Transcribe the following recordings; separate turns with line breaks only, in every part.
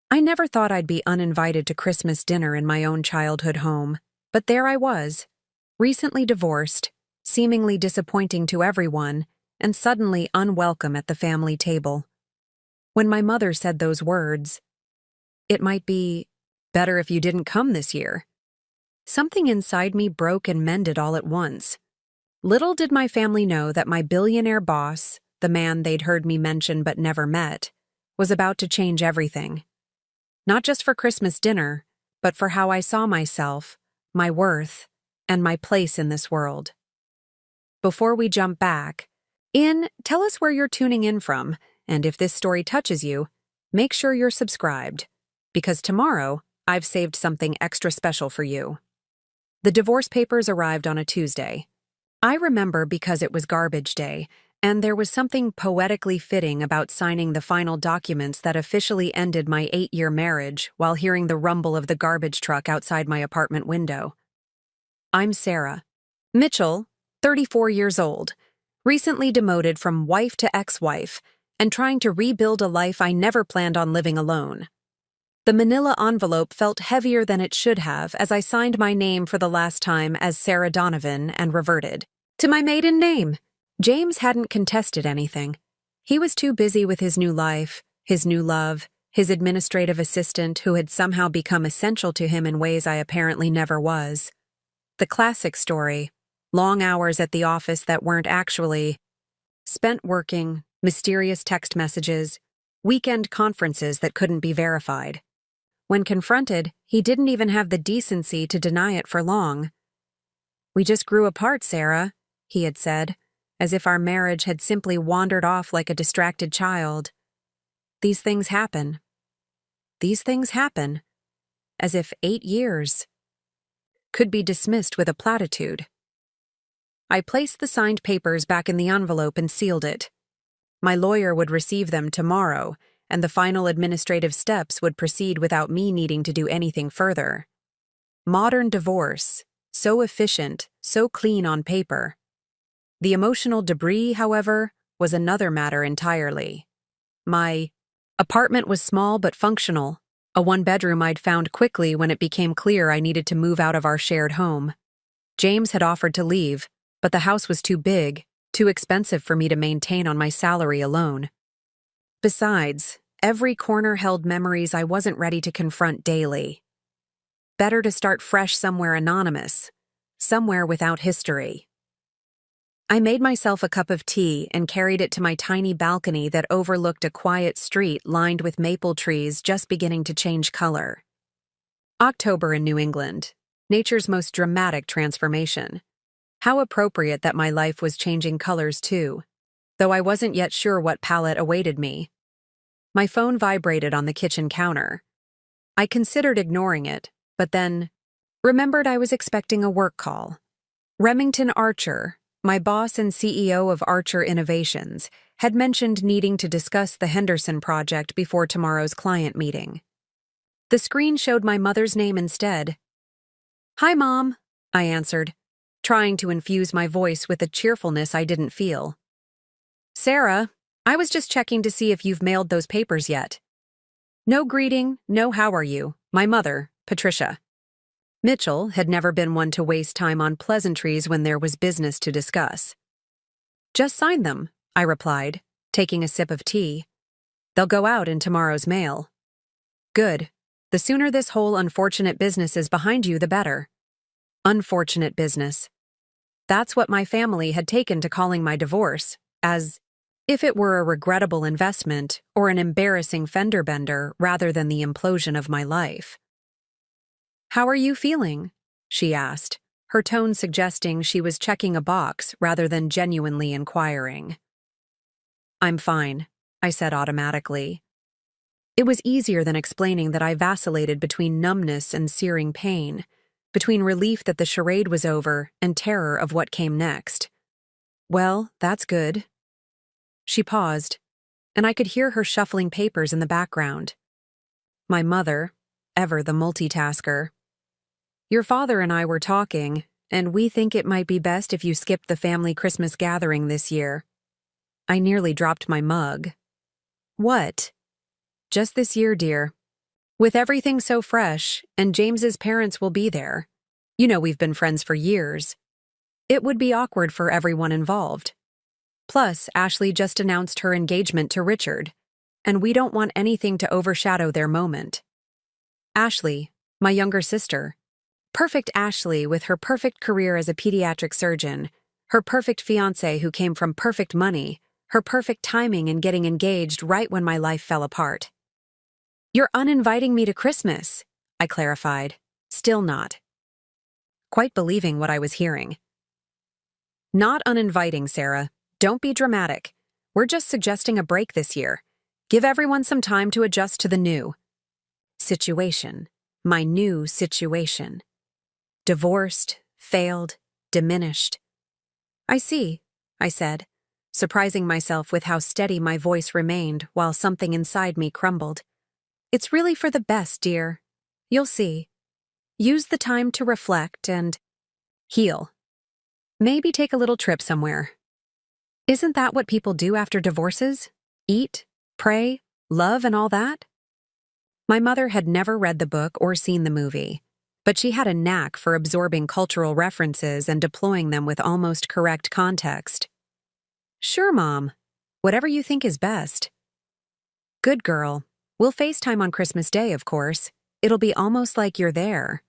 I never thought I'd be uninvited to Christmas dinner in my own childhood home, but there I was, recently divorced, seemingly disappointing to everyone, and suddenly unwelcome at the family table. When my mother said those words, "It might be better if you didn't come this year," something inside me broke and mended all at once. Little did my family know that my billionaire boss, the man they'd heard me mention but never met, was about to change everything. Not just for Christmas dinner, but for how I saw myself, my worth, and my place in this world. Before we jump back, tell us where you're tuning in from, and if this story touches you, make sure you're subscribed, because tomorrow I've saved something extra special for you. The divorce papers arrived on a Tuesday. I remember because it was garbage day, and there was something poetically fitting about signing the final documents that officially ended my 8-year marriage while hearing the rumble of the garbage truck outside my apartment window. I'm Sarah Mitchell, 34 years old, recently demoted from wife to ex-wife, and trying to rebuild a life I never planned on living alone. The manila envelope felt heavier than it should have as I signed my name for the last time as Sarah Donovan and reverted to my maiden name. James hadn't contested anything. He was too busy with his new life, his new love, his administrative assistant who had somehow become essential to him in ways I apparently never was. The classic story, long hours at the office that weren't actually spent working, mysterious text messages, weekend conferences that couldn't be verified. When confronted, he didn't even have the decency to deny it for long. "We just grew apart, Sarah," he had said, as if our marriage had simply wandered off like a distracted child. These things happen. These things happen. As if 8 years could be dismissed with a platitude. I placed the signed papers back in the envelope and sealed it. My lawyer would receive them tomorrow, and the final administrative steps would proceed without me needing to do anything further. Modern divorce, so efficient, so clean on paper. The emotional debris, however, was another matter entirely. My apartment was small but functional, a one-bedroom I'd found quickly when it became clear I needed to move out of our shared home. James had offered to leave, but the house was too big, too expensive for me to maintain on my salary alone. Besides, every corner held memories I wasn't ready to confront daily. Better to start fresh somewhere anonymous, somewhere without history. I made myself a cup of tea and carried it to my tiny balcony that overlooked a quiet street lined with maple trees just beginning to change color. October in New England, nature's most dramatic transformation. How appropriate that my life was changing colors too, though I wasn't yet sure what palette awaited me. My phone vibrated on the kitchen counter. I considered ignoring it, but then remembered I was expecting a work call. Remington Archer, my boss and CEO of Archer Innovations, had mentioned needing to discuss the Henderson project before tomorrow's client meeting. The screen showed my mother's name instead. "Hi, Mom," I answered, trying to infuse my voice with a cheerfulness I didn't feel. "Sarah, I was just checking to see if you've mailed those papers yet." No greeting, no how are you, my mother, Patricia. Mitchell had never been one to waste time on pleasantries when there was business to discuss. "Just sign them," I replied, taking a sip of tea. "They'll go out in tomorrow's mail." "Good. The sooner this whole unfortunate business is behind you, the better." Unfortunate business. That's what my family had taken to calling my divorce, as if it were a regrettable investment or an embarrassing fender bender rather than the implosion of my life. "How are you feeling?" she asked, her tone suggesting she was checking a box rather than genuinely inquiring. "I'm fine," I said automatically. It was easier than explaining that I vacillated between numbness and searing pain, between relief that the charade was over and terror of what came next. "Well, that's good." She paused, and I could hear her shuffling papers in the background. My mother, ever the multitasker. "Your father and I were talking, and we think it might be best if you skipped the family Christmas gathering this year." I nearly dropped my mug. "What?" "Just this year, dear. With everything so fresh, and James's parents will be there. You know we've been friends for years. It would be awkward for everyone involved. Plus, Ashley just announced her engagement to Richard, and we don't want anything to overshadow their moment. Ashley, my younger sister. Perfect Ashley with her perfect career as a pediatric surgeon, her perfect fiancé who came from perfect money, her perfect timing in getting engaged right when my life fell apart. You're uninviting me to Christmas, I clarified, still not quite believing what I was hearing. Not uninviting, Sarah. Don't be dramatic. We're just suggesting a break this year. Give everyone some time to adjust to the new situation. My new situation. Divorced, failed, diminished. I see, I said, surprising myself with how steady my voice remained while something inside me crumbled. It's really for the best, dear. You'll see. Use the time to reflect and heal. Maybe take a little trip somewhere. Isn't that what people do after divorces? Eat, pray, love, and all that? My mother had never read the book or seen the movie, but she had a knack for absorbing cultural references and deploying them with almost correct context. Sure, Mom. Whatever you think is best. Good girl. We'll FaceTime on Christmas Day, of course. It'll be almost like you're there.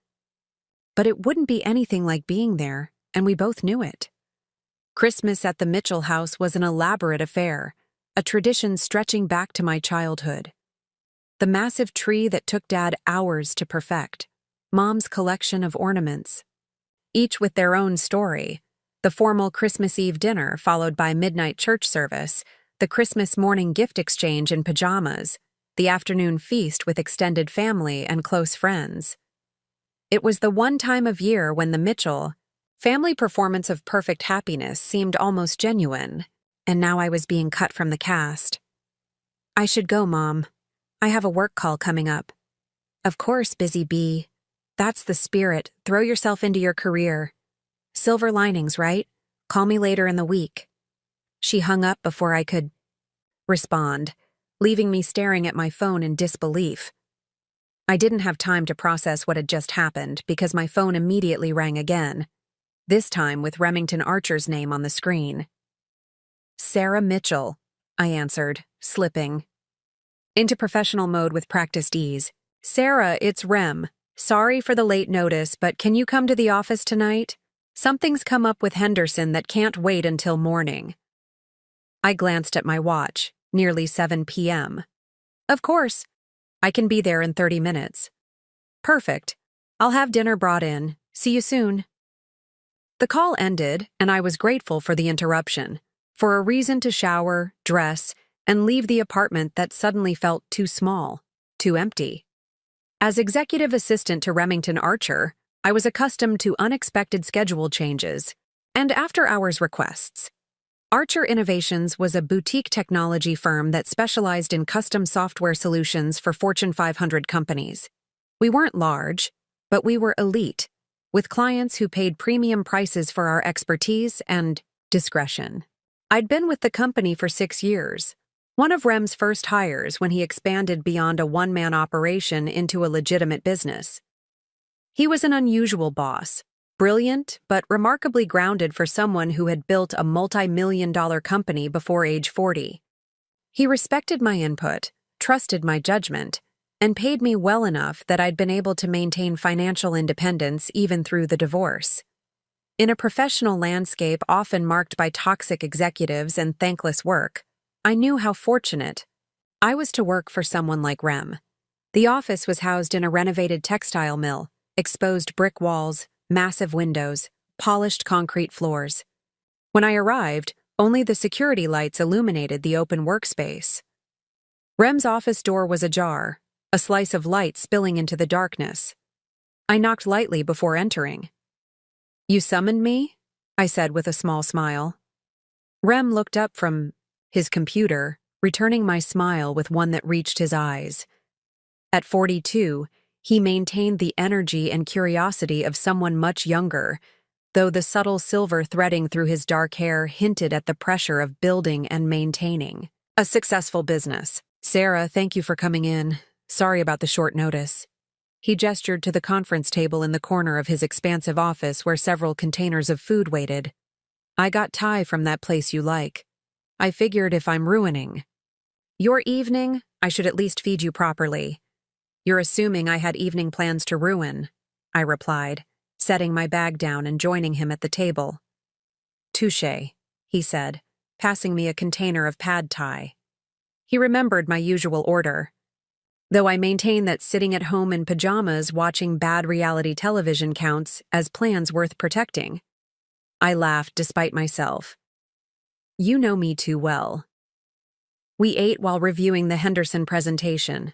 But it wouldn't be anything like being there, and we both knew it. Christmas at the Mitchell house was an elaborate affair, a tradition stretching back to my childhood. The massive tree that took Dad hours to perfect, Mom's collection of ornaments, each with their own story, the formal Christmas Eve dinner followed by midnight church service, the Christmas morning gift exchange in pajamas, the afternoon feast with extended family and close friends. It was the one time of year when the Mitchell family performance of perfect happiness seemed almost genuine, and now I was being cut from the cast. I should go, Mom. I have a work call coming up. Of course, busy bee. That's the spirit. Throw yourself into your career. Silver linings, right? Call me later in the week. She hung up before I could respond, leaving me staring at my phone in disbelief. I didn't have time to process what had just happened because my phone immediately rang again, this time with Remington Archer's name on the screen. Sarah Mitchell, I answered, slipping into professional mode with practiced ease. Sarah, it's Rem. Sorry for the late notice, but can you come to the office tonight? Something's come up with Henderson that can't wait until morning. I glanced at my watch, nearly 7 p.m. Of course. I can be there in 30 minutes. Perfect. I'll have dinner brought in. See you soon. The call ended, and I was grateful for the interruption, for a reason to shower, dress, and leave the apartment that suddenly felt too small, too empty. As executive assistant to Remington Archer, I was accustomed to unexpected schedule changes and after-hours requests. Archer Innovations was a boutique technology firm that specialized in custom software solutions for Fortune 500 companies. We weren't large, but we were elite, with clients who paid premium prices for our expertise and discretion. I'd been with the company for 6 years, one of Rem's first hires when he expanded beyond a one-man operation into a legitimate business. He was an unusual boss, brilliant but remarkably grounded for someone who had built a multi-million-dollar company before age 40. He respected my input, trusted my judgment, and paid me well enough that I'd been able to maintain financial independence even through the divorce. In a professional landscape often marked by toxic executives and thankless work, I knew how fortunate I was to work for someone like Rem. The office was housed in a renovated textile mill, exposed brick walls, massive windows, polished concrete floors. When I arrived, only the security lights illuminated the open workspace. Rem's office door was ajar, a slice of light spilling into the darkness. I knocked lightly before entering. "You summoned me?" I said with a small smile. Rem looked up from his computer, returning my smile with one that reached his eyes. At 42, he maintained the energy and curiosity of someone much younger, though the subtle silver threading through his dark hair hinted at the pressure of building and maintaining a successful business. "Sarah, thank you for coming in. Sorry about the short notice. He gestured to the conference table in the corner of his expansive office where several containers of food waited. I got Thai from that place you like. I figured if I'm ruining your evening, I should at least feed you properly. You're assuming I had evening plans to ruin, I replied, setting my bag down and joining him at the table. Touché, he said, passing me a container of pad Thai. He remembered my usual order. Though I maintain that sitting at home in pajamas watching bad reality television counts as plans worth protecting. I laughed despite myself. You know me too well. We ate while reviewing the Henderson presentation.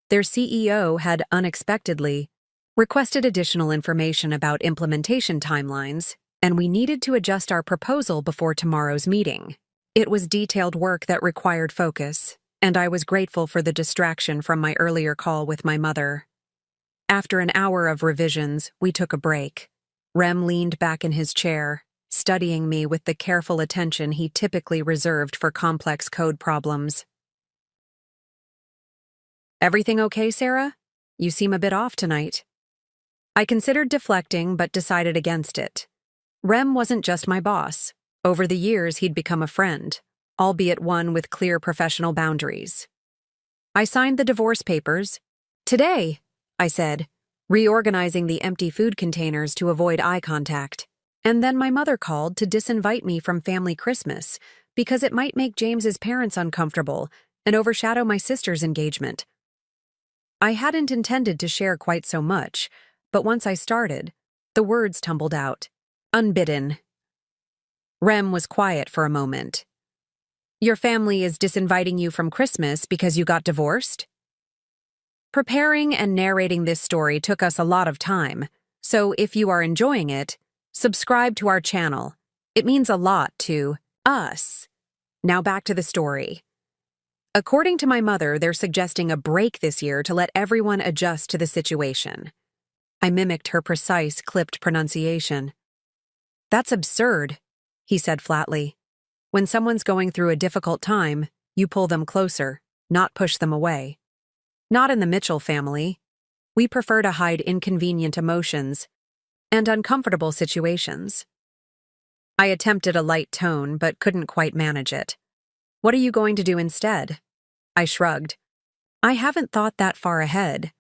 Their CEO had unexpectedly requested additional information about implementation timelines, and we needed to adjust our proposal before tomorrow's meeting. It was detailed work that required focus, and I was grateful for the distraction from my earlier call with my mother. After an hour of revisions, we took a break. Rem leaned back in his chair, studying me with the careful attention he typically reserved for complex code problems. Everything okay, Sarah? You seem a bit off tonight. I considered deflecting but decided against it. Rem wasn't just my boss. Over the years, he'd become a friend, albeit one with clear professional boundaries. I signed the divorce papers. Today, I said, reorganizing the empty food containers to avoid eye contact. And then my mother called to disinvite me from family Christmas because it might make James's parents uncomfortable and overshadow my sister's engagement. I hadn't intended to share quite so much, but once I started, the words tumbled out. Unbidden. Rem was quiet for a moment. Your family is disinviting you from Christmas because you got divorced? Preparing and narrating this story took us a lot of time, so if you are enjoying it, subscribe to our channel. It means a lot to us. Now back to the story. According to my mother, they're suggesting a break this year to let everyone adjust to the situation. I mimicked her precise, clipped pronunciation. That's absurd, he said flatly. When someone's going through a difficult time, you pull them closer, not push them away. Not in the Mitchell family. We prefer to hide inconvenient emotions and uncomfortable situations. I attempted a light tone, but couldn't quite manage it. What are you going to do instead? I shrugged. I haven't thought that far ahead.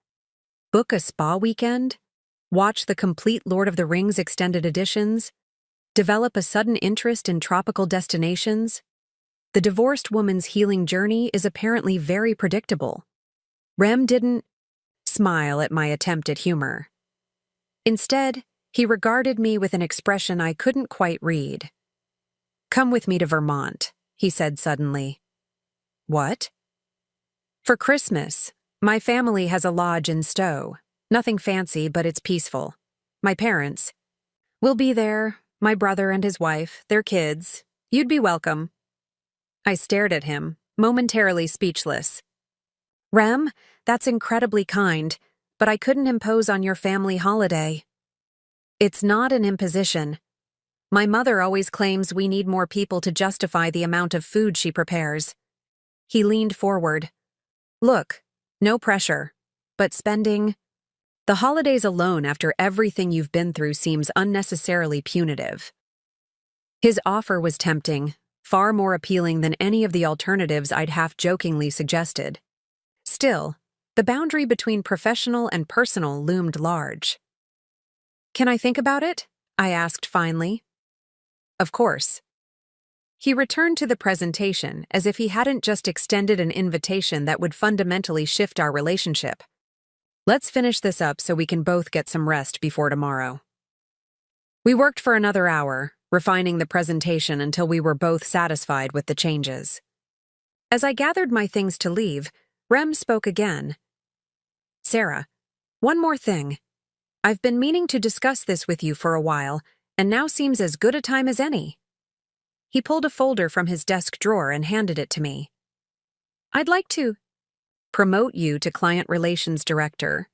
Book a spa weekend? Watch the complete Lord of the Rings extended editions? Develop a sudden interest in tropical destinations? The divorced woman's healing journey is apparently very predictable. Rem didn't smile at my attempt at humor. Instead, he regarded me with an expression I couldn't quite read. Come with me to Vermont, he said suddenly. What? For Christmas, my family has a lodge in Stowe. Nothing fancy, but it's peaceful. My parents will be there, my brother and his wife, their kids. You'd be welcome. I stared at him, momentarily speechless. Rem, that's incredibly kind, but I couldn't impose on your family holiday. It's not an imposition. My mother always claims we need more people to justify the amount of food she prepares. He leaned forward. Look, no pressure, but spending the holidays alone after everything you've been through seems unnecessarily punitive. His offer was tempting, far more appealing than any of the alternatives I'd half-jokingly suggested. Still, the boundary between professional and personal loomed large. Can I think about it? I asked finally. Of course. He returned to the presentation as if he hadn't just extended an invitation that would fundamentally shift our relationship. Let's finish this up so we can both get some rest before tomorrow. We worked for another hour, refining the presentation until we were both satisfied with the changes. As I gathered my things to leave, Rem spoke again. Sarah, one more thing. I've been meaning to discuss this with you for a while, and now seems as good a time as any. He pulled a folder from his desk drawer and handed it to me. I'd like to promote you to Client Relations Director.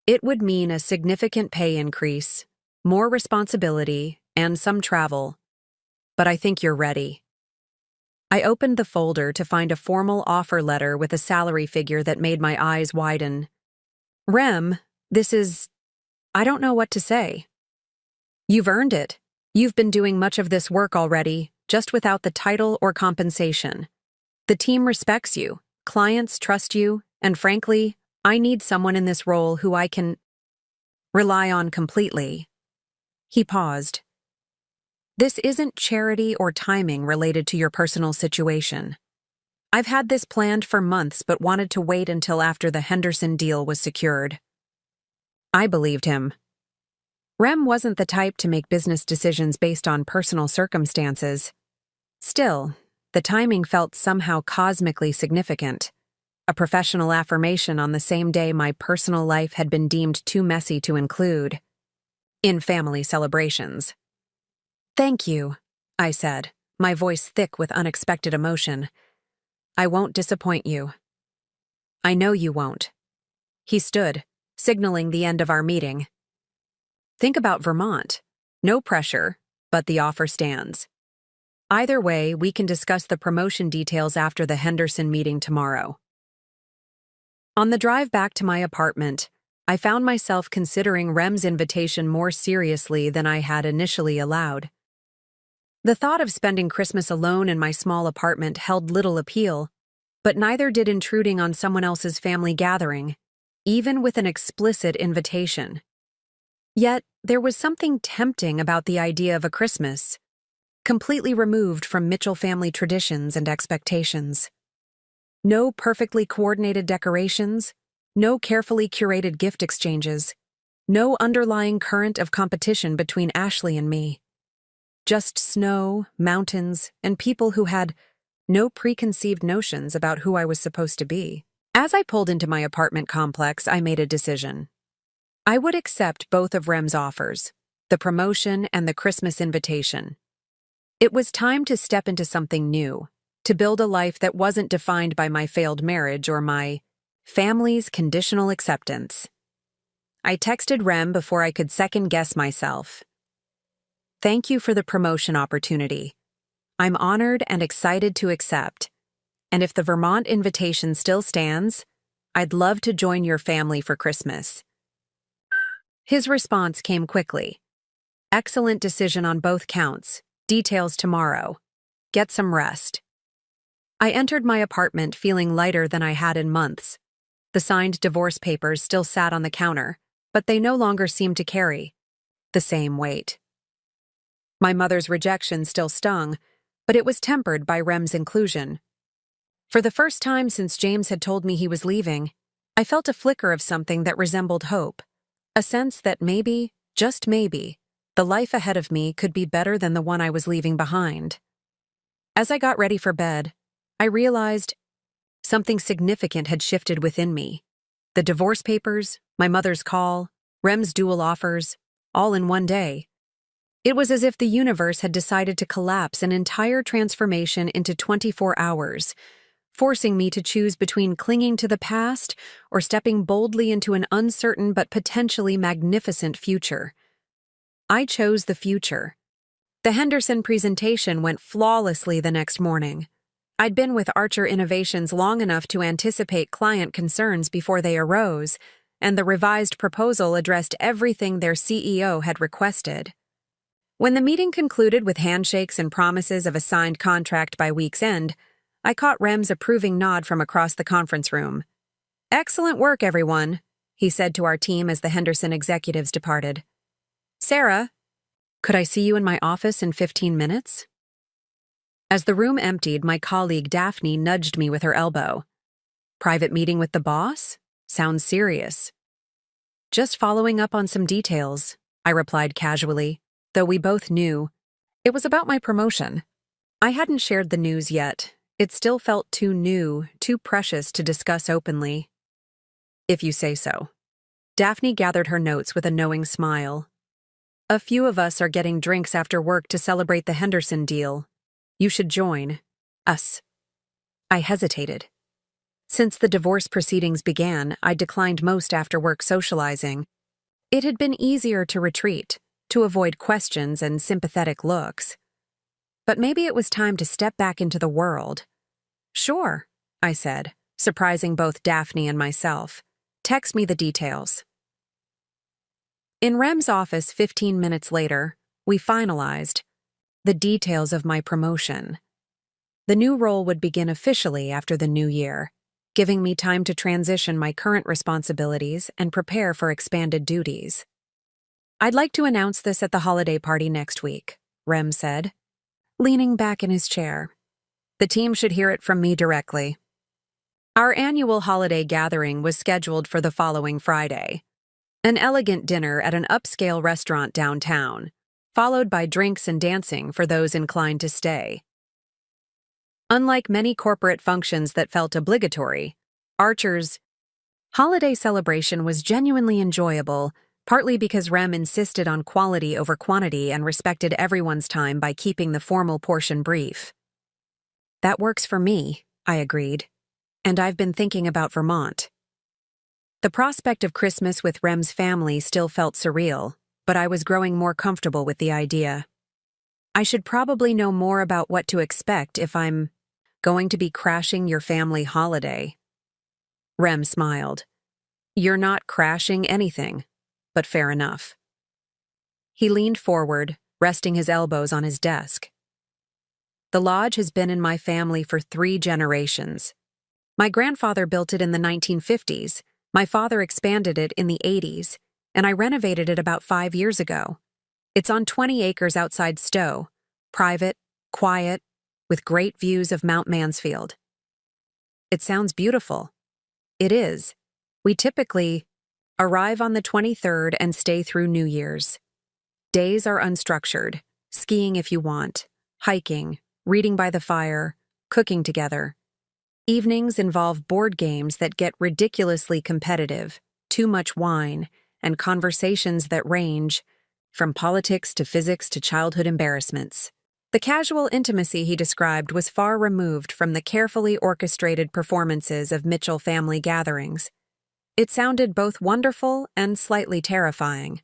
It would mean a significant pay increase, more responsibility, and some travel. But I think you're ready. I opened the folder to find a formal offer letter with a salary figure that made my eyes widen. Rem, I don't know what to say. You've earned it. You've been doing much of this work already, just without the title or compensation. The team respects you, clients trust you, and frankly, I need someone in this role who I can rely on completely. He paused. This isn't charity or timing related to your personal situation. I've had this planned for months but wanted to wait until after the Henderson deal was secured. I believed him. Rem wasn't the type to make business decisions based on personal circumstances. Still, the timing felt somehow cosmically significant. A professional affirmation on the same day my personal life had been deemed too messy to include. In family celebrations. Thank you, I said, my voice thick with unexpected emotion. I won't disappoint you. I know you won't. He stood, signaling the end of our meeting. Think about Vermont. No pressure, but the offer stands. Either way, we can discuss the promotion details after the Henderson meeting tomorrow. On the drive back to my apartment, I found myself considering Rem's invitation more seriously than I had initially allowed. The thought of spending Christmas alone in my small apartment held little appeal, but neither did intruding on someone else's family gathering, even with an explicit invitation. Yet, there was something tempting about the idea of a Christmas, completely removed from Mitchell family traditions and expectations. No perfectly coordinated decorations, no carefully curated gift exchanges, no underlying current of competition between Ashley and me. Just snow, mountains, and people who had no preconceived notions about who I was supposed to be. As I pulled into my apartment complex, I made a decision. I would accept both of Rem's offers, the promotion and the Christmas invitation. It was time to step into something new, to build a life that wasn't defined by my failed marriage or my family's conditional acceptance. I texted Rem before I could second-guess myself. Thank you for the promotion opportunity. I'm honored and excited to accept. And if the Vermont invitation still stands, I'd love to join your family for Christmas. His response came quickly. Excellent decision on both counts. Details tomorrow. Get some rest. I entered my apartment feeling lighter than I had in months. The signed divorce papers still sat on the counter, but they no longer seemed to carry the same weight. My mother's rejection still stung, but it was tempered by Rem's inclusion. For the first time since James had told me he was leaving, I felt a flicker of something that resembled hope, a sense that maybe, just maybe, the life ahead of me could be better than the one I was leaving behind. As I got ready for bed, I realized something significant had shifted within me. The divorce papers, my mother's call, Rem's dual offers, all in one day. It was as if the universe had decided to collapse an entire transformation into 24 hours, forcing me to choose between clinging to the past or stepping boldly into an uncertain but potentially magnificent future. I chose the future. The Henderson presentation went flawlessly the next morning. I'd been with Archer Innovations long enough to anticipate client concerns before they arose, and the revised proposal addressed everything their CEO had requested. When the meeting concluded with handshakes and promises of a signed contract by week's end, I caught Rem's approving nod from across the conference room. "Excellent work, everyone," he said to our team as the Henderson executives departed. "Sarah, could I see you in my office in 15 minutes? As the room emptied, my colleague Daphne nudged me with her elbow. "Private meeting with the boss? Sounds serious." "Just following up on some details," I replied casually, though we both knew it was about my promotion. I hadn't shared the news yet. It still felt too new, too precious to discuss openly. "If you say so." Daphne gathered her notes with a knowing smile. "A few of us are getting drinks after work to celebrate the Henderson deal. You should join us." I hesitated. Since the divorce proceedings began, I declined most after-work socializing. It had been easier to retreat, to avoid questions and sympathetic looks. but maybe it was time to step back into the world. Sure, I said, surprising both Daphne and myself. Text me the details. In Rem's office 15 minutes later, we finalized the details of my promotion. The new role would begin officially after the new year, giving me time to transition my current responsibilities and prepare for expanded duties. I'd like to announce this at the holiday party next week, Rem said, leaning back in his chair. The team should hear it from me directly. Our annual holiday gathering was scheduled for the following Friday. An elegant dinner at an upscale restaurant downtown, followed by drinks and dancing for those inclined to stay. Unlike many corporate functions that felt obligatory, Archer's holiday celebration was genuinely enjoyable, partly because Rem insisted on quality over quantity and respected everyone's time by keeping the formal portion brief. That works for me, I agreed. And I've been thinking about Vermont. The prospect of Christmas with Rem's family still felt surreal, but I was growing more comfortable with the idea. I should probably know more about what to expect if I'm going to be crashing your family holiday. Rem smiled. You're not crashing anything, but fair enough. He leaned forward, resting his elbows on his desk. The lodge has been in my family for 3 generations. My grandfather built it in the 1950s, my father expanded it in the 80s, and I renovated it about 5 years ago. It's on 20 acres outside Stowe, private, quiet, with great views of Mount Mansfield. It sounds beautiful. It is. We typically arrive on the 23rd and stay through New Year's. Days are unstructured, skiing if you want, hiking, reading by the fire, cooking together. Evenings involve board games that get ridiculously competitive, too much wine, and conversations that range from politics to physics to childhood embarrassments. The casual intimacy he described was far removed from the carefully orchestrated performances of Mitchell family gatherings. It sounded both wonderful and slightly terrifying.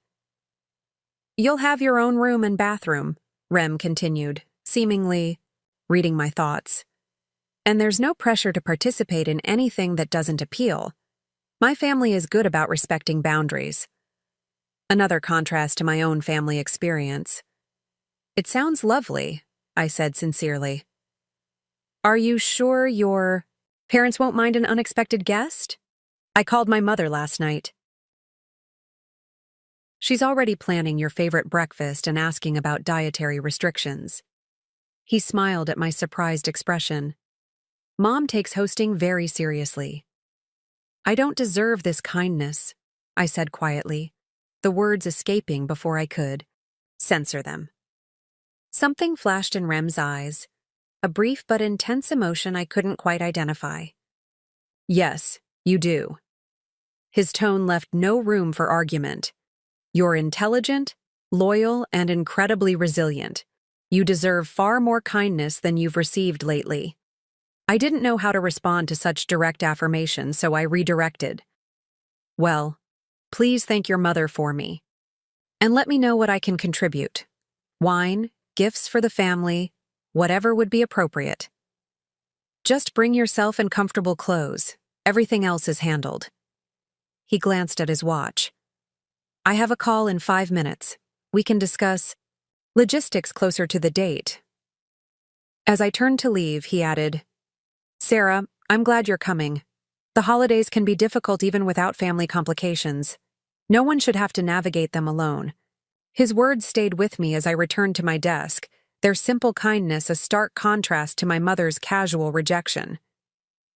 You'll have your own room and bathroom, Rem continued, seemingly reading my thoughts. And there's no pressure to participate in anything that doesn't appeal. My family is good about respecting boundaries. Another contrast to my own family experience. It sounds lovely, I said sincerely. Are you sure your parents won't mind an unexpected guest? I called my mother last night. She's already planning your favorite breakfast and asking about dietary restrictions. He smiled at my surprised expression. Mom takes hosting very seriously. I don't deserve this kindness, I said quietly, the words escaping before I could censor them. Something flashed in Rem's eyes, a brief but intense emotion I couldn't quite identify. Yes, you do. His tone left no room for argument. You're intelligent, loyal, and incredibly resilient. You deserve far more kindness than you've received lately. I didn't know how to respond to such direct affirmation, so I redirected. Well, please thank your mother for me. And let me know what I can contribute. Wine, gifts for the family, whatever would be appropriate. Just bring yourself in comfortable clothes. Everything else is handled. He glanced at his watch. I have a call in 5 minutes. We can discuss logistics closer to the date. As I turned to leave, he added, Sarah, I'm glad you're coming. The holidays can be difficult even without family complications. No one should have to navigate them alone. His words stayed with me as I returned to my desk, their simple kindness a stark contrast to my mother's casual rejection.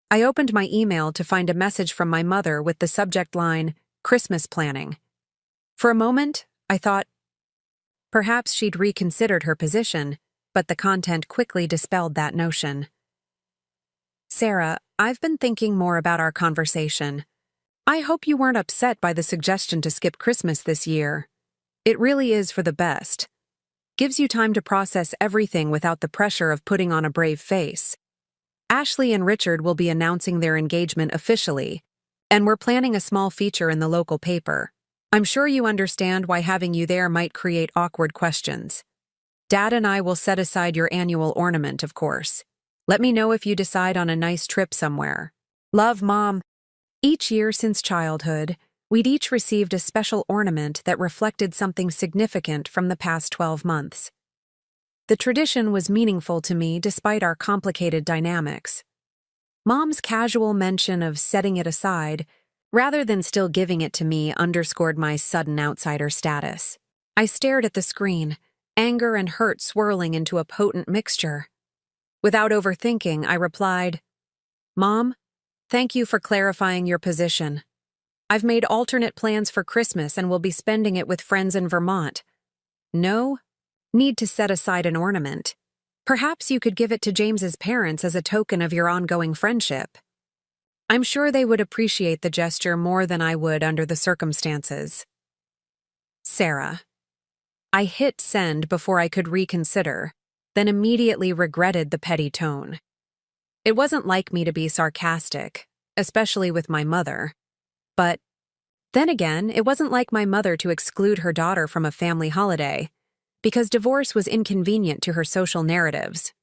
I opened my email to find a message from my mother with the subject line, Christmas planning. For a moment, I thought, perhaps she'd reconsidered her position, but the content quickly dispelled that notion. Sarah, I've been thinking more about our conversation. I hope you weren't upset by the suggestion to skip Christmas this year. It really is for the best. Gives you time to process everything without the pressure of putting on a brave face. Ashley and Richard will be announcing their engagement officially, and we're planning a small feature in the local paper. I'm sure you understand why having you there might create awkward questions. Dad and I will set aside your annual ornament, of course. Let me know if you decide on a nice trip somewhere. Love, Mom. Each year since childhood, we'd each received a special ornament that reflected something significant from the past 12 months. The tradition was meaningful to me despite our complicated dynamics. Mom's casual mention of setting it aside, rather than still giving it to me, underscored my sudden outsider status. I stared at the screen, anger and hurt swirling into a potent mixture. Without overthinking, I replied, Mom, thank you for clarifying your position. I've made alternate plans for Christmas and will be spending it with friends in Vermont. No need to set aside an ornament. Perhaps you could give it to James's parents as a token of your ongoing friendship. I'm sure they would appreciate the gesture more than I would under the circumstances. Sarah. I hit send before I could reconsider, then immediately regretted the petty tone. It wasn't like me to be sarcastic, especially with my mother. But then again, it wasn't like my mother to exclude her daughter from a family holiday, because divorce was inconvenient to her social narratives.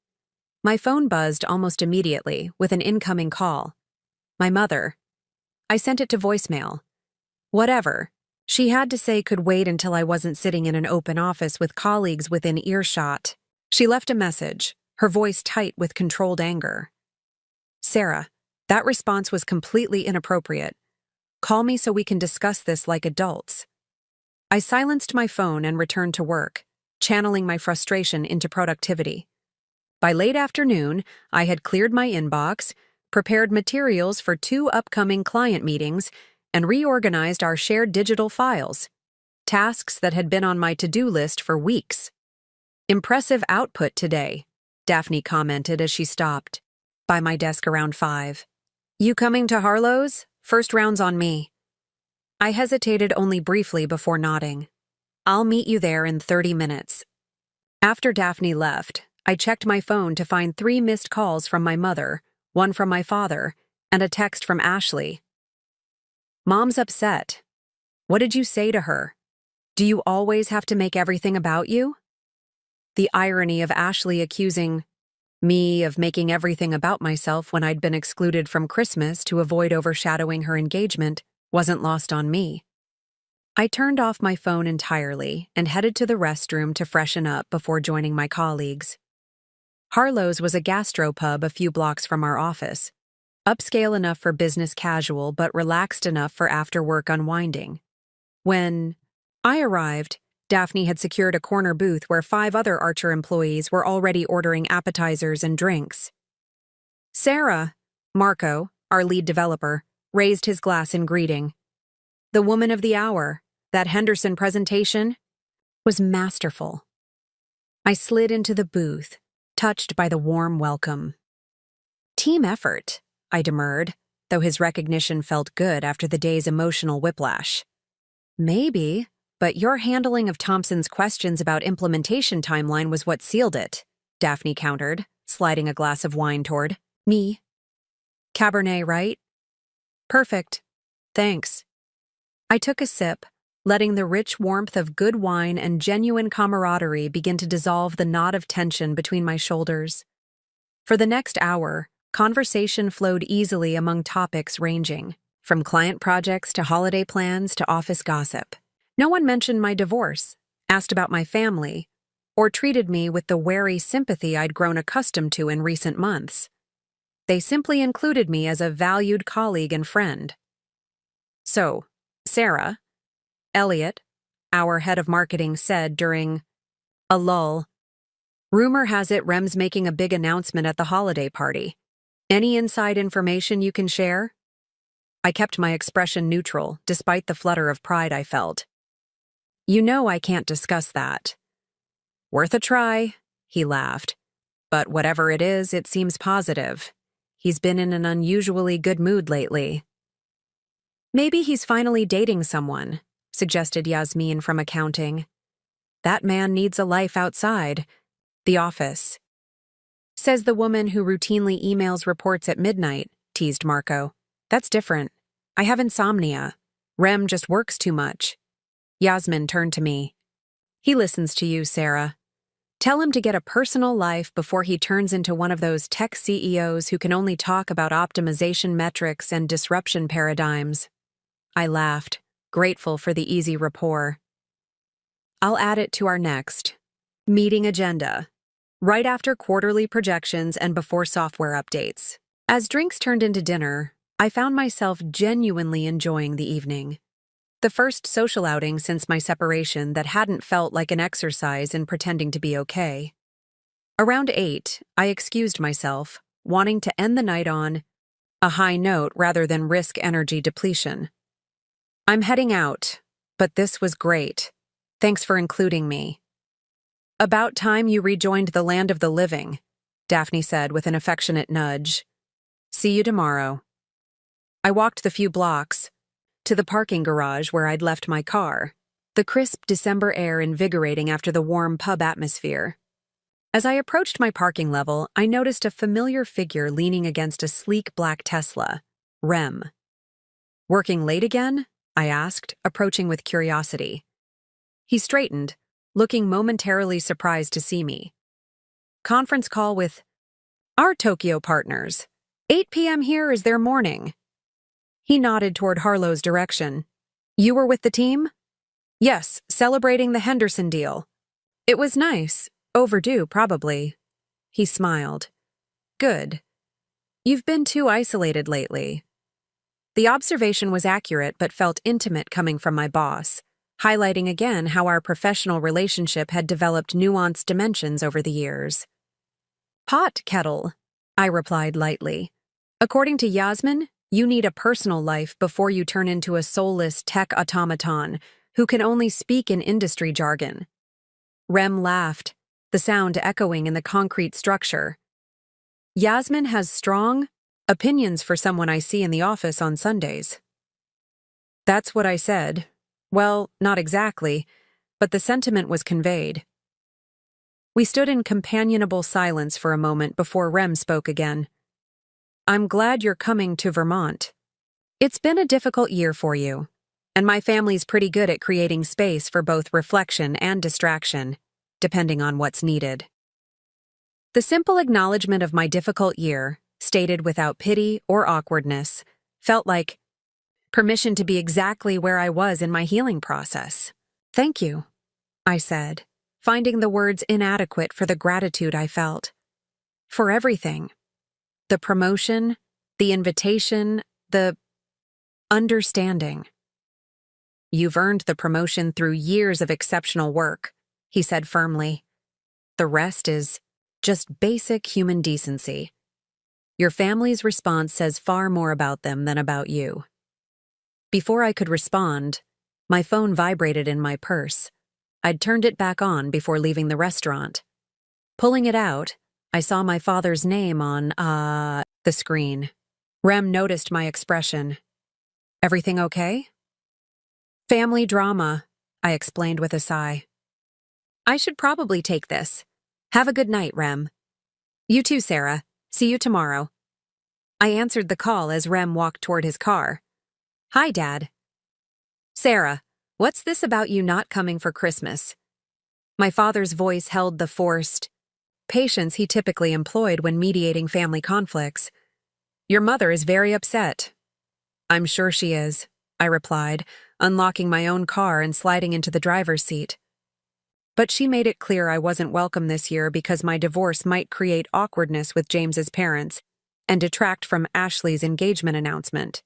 My phone buzzed almost immediately with an incoming call. My mother. I sent it to voicemail. Whatever she had to say could wait until I wasn't sitting in an open office with colleagues within earshot. She left a message, her voice tight with controlled anger. Sarah, that response was completely inappropriate. Call me so we can discuss this like adults. I silenced my phone and returned to work, channeling my frustration into productivity. By late afternoon, I had cleared my inbox, prepared materials for 2 upcoming client meetings, and reorganized our shared digital files, tasks that had been on my to-do list for weeks. Impressive output today, Daphne commented as she stopped by my desk around 5. You coming to Harlow's? First round's on me. I hesitated only briefly before nodding. I'll meet you there in 30 minutes. After Daphne left, I checked my phone to find 3 missed calls from my mother, 1 from my father, and a text from Ashley. Mom's upset. What did you say to her? Do you always have to make everything about you? The irony of Ashley accusing me of making everything about myself when I'd been excluded from Christmas to avoid overshadowing her engagement wasn't lost on me. I turned off my phone entirely and headed to the restroom to freshen up before joining my colleagues. Harlow's was a gastropub a few blocks from our office, upscale enough for business casual but relaxed enough for after-work unwinding. When I arrived, Daphne had secured a corner booth where 5 other Archer employees were already ordering appetizers and drinks. Sarah, Marco, our lead developer, raised his glass in greeting. The woman of the hour, that Henderson presentation, was masterful. I slid into the booth, touched by the warm welcome. Team effort, I demurred, though his recognition felt good after the day's emotional whiplash. Maybe, but your handling of Thompson's questions about implementation timeline was what sealed it, Daphne countered, sliding a glass of wine toward me. Cabernet, right? Perfect. Thanks. I took a sip, letting the rich warmth of good wine and genuine camaraderie begin to dissolve the knot of tension between my shoulders. For the next hour, conversation flowed easily among topics ranging from client projects to holiday plans to office gossip. No one mentioned my divorce, asked about my family, or treated me with the wary sympathy I'd grown accustomed to in recent months. They simply included me as a valued colleague and friend. So, Sarah, Elliot, our head of marketing, said during a lull, rumor has it Rem's making a big announcement at the holiday party. Any inside information you can share? I kept my expression neutral, despite the flutter of pride I felt. You know I can't discuss that. Worth a try, he laughed. But whatever it is, it seems positive. He's been in an unusually good mood lately. Maybe he's finally dating someone, suggested Yasmin from accounting. That man needs a life outside the office. Says the woman who routinely emails reports at midnight, teased Marco. That's different. I have insomnia. Rem just works too much. Yasmin turned to me. He listens to you, Sarah. Tell him to get a personal life before he turns into one of those tech CEOs who can only talk about optimization metrics and disruption paradigms. I laughed, grateful for the easy rapport. I'll add it to our next meeting agenda, right after quarterly projections and before software updates. As drinks turned into dinner, I found myself genuinely enjoying the evening. The first social outing since my separation that hadn't felt like an exercise in pretending to be okay. Around 8, I excused myself, wanting to end the night on a high note rather than risk energy depletion. I'm heading out, but this was great. Thanks for including me. About time you rejoined the land of the living, Daphne said with an affectionate nudge. See you tomorrow. I walked the few blocks to the parking garage where I'd left my car, the crisp December air invigorating after the warm pub atmosphere. As I approached my parking level, I noticed a familiar figure leaning against a sleek black Tesla, Rem. Working late again? I asked, approaching with curiosity. He straightened, looking momentarily surprised to see me. Conference call with our Tokyo partners. 8 p.m. here is their morning. He nodded toward Harlow's direction. You were with the team? Yes, celebrating the Henderson deal. It was nice. Overdue, probably. He smiled. Good. You've been too isolated lately. The observation was accurate but felt intimate coming from my boss, highlighting again how our professional relationship had developed nuanced dimensions over the years. Pot kettle, I replied lightly. According to Yasmin, you need a personal life before you turn into a soulless tech automaton who can only speak in industry jargon. Rem laughed, the sound echoing in the concrete structure. Yasmin has strong opinions for someone I see in the office on Sundays. That's what I said. Well, not exactly, but the sentiment was conveyed. We stood in companionable silence for a moment before Rem spoke again. I'm glad you're coming to Vermont. It's been a difficult year for you, and my family's pretty good at creating space for both reflection and distraction, depending on what's needed. The simple acknowledgement of my difficult year, stated without pity or awkwardness, felt like permission to be exactly where I was in my healing process. Thank you, I said, finding the words inadequate for the gratitude I felt. For everything. The promotion, the invitation, the understanding. You've earned the promotion through years of exceptional work, he said firmly. The rest is just basic human decency. Your family's response says far more about them than about you. Before I could respond, my phone vibrated in my purse. I'd turned it back on before leaving the restaurant. Pulling it out, I saw my father's name on, the screen. Rem noticed my expression. Everything okay? Family drama, I explained with a sigh. I should probably take this. Have a good night, Rem. You too, Sarah. See you tomorrow. I answered the call as Rem walked toward his car. Hi, Dad. Sarah, what's this about you not coming for Christmas? My father's voice held the forced patience he typically employed when mediating family conflicts. Your mother is very upset. I'm sure she is, I replied, unlocking my own car and sliding into the driver's seat. But she made it clear I wasn't welcome this year because my divorce might create awkwardness with James's parents and detract from Ashley's engagement announcement.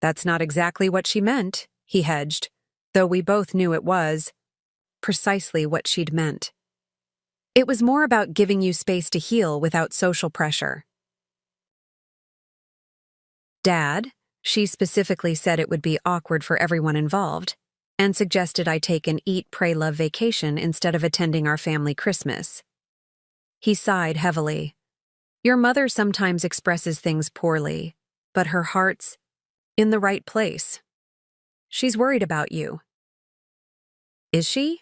That's not exactly what she meant, he hedged, though we both knew it was precisely what she'd meant. It was more about giving you space to heal without social pressure. Dad, she specifically said it would be awkward for everyone involved, and suggested I take an eat, pray, love vacation instead of attending our family Christmas. He sighed heavily. Your mother sometimes expresses things poorly, but her heart's in the right place. She's worried about you. Is she?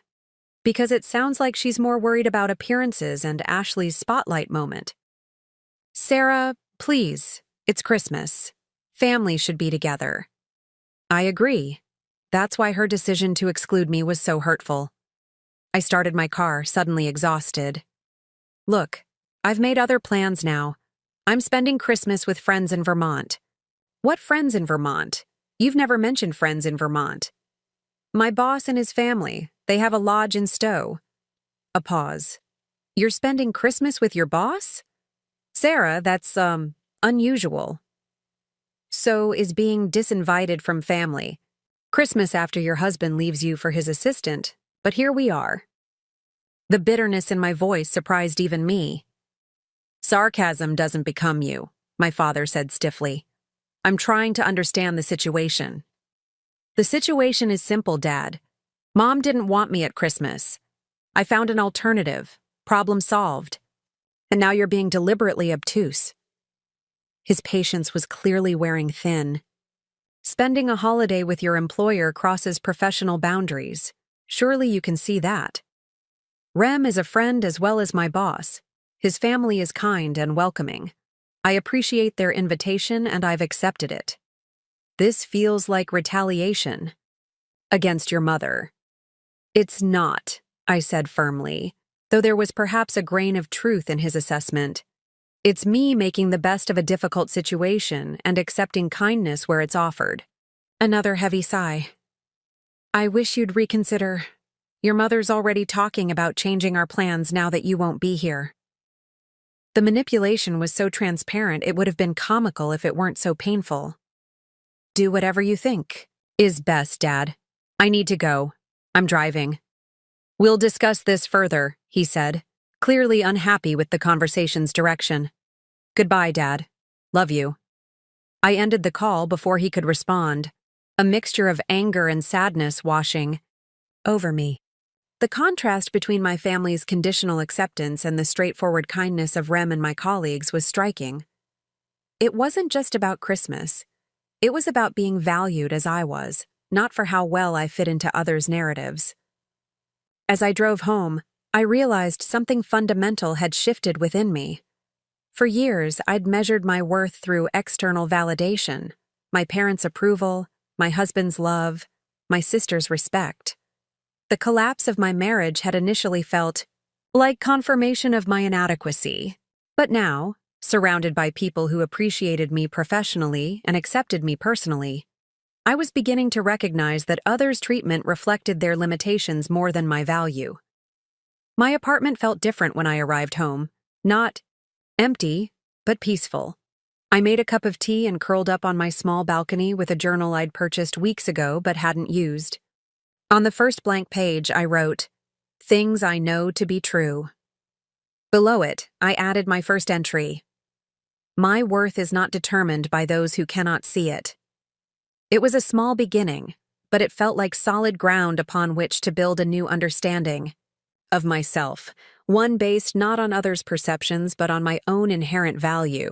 Because it sounds like she's more worried about appearances and Ashley's spotlight moment. Sarah, please, it's Christmas. Family should be together. I agree. That's why her decision to exclude me was so hurtful. I started my car, suddenly exhausted. Look, I've made other plans now. I'm spending Christmas with friends in Vermont. What friends in Vermont? You've never mentioned friends in Vermont. My boss and his family. They have a lodge in Stowe. A pause. You're spending Christmas with your boss? Sarah, that's, unusual. So is being disinvited from family. Christmas after your husband leaves you for his assistant, but here we are. The bitterness in my voice surprised even me. Sarcasm doesn't become you, my father said stiffly. I'm trying to understand the situation. The situation is simple, Dad. Mom didn't want me at Christmas. I found an alternative. Problem solved. And now you're being deliberately obtuse. His patience was clearly wearing thin. Spending a holiday with your employer crosses professional boundaries. Surely you can see that. Rem is a friend as well as my boss. His family is kind and welcoming. I appreciate their invitation and I've accepted it. This feels like retaliation. Against your mother. It's not, I said firmly, though there was perhaps a grain of truth in his assessment. It's me making the best of a difficult situation and accepting kindness where it's offered. Another heavy sigh. I wish you'd reconsider. Your mother's already talking about changing our plans now that you won't be here. The manipulation was so transparent it would have been comical if it weren't so painful. Do whatever you think is best, Dad. I need to go. I'm driving. We'll discuss this further, he said, clearly unhappy with the conversation's direction. Goodbye, Dad. Love you. I ended the call before he could respond, a mixture of anger and sadness washing over me. The contrast between my family's conditional acceptance and the straightforward kindness of Rem and my colleagues was striking. It wasn't just about Christmas. It was about being valued as I was, not for how well I fit into others' narratives. As I drove home, I realized something fundamental had shifted within me. For years, I'd measured my worth through external validation, my parents' approval, my husband's love, my sister's respect. The collapse of my marriage had initially felt like confirmation of my inadequacy, but now, surrounded by people who appreciated me professionally and accepted me personally, I was beginning to recognize that others' treatment reflected their limitations more than my value. My apartment felt different when I arrived home, not empty, but peaceful. I made a cup of tea and curled up on my small balcony with a journal I'd purchased weeks ago but hadn't used. On the first blank page, I wrote, "Things I know to be true." Below it, I added my first entry. My worth is not determined by those who cannot see it. It was a small beginning, but it felt like solid ground upon which to build a new understanding of myself, one based not on others' perceptions but on my own inherent value.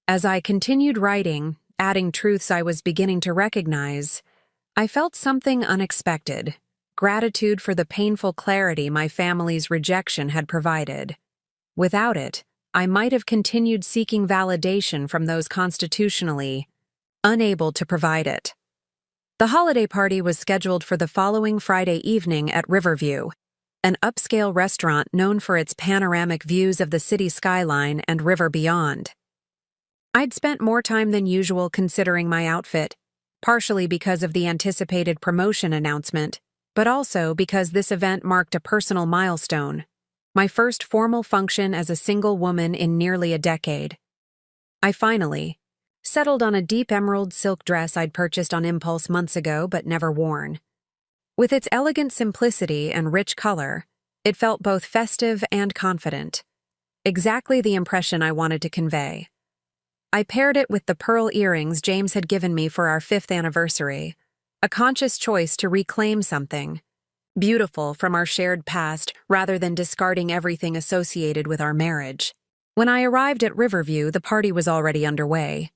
As I continued writing, adding truths I was beginning to recognize, I felt something unexpected, gratitude for the painful clarity my family's rejection had provided. Without it, I might have continued seeking validation from those constitutionally unable to provide it. The holiday party was scheduled for the following Friday evening at Riverview, an upscale restaurant known for its panoramic views of the city skyline and river beyond. I'd spent more time than usual considering my outfit, partially because of the anticipated promotion announcement, but also because this event marked a personal milestone, my first formal function as a single woman in nearly a decade. I finally settled on a deep emerald silk dress I'd purchased on impulse months ago but never worn. With its elegant simplicity and rich color, it felt both festive and confident, exactly the impression I wanted to convey. I paired it with the pearl earrings James had given me for our 5th anniversary, a conscious choice to reclaim something beautiful from our shared past rather than discarding everything associated with our marriage. When I arrived at Riverview, the party was already underway.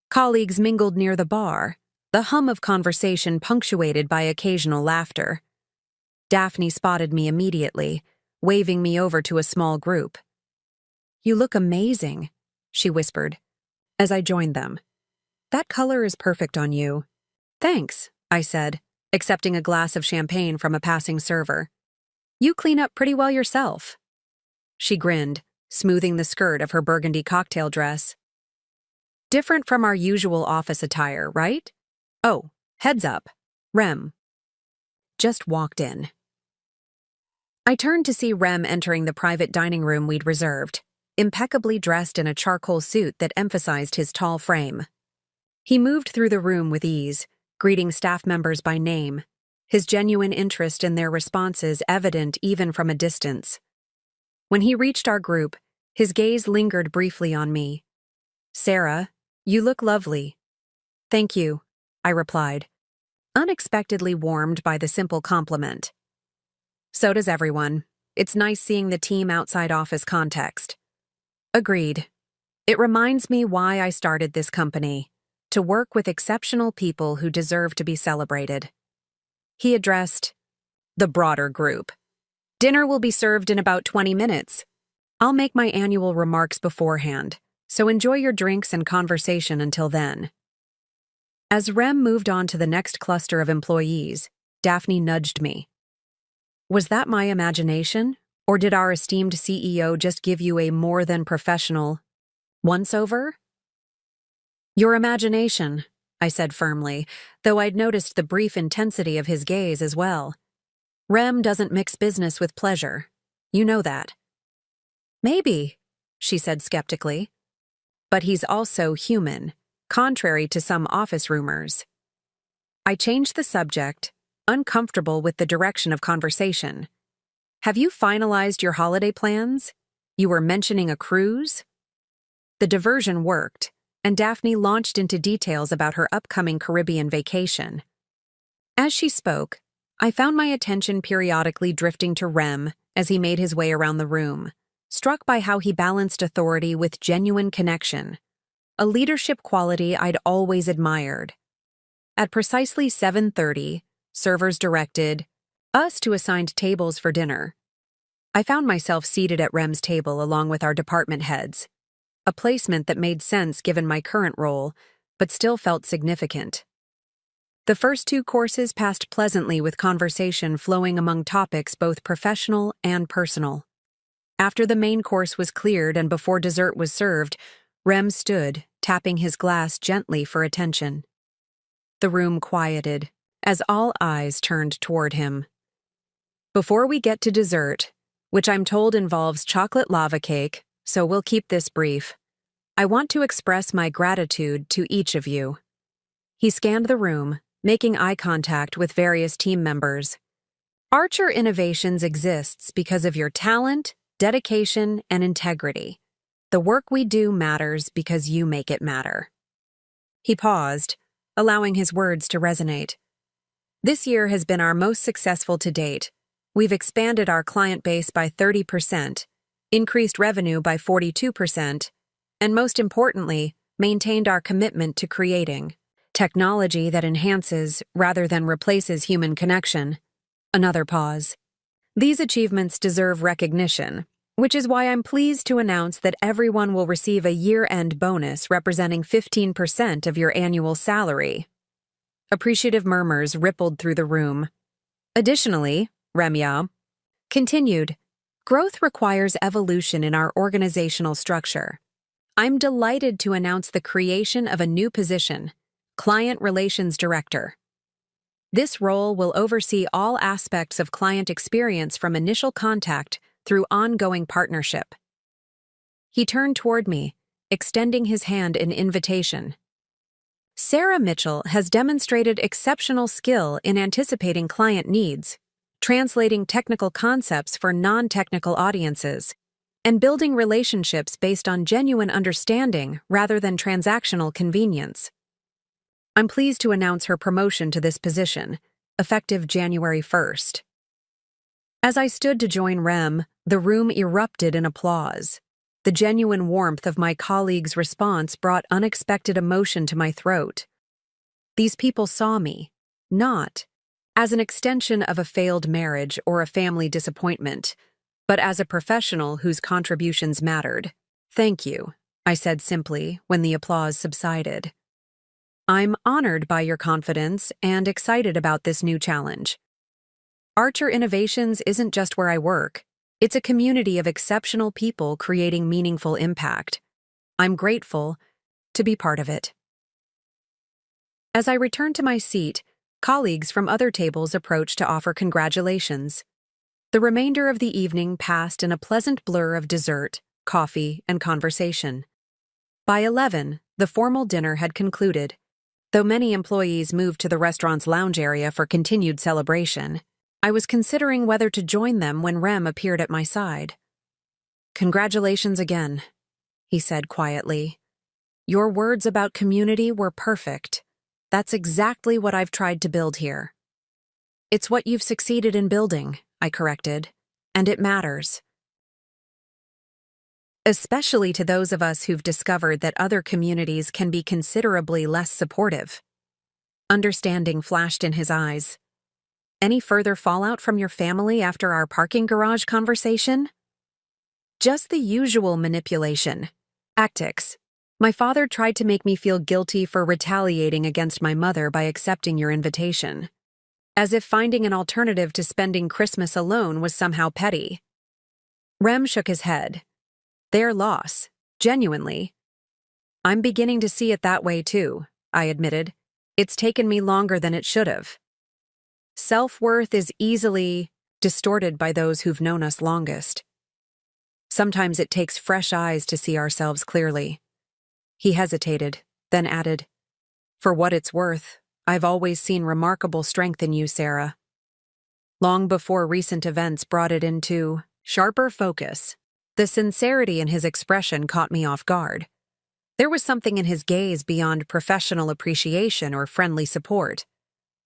Colleagues mingled near the bar, the hum of conversation punctuated by occasional laughter. Daphne spotted me immediately, waving me over to a small group. "You look amazing," she whispered, as I joined them. "That color is perfect on you." "Thanks," I said, accepting a glass of champagne from a passing server. You clean up pretty well yourself. She grinned, smoothing the skirt of her burgundy cocktail dress. Different from our usual office attire, right? Oh, heads up. Rem just walked in. I turned to see Rem entering the private dining room we'd reserved, impeccably dressed in a charcoal suit that emphasized his tall frame. He moved through the room with ease, greeting staff members by name, his genuine interest in their responses evident even from a distance. When he reached our group, his gaze lingered briefly on me. "Sarah, you look lovely." "Thank you," I replied, unexpectedly warmed by the simple compliment. "So does everyone. It's nice seeing the team outside office context." "Agreed. It reminds me why I started this company, to work with exceptional people who deserve to be celebrated." He addressed the broader group. "Dinner will be served in about 20 minutes. I'll make my annual remarks beforehand, so enjoy your drinks and conversation until then." As Rem moved on to the next cluster of employees, Daphne nudged me. "Was that my imagination, or did our esteemed CEO just give you a more than professional once-over?" "Your imagination," I said firmly, though I'd noticed the brief intensity of his gaze as well. "Rem doesn't mix business with pleasure. You know that." "Maybe," she said skeptically. "But he's also human, contrary to some office rumors." I changed the subject, uncomfortable with the direction of conversation. "Have you finalized your holiday plans? You were mentioning a cruise?" The diversion worked, and Daphne launched into details about her upcoming Caribbean vacation. As she spoke, I found my attention periodically drifting to Rem as he made his way around the room, struck by how he balanced authority with genuine connection, a leadership quality I'd always admired. At precisely 7:30, servers directed us to assigned tables for dinner. I found myself seated at Rem's table along with our department heads, a placement that made sense given my current role, but still felt significant. The first 2 courses passed pleasantly with conversation flowing among topics both professional and personal. After the main course was cleared and before dessert was served, Rem stood, tapping his glass gently for attention. The room quieted, as all eyes turned toward him. "Before we get to dessert, which I'm told involves chocolate lava cake, so we'll keep this brief, I want to express my gratitude to each of you." He scanned the room, making eye contact with various team members. "Archer Innovations exists because of your talent, dedication, and integrity. The work we do matters because you make it matter." He paused, allowing his words to resonate. "This year has been our most successful to date. We've expanded our client base by 30%, increased revenue by 42%, and most importantly, maintained our commitment to creating technology that enhances rather than replaces human connection." Another pause. "These achievements deserve recognition, which is why I'm pleased to announce that everyone will receive a year-end bonus representing 15% of your annual salary." Appreciative murmurs rippled through the room. "Additionally," Remya continued, "growth requires evolution in our organizational structure. I'm delighted to announce the creation of a new position, Client Relations Director. This role will oversee all aspects of client experience from initial contact through ongoing partnership." He turned toward me, extending his hand in invitation. "Sarah Mitchell has demonstrated exceptional skill in anticipating client needs, translating technical concepts for non-technical audiences, and building relationships based on genuine understanding rather than transactional convenience. I'm pleased to announce her promotion to this position, effective January 1st. As I stood to join Rem, the room erupted in applause. The genuine warmth of my colleague's response brought unexpected emotion to my throat. These people saw me, not as an extension of a failed marriage or a family disappointment, but as a professional whose contributions mattered. "Thank you," I said simply when the applause subsided. "I'm honored by your confidence and excited about this new challenge." Archer Innovations isn't just where I work. It's a community of exceptional people creating meaningful impact. I'm grateful to be part of it. As I returned to my seat, colleagues from other tables approached to offer congratulations. The remainder of the evening passed in a pleasant blur of dessert, coffee, and conversation. By 11, the formal dinner had concluded. Though many employees moved to the restaurant's lounge area for continued celebration, I was considering whether to join them when Rem appeared at my side. "Congratulations again," he said quietly. "Your words about community were perfect. That's exactly what I've tried to build here." "It's what you've succeeded in building," I corrected, "and it matters. Especially to those of us who've discovered that other communities can be considerably less supportive." Understanding flashed in his eyes. "Any further fallout from your family after our parking garage conversation?" "Just the usual manipulation. Tactics. My father tried to make me feel guilty for retaliating against my mother by accepting your invitation. As if finding an alternative to spending Christmas alone was somehow petty." Rem shook his head. "Their loss. Genuinely." "I'm beginning to see it that way too," I admitted. "It's taken me longer than it should have." Self-worth is easily distorted by those who've known us longest. Sometimes it takes fresh eyes to see ourselves clearly. He hesitated, then added, "For what it's worth, I've always seen remarkable strength in you, Sarah." Long before recent events brought it into sharper focus, the sincerity in his expression caught me off guard. There was something in his gaze beyond professional appreciation or friendly support.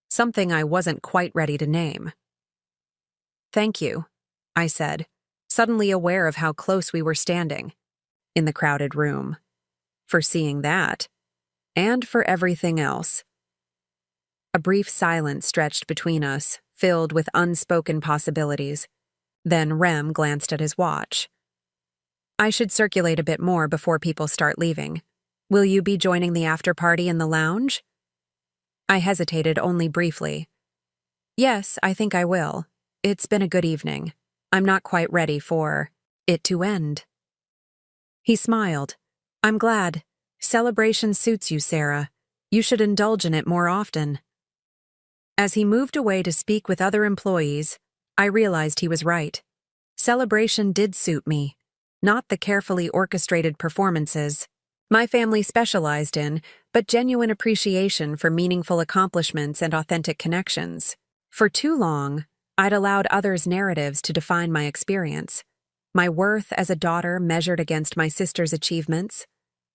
Something I wasn't quite ready to name. "Thank you," I said, suddenly aware of how close we were standing in the crowded room. "For seeing that, and for everything else." A brief silence stretched between us, filled with unspoken possibilities. Then Rem glanced at his watch. "I should circulate a bit more before people start leaving. Will you be joining the after-party in the lounge?" I hesitated only briefly. "Yes, I think I will. It's been a good evening. I'm not quite ready for it to end." He smiled. "I'm glad. Celebration suits you, Sarah. You should indulge in it more often." As he moved away to speak with other employees, I realized he was right. Celebration did suit me, not the carefully orchestrated performances my family specialized in, but genuine appreciation for meaningful accomplishments and authentic connections. For too long, I'd allowed others' narratives to define my experience. My worth as a daughter measured against my sister's achievements,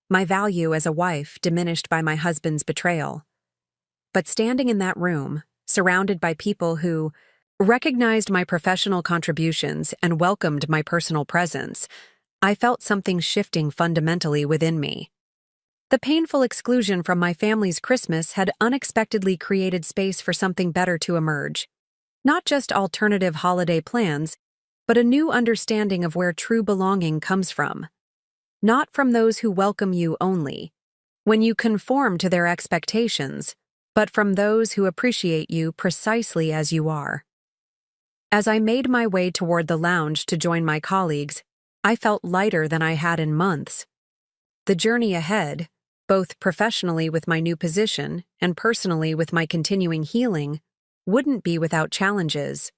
my value as a wife diminished by my husband's betrayal. But standing in that room, surrounded by people who recognized my professional contributions and welcomed my personal presence, I felt something shifting fundamentally within me. The painful exclusion from my family's Christmas had unexpectedly created space for something better to emerge. Not just alternative holiday plans, but a new understanding of where true belonging comes from. Not from those who welcome you only, when you conform to their expectations, but from those who appreciate you precisely as you are. As I made my way toward the lounge to join my colleagues, I felt lighter than I had in months. The journey ahead, both professionally with my new position and personally with my continuing healing, wouldn't be without challenges.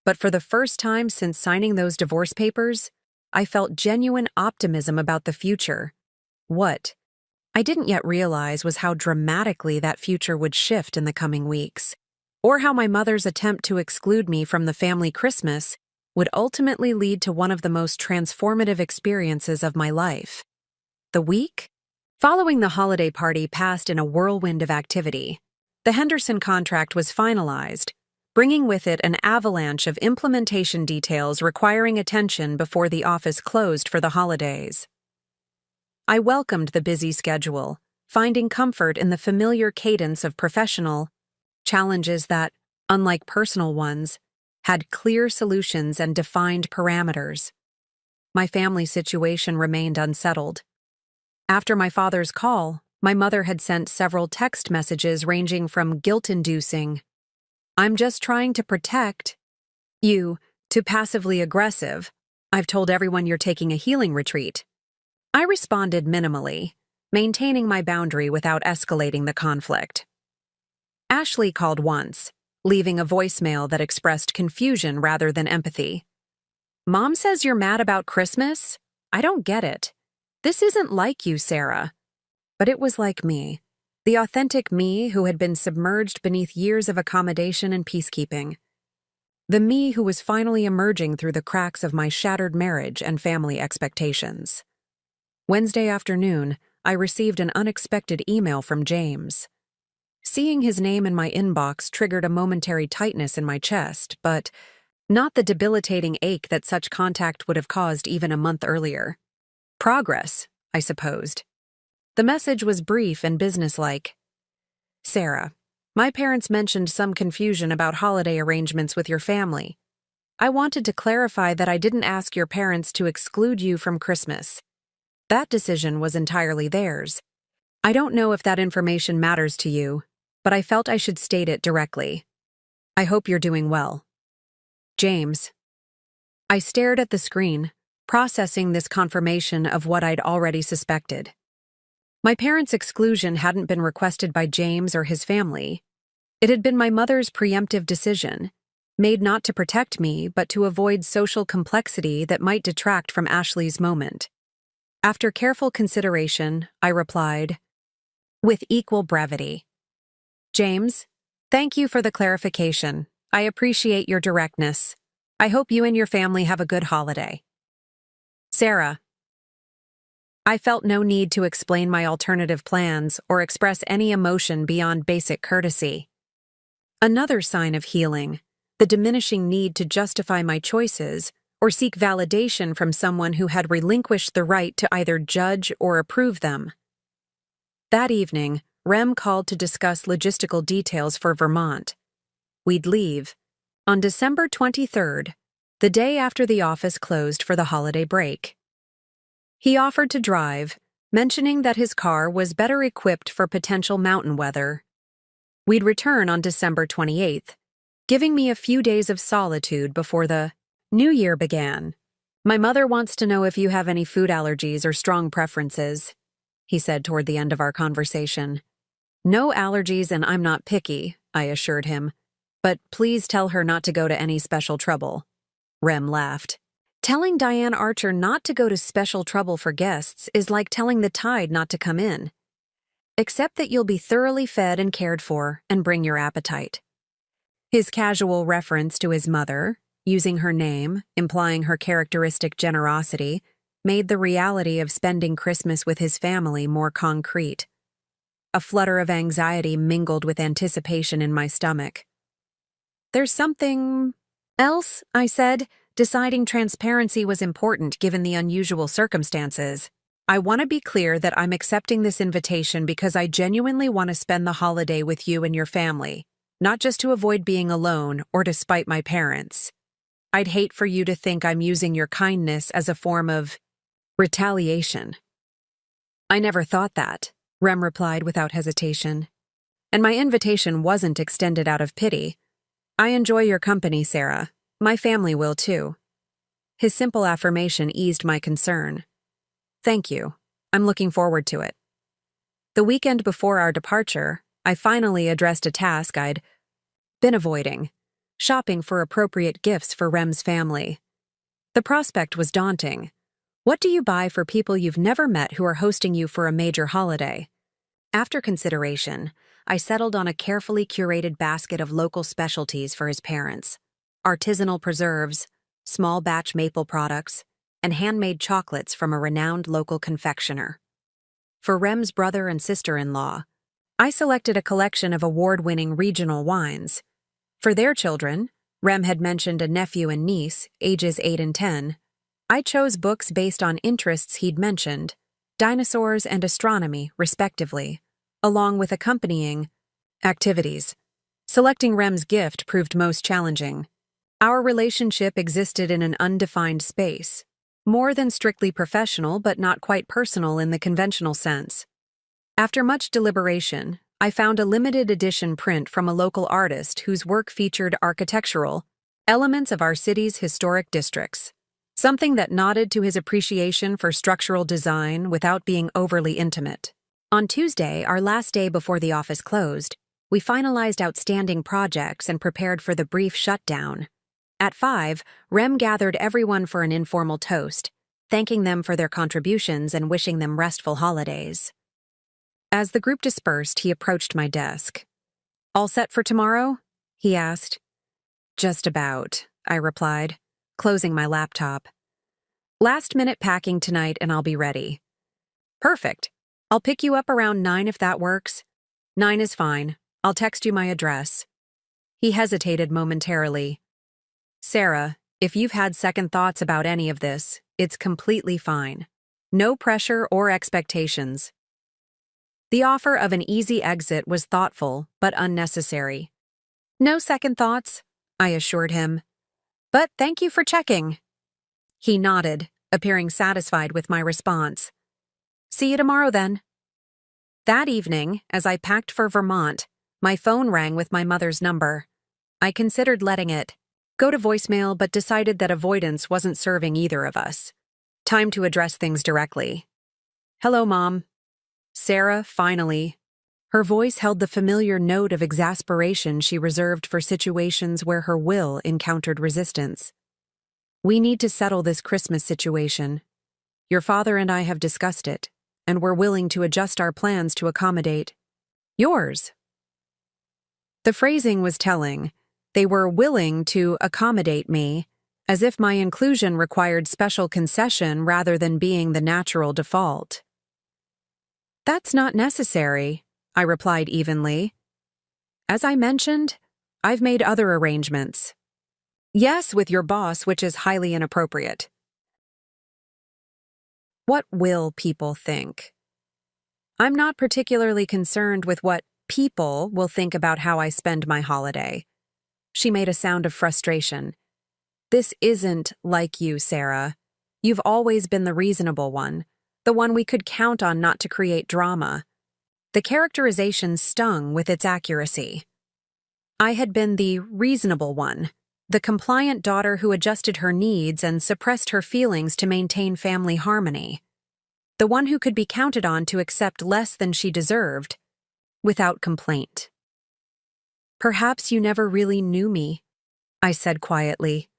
But for the first time since signing those divorce papers, I felt genuine optimism about the future. What I didn't yet realize was how dramatically that future would shift in the coming weeks, or how my mother's attempt to exclude me from the family Christmas would ultimately lead to one of the most transformative experiences of my life. The week following the holiday party passed in a whirlwind of activity. The Henderson contract was finalized, bringing with it an avalanche of implementation details requiring attention before the office closed for the holidays. I welcomed the busy schedule, finding comfort in the familiar cadence of professional challenges that, unlike personal ones, had clear solutions and defined parameters. My family situation remained unsettled. After my father's call, my mother had sent several text messages ranging from guilt-inducing, I'm just trying to protect you, to passively aggressive. I've told everyone you're taking a healing retreat. I responded minimally, maintaining my boundary without escalating the conflict. Ashley called once, leaving a voicemail that expressed confusion rather than empathy. Mom says you're mad about Christmas? I don't get it. This isn't like you, Sarah. But it was like me, the authentic me who had been submerged beneath years of accommodation and peacekeeping. The me who was finally emerging through the cracks of my shattered marriage and family expectations. Wednesday afternoon, I received an unexpected email from James. Seeing his name in my inbox triggered a momentary tightness in my chest, but not the debilitating ache that such contact would have caused even a month earlier. Progress, I supposed. The message was brief and businesslike. Sarah, my parents mentioned some confusion about holiday arrangements with your family. I wanted to clarify that I didn't ask your parents to exclude you from Christmas. That decision was entirely theirs. I don't know if that information matters to you, but I felt I should state it directly. I hope you're doing well. James. I stared at the screen, processing this confirmation of what I'd already suspected. My parents' exclusion hadn't been requested by James or his family. It had been my mother's preemptive decision, made not to protect me but to avoid social complexity that might detract from Ashley's moment. After careful consideration, I replied, with equal brevity. James, thank you for the clarification. I appreciate your directness. I hope you and your family have a good holiday. Sarah. I felt no need to explain my alternative plans or express any emotion beyond basic courtesy. Another sign of healing, the diminishing need to justify my choices or seek validation from someone who had relinquished the right to either judge or approve them. That evening, Rem called to discuss logistical details for Vermont. We'd leave on December 23rd, the day after the office closed for the holiday break. He offered to drive, mentioning that his car was better equipped for potential mountain weather. We'd return on December 28th, giving me a few days of solitude before the New Year began. My mother wants to know if you have any food allergies or strong preferences, he said toward the end of our conversation. No allergies and I'm not picky, I assured him. But please tell her not to go to any special trouble. Rem laughed. Telling Diane Archer not to go to special trouble for guests is like telling the tide not to come in. Except that you'll be thoroughly fed and cared for and bring your appetite. His casual reference to his mother, using her name, implying her characteristic generosity, made the reality of spending Christmas with his family more concrete. A flutter of anxiety mingled with anticipation in my stomach. There's something else, I said, deciding transparency was important given the unusual circumstances. I want to be clear that I'm accepting this invitation because I genuinely want to spend the holiday with you and your family, not just to avoid being alone or to spite my parents. I'd hate for you to think I'm using your kindness as a form of retaliation. I never thought that, Rem replied without hesitation. And my invitation wasn't extended out of pity. I enjoy your company, Sarah. My family will too. His simple affirmation eased my concern. Thank you. I'm looking forward to it. The weekend before our departure, I finally addressed a task I'd been avoiding, shopping for appropriate gifts for Rem's family. The prospect was daunting. What do you buy for people you've never met who are hosting you for a major holiday? After consideration, I settled on a carefully curated basket of local specialties for his parents. Artisanal preserves, small batch maple products, and handmade chocolates from a renowned local confectioner. For Rem's brother and sister-in-law, I selected a collection of award-winning regional wines. For their children, Rem had mentioned a nephew and niece, ages 8 and 10. I chose books based on interests he'd mentioned, dinosaurs and astronomy, respectively, along with accompanying activities. Selecting Rem's gift proved most challenging. Our relationship existed in an undefined space, more than strictly professional but not quite personal in the conventional sense. After much deliberation, I found a limited edition print from a local artist whose work featured architectural elements of our city's historic districts, something that nodded to his appreciation for structural design without being overly intimate. On Tuesday, our last day before the office closed, we finalized outstanding projects and prepared for the brief shutdown. At 5, Rem gathered everyone for an informal toast, thanking them for their contributions and wishing them restful holidays. As the group dispersed, he approached my desk. "All set for tomorrow?" he asked. "Just about," I replied, closing my laptop. "Last-minute packing tonight and I'll be ready." "Perfect. I'll pick you up around 9 if that works." "9 is fine. I'll text you my address." He hesitated momentarily. "Sarah, if you've had second thoughts about any of this, it's completely fine. No pressure or expectations." The offer of an easy exit was thoughtful but unnecessary. "No second thoughts," I assured him. "But thank you for checking." He nodded, appearing satisfied with my response. "See you tomorrow then." That evening, as I packed for Vermont, my phone rang with my mother's number. I considered letting it go to voicemail but decided that avoidance wasn't serving either of us. Time to address things directly. "Hello, Mom." Sarah, finally. Her voice held the familiar note of exasperation she reserved for situations where her will encountered resistance. "We need to settle this Christmas situation. Your father and I have discussed it, and we're willing to adjust our plans to accommodate yours." The phrasing was telling. They were willing to accommodate me, as if my inclusion required special concession rather than being the natural default. "That's not necessary," I replied evenly. "As I mentioned, I've made other arrangements. Yes, with your boss, which is highly inappropriate." What will people think? I'm not particularly concerned with what people will think about how I spend my holiday. She made a sound of frustration. "This isn't like you, Sarah. You've always been the reasonable one, the one we could count on not to create drama." The characterization stung with its accuracy. I had been the reasonable one, the compliant daughter who adjusted her needs and suppressed her feelings to maintain family harmony. The one who could be counted on to accept less than she deserved, without complaint. "Perhaps you never really knew me," I said quietly.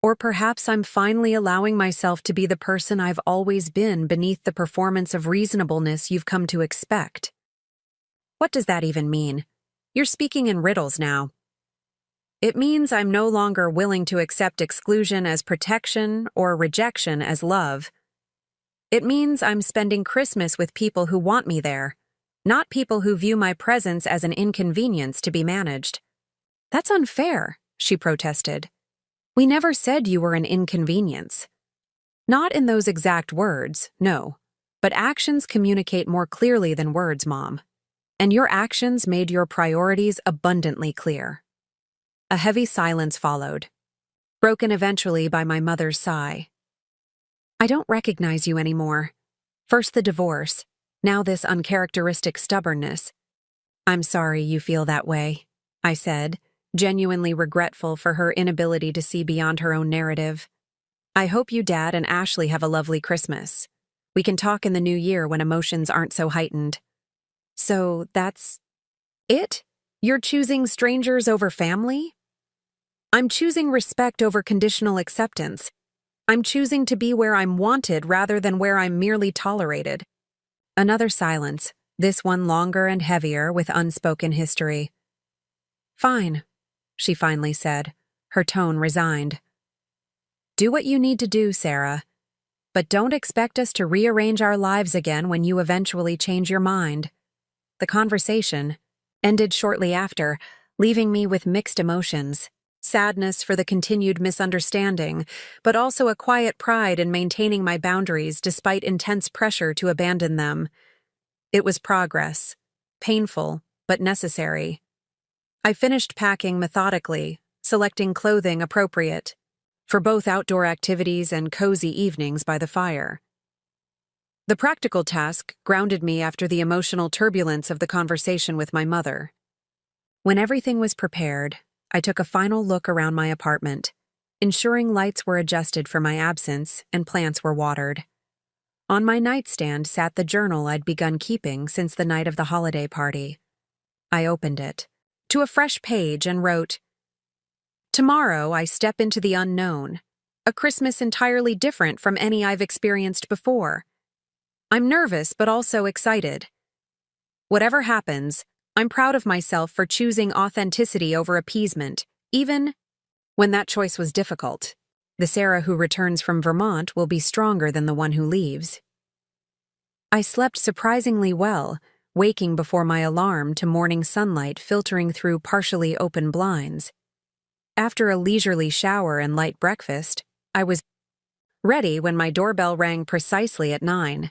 "Or perhaps I'm finally allowing myself to be the person I've always been beneath the performance of reasonableness you've come to expect." What does that even mean? You're speaking in riddles now. It means I'm no longer willing to accept exclusion as protection or rejection as love. It means I'm spending Christmas with people who want me there, not people who view my presence as an inconvenience to be managed. "That's unfair," she protested. "We never said you were an inconvenience." "Not in those exact words, no. But actions communicate more clearly than words, Mom. And your actions made your priorities abundantly clear." A heavy silence followed, broken eventually by my mother's sigh. "I don't recognize you anymore. First the divorce, now this uncharacteristic stubbornness." "I'm sorry you feel that way," I said, genuinely regretful for her inability to see beyond her own narrative. "I hope you, Dad, and Ashley have a lovely Christmas. We can talk in the new year when emotions aren't so heightened." "So that's it? You're choosing strangers over family?" "I'm choosing respect over conditional acceptance. I'm choosing to be where I'm wanted rather than where I'm merely tolerated." Another silence, this one longer and heavier with unspoken history. "Fine," she finally said, her tone resigned. "Do what you need to do, Sarah. But don't expect us to rearrange our lives again when you eventually change your mind." The conversation ended shortly after, leaving me with mixed emotions. Sadness for the continued misunderstanding, but also a quiet pride in maintaining my boundaries despite intense pressure to abandon them. It was progress, painful, but necessary. I finished packing methodically, selecting clothing appropriate for both outdoor activities and cozy evenings by the fire. The practical task grounded me after the emotional turbulence of the conversation with my mother. When everything was prepared, I took a final look around my apartment, ensuring lights were adjusted for my absence and plants were watered. On my nightstand sat the journal I'd begun keeping since the night of the holiday party. I opened it to a fresh page and wrote, "Tomorrow I step into the unknown, a Christmas entirely different from any I've experienced before. I'm nervous but also excited. Whatever happens, I'm proud of myself for choosing authenticity over appeasement, even when that choice was difficult. The Sarah who returns from Vermont will be stronger than the one who leaves." I slept surprisingly well, waking before my alarm to morning sunlight filtering through partially open blinds. After a leisurely shower and light breakfast, I was ready when my doorbell rang precisely at 9.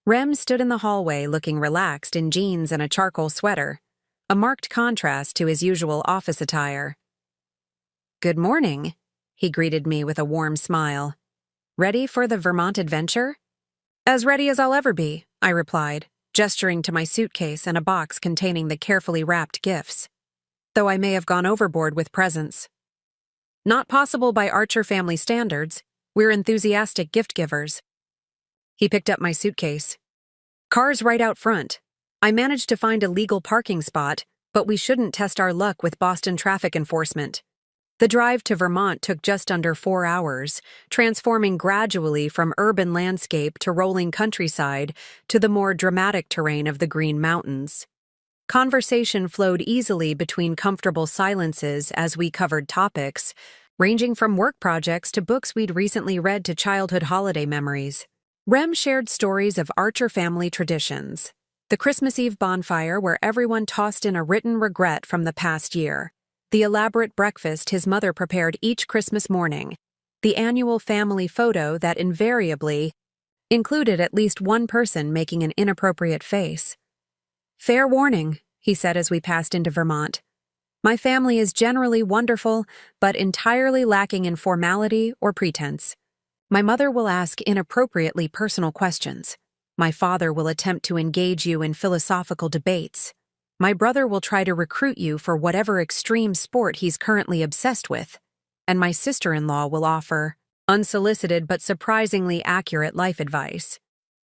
Rem stood in the hallway looking relaxed in jeans and a charcoal sweater, a marked contrast to his usual office attire. "Good morning," he greeted me with a warm smile. "Ready for the Vermont adventure?" "As ready as I'll ever be," I replied, gesturing to my suitcase and a box containing the carefully wrapped gifts. Though I may have gone overboard with presents. Not possible by Archer family standards, we're enthusiastic gift givers. He picked up my suitcase. "Car's right out front. I managed to find a legal parking spot, but we shouldn't test our luck with Boston traffic enforcement." The drive to Vermont took just under 4 hours, transforming gradually from urban landscape to rolling countryside to the more dramatic terrain of the Green Mountains. Conversation flowed easily between comfortable silences as we covered topics, ranging from work projects to books we'd recently read to childhood holiday memories. Rem shared stories of Archer family traditions, the Christmas Eve bonfire where everyone tossed in a written regret from the past year, the elaborate breakfast his mother prepared each Christmas morning, the annual family photo that invariably included at least one person making an inappropriate face. "Fair warning," he said as we passed into Vermont. "My family is generally wonderful, but entirely lacking in formality or pretense. My mother will ask inappropriately personal questions. My father will attempt to engage you in philosophical debates. My brother will try to recruit you for whatever extreme sport he's currently obsessed with. And my sister-in-law will offer unsolicited but surprisingly accurate life advice.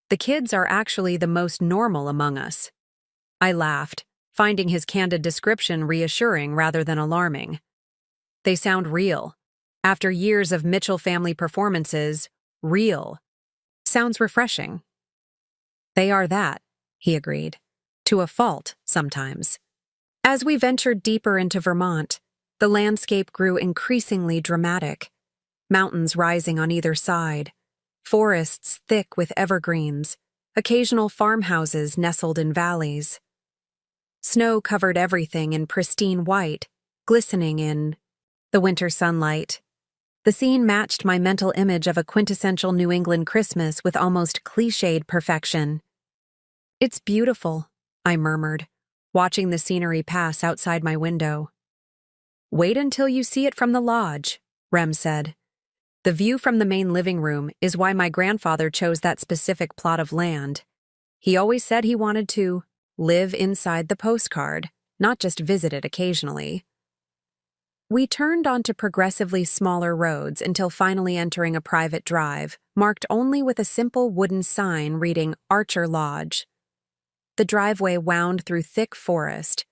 The kids are actually the most normal among us." I laughed, finding his candid description reassuring rather than alarming. "They sound real. After years of Mitchell family performances, real. Sounds refreshing." "They are that," he agreed. "To a fault, sometimes." As we ventured deeper into Vermont, the landscape grew increasingly dramatic. Mountains rising on either side, forests thick with evergreens, occasional farmhouses nestled in valleys. Snow covered everything in pristine white, glistening in the winter sunlight. The scene matched my mental image of a quintessential New England Christmas with almost cliched perfection. "It's beautiful," I murmured, watching the scenery pass outside my window. "Wait until you see it from the lodge," Rem said. "The view from the main living room is why my grandfather chose that specific plot of land. He always said he wanted to live inside the postcard, not just visit it occasionally." We turned onto progressively smaller roads until finally entering a private drive, marked only with a simple wooden sign reading Archer Lodge. The driveway wound through thick forest,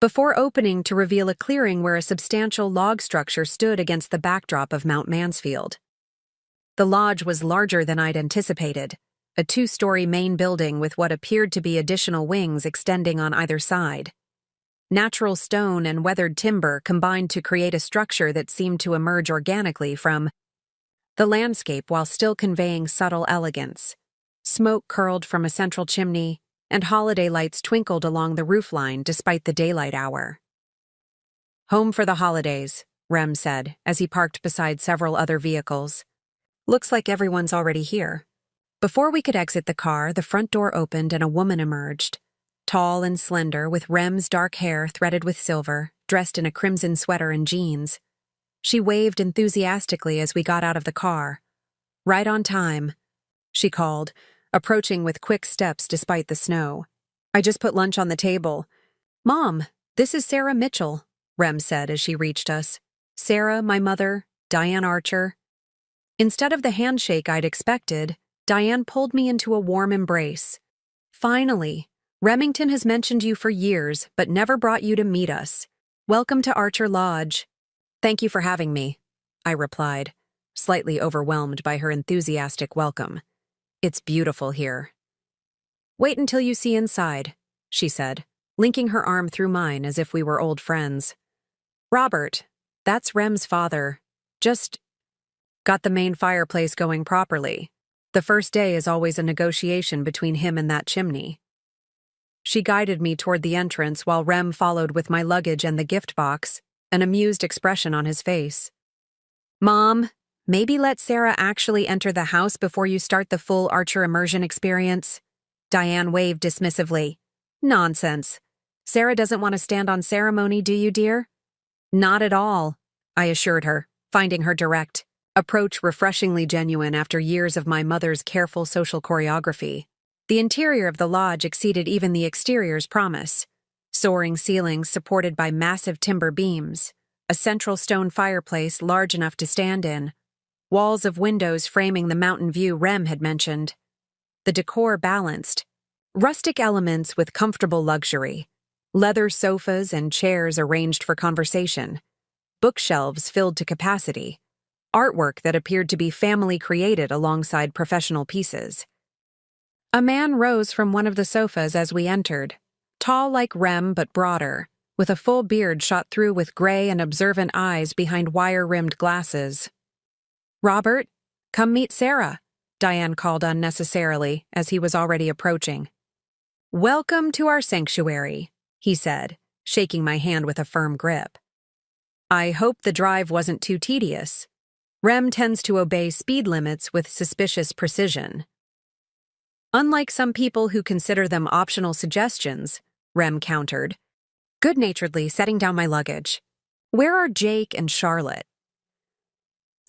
before opening to reveal a clearing where a substantial log structure stood against the backdrop of Mount Mansfield. The lodge was larger than I'd anticipated, a 2-story main building with what appeared to be additional wings extending on either side. Natural stone and weathered timber combined to create a structure that seemed to emerge organically from the landscape while still conveying subtle elegance. Smoke curled from a central chimney, and holiday lights twinkled along the roofline despite the daylight hour. "Home for the holidays," Rem said as he parked beside several other vehicles. "Looks like everyone's already here." Before we could exit the car, the front door opened and a woman emerged. Tall and slender, with Rem's dark hair threaded with silver, dressed in a crimson sweater and jeans. She waved enthusiastically as we got out of the car. "Right on time," she called, approaching with quick steps despite the snow. "I just put lunch on the table." "Mom, this is Sarah Mitchell," Rem said as she reached us. "Sarah, my mother, Diane Archer." Instead of the handshake I'd expected, Diane pulled me into a warm embrace. "Finally, Remington has mentioned you for years, but never brought you to meet us. Welcome to Archer Lodge." "Thank you for having me," I replied, slightly overwhelmed by her enthusiastic welcome. "It's beautiful here." "Wait until you see inside," she said, linking her arm through mine as if we were old friends. "Robert, that's Rem's father. Just got the main fireplace going properly. The first day is always a negotiation between him and that chimney." She guided me toward the entrance while Rem followed with my luggage and the gift box, an amused expression on his face. "Mom, maybe let Sarah actually enter the house before you start the full Archer immersion experience?" Diane waved dismissively. "Nonsense. Sarah doesn't want to stand on ceremony, do you, dear?" "Not at all," I assured her, finding her direct approach refreshingly genuine after years of my mother's careful social choreography. The interior of the lodge exceeded even the exterior's promise. Soaring ceilings supported by massive timber beams, a central stone fireplace large enough to stand in, walls of windows framing the mountain view Rem had mentioned. The decor balanced, rustic elements with comfortable luxury, leather sofas and chairs arranged for conversation, bookshelves filled to capacity, artwork that appeared to be family-created alongside professional pieces. A man rose from one of the sofas as we entered, tall like Rem but broader, with a full beard shot through with gray and observant eyes behind wire-rimmed glasses. "Robert, come meet Sarah," Diane called unnecessarily as he was already approaching. "Welcome to our sanctuary," he said, shaking my hand with a firm grip. "I hope the drive wasn't too tedious. Rem tends to obey speed limits with suspicious precision." "Unlike some people who consider them optional suggestions," Rem countered, good-naturedly setting down my luggage. "Where are Jake and Charlotte?"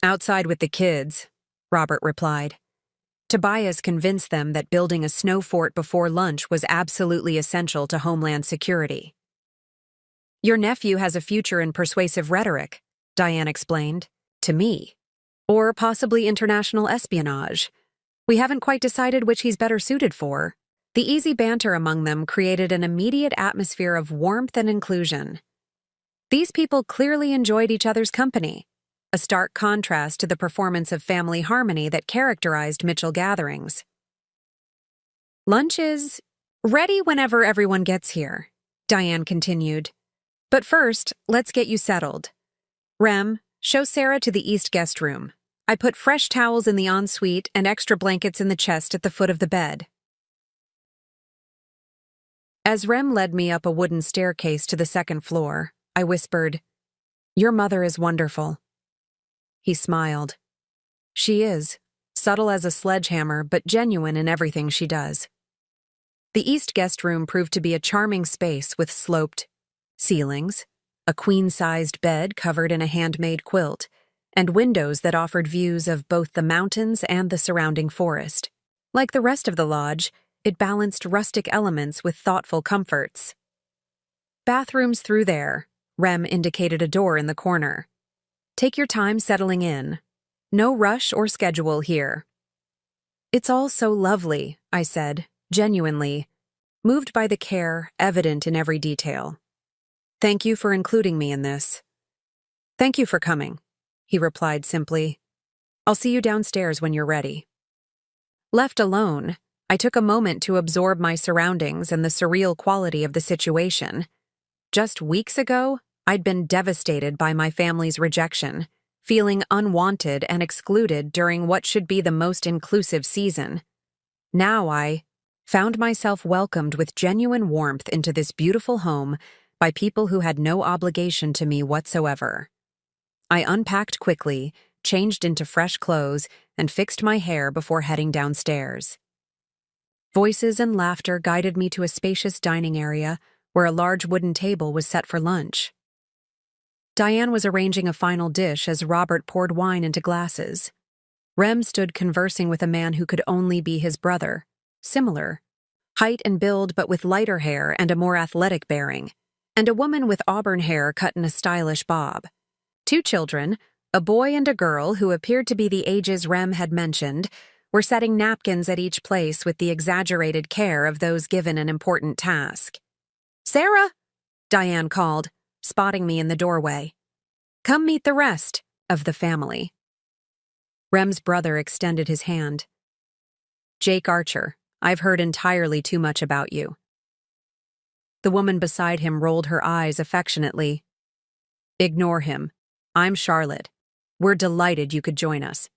"Outside with the kids," Robert replied. Tobias convinced them that building a snow fort before lunch was absolutely essential to Homeland security. "Your nephew has a future in persuasive rhetoric," Diane explained, to me. "Or possibly international espionage. We haven't quite decided which he's better suited for." The easy banter among them created an immediate atmosphere of warmth and inclusion. These people clearly enjoyed each other's company, a stark contrast to the performance of family harmony that characterized Mitchell gatherings. "Lunch is ready whenever everyone gets here," Diane continued. "But first, let's get you settled. Rem, show Sarah to the East guest room. I put fresh towels in the ensuite and extra blankets in the chest at the foot of the bed." As Rem led me up a wooden staircase to the second floor, I whispered, "Your mother is wonderful." He smiled. "She is, subtle as a sledgehammer, but genuine in everything she does." The East guest room proved to be a charming space with sloped ceilings, a queen-sized bed covered in a handmade quilt, and windows that offered views of both the mountains and the surrounding forest. Like the rest of the lodge, it balanced rustic elements with thoughtful comforts. "Bathrooms through there," Rem indicated a door in the corner. "Take your time settling in. No rush or schedule here." "It's all so lovely," I said, genuinely, moved by the care evident in every detail. "Thank you for including me in this." "Thank you for coming," he replied simply. "I'll see you downstairs when you're ready." Left alone, I took a moment to absorb my surroundings and the surreal quality of the situation. Just weeks ago, I'd been devastated by my family's rejection, feeling unwanted and excluded during what should be the most inclusive season. Now I found myself welcomed with genuine warmth into this beautiful home by people who had no obligation to me whatsoever. I unpacked quickly, changed into fresh clothes, and fixed my hair before heading downstairs. Voices and laughter guided me to a spacious dining area where a large wooden table was set for lunch. Diane was arranging a final dish as Robert poured wine into glasses. Rem stood conversing with a man who could only be his brother, similar. Height and build but with lighter hair and a more athletic bearing, and a woman with auburn hair cut in a stylish bob. 2 children, a boy and a girl who appeared to be the ages Rem had mentioned, were setting napkins at each place with the exaggerated care of those given an important task. "Sarah!" Diane called, spotting me in the doorway. "Come meet the rest of the family." Rem's brother extended his hand. "Jake Archer, I've heard entirely too much about you." The woman beside him rolled her eyes affectionately. "Ignore him. I'm Charlotte. We're delighted you could join us."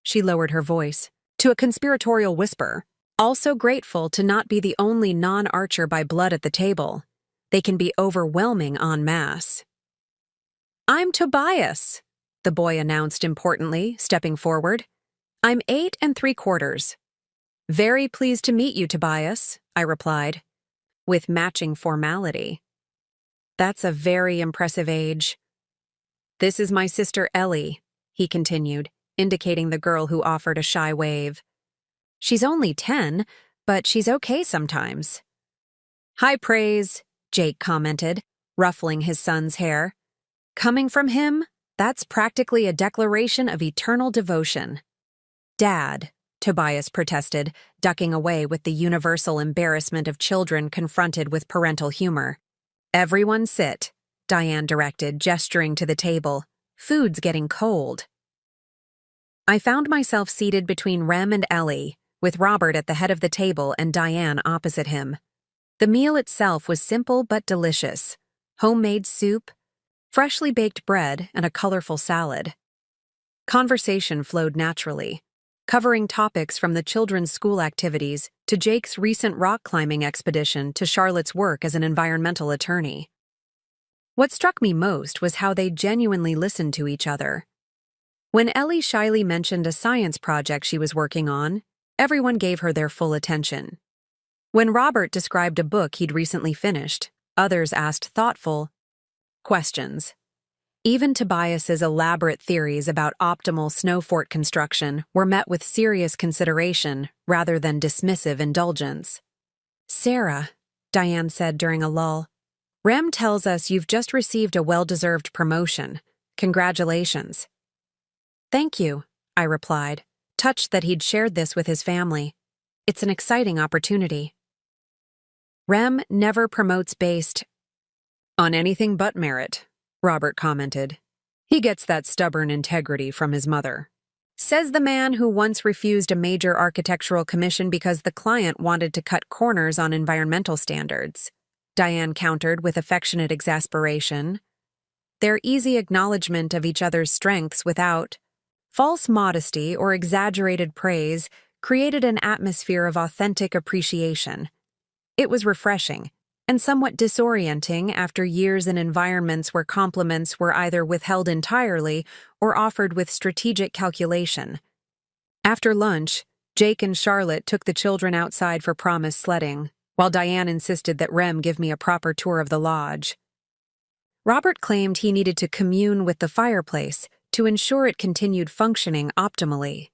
She lowered her voice to a conspiratorial whisper, also grateful to not be the only non-Archer by blood at the table. They can be overwhelming en masse. "I'm Tobias," the boy announced importantly, stepping forward. "I'm 8 3/4. "Very pleased to meet you, Tobias," I replied, with matching formality. "That's a very impressive age." "This is my sister Ellie," he continued, indicating the girl who offered a shy wave. "She's only 10, but she's okay sometimes." "High praise," Jake commented, ruffling his son's hair. "Coming from him, that's practically a declaration of eternal devotion." "Dad," Tobias protested, ducking away with the universal embarrassment of children confronted with parental humor. "Everyone sit," Diane directed, gesturing to the table. "Food's getting cold." I found myself seated between Rem and Ellie, with Robert at the head of the table and Diane opposite him. The meal itself was simple but delicious. Homemade soup, freshly baked bread, and a colorful salad. Conversation flowed naturally, covering topics from the children's school activities to Jake's recent rock climbing expedition to Charlotte's work as an environmental attorney. What struck me most was how they genuinely listened to each other. When Ellie shyly mentioned a science project she was working on, everyone gave her their full attention. When Robert described a book he'd recently finished, others asked thoughtful questions. Even Tobias's elaborate theories about optimal snow fort construction were met with serious consideration rather than dismissive indulgence. "Sarah," Diane said during a lull, "Rem tells us you've just received a well-deserved promotion. Congratulations." "Thank you," I replied, touched that he'd shared this with his family. "It's an exciting opportunity." "Rem never promotes based on anything but merit," Robert commented. "He gets that stubborn integrity from his mother." Says the man who once refused a major architectural commission because the client wanted to cut corners on environmental standards, Diane countered with affectionate exasperation. Their easy acknowledgement of each other's strengths without false modesty or exaggerated praise created an atmosphere of authentic appreciation. It was refreshing, and somewhat disorienting after years in environments where compliments were either withheld entirely or offered with strategic calculation. After lunch, Jake and Charlotte took the children outside for promise sledding, while Diane insisted that Rem give me a proper tour of the lodge. Robert claimed he needed to commune with the fireplace to ensure it continued functioning optimally.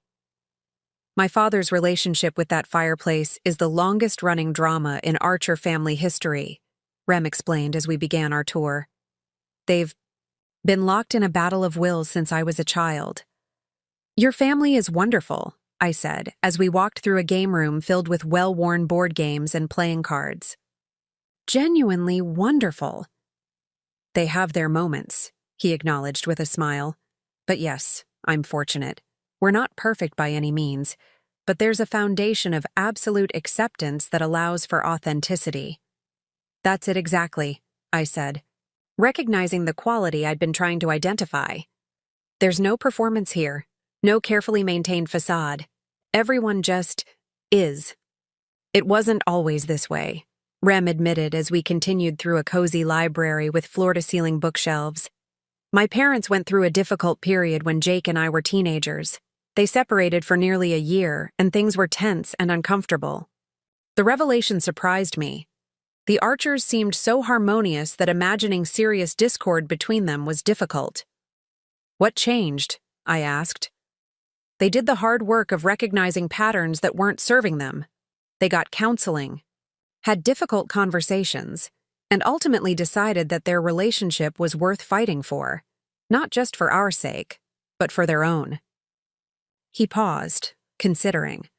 My father's relationship with that fireplace is the longest-running drama in Archer family history, Rem explained as we began our tour. "They've been locked in a battle of wills since I was a child." "Your family is wonderful," I said, as we walked through a game room filled with well-worn board games and playing cards. "Genuinely wonderful." "They have their moments," he acknowledged with a smile. "But yes, I'm fortunate. We're not perfect by any means, but there's a foundation of absolute acceptance that allows for authenticity." "That's it exactly," I said, recognizing the quality I'd been trying to identify. "There's no performance here, no carefully maintained facade. Everyone just is." "It wasn't always this way," Rem admitted as we continued through a cozy library with floor-to-ceiling bookshelves. "My parents went through a difficult period when Jake and I were teenagers. They separated for nearly a year, and things were tense and uncomfortable. The revelation surprised me. The Archers seemed so harmonious that imagining serious discord between them was difficult." "What changed?" I asked. "They did the hard work of recognizing patterns that weren't serving them," They got counseling, had difficult conversations, and ultimately decided that their relationship was worth fighting for, not just for our sake, but for their own. He paused, considering.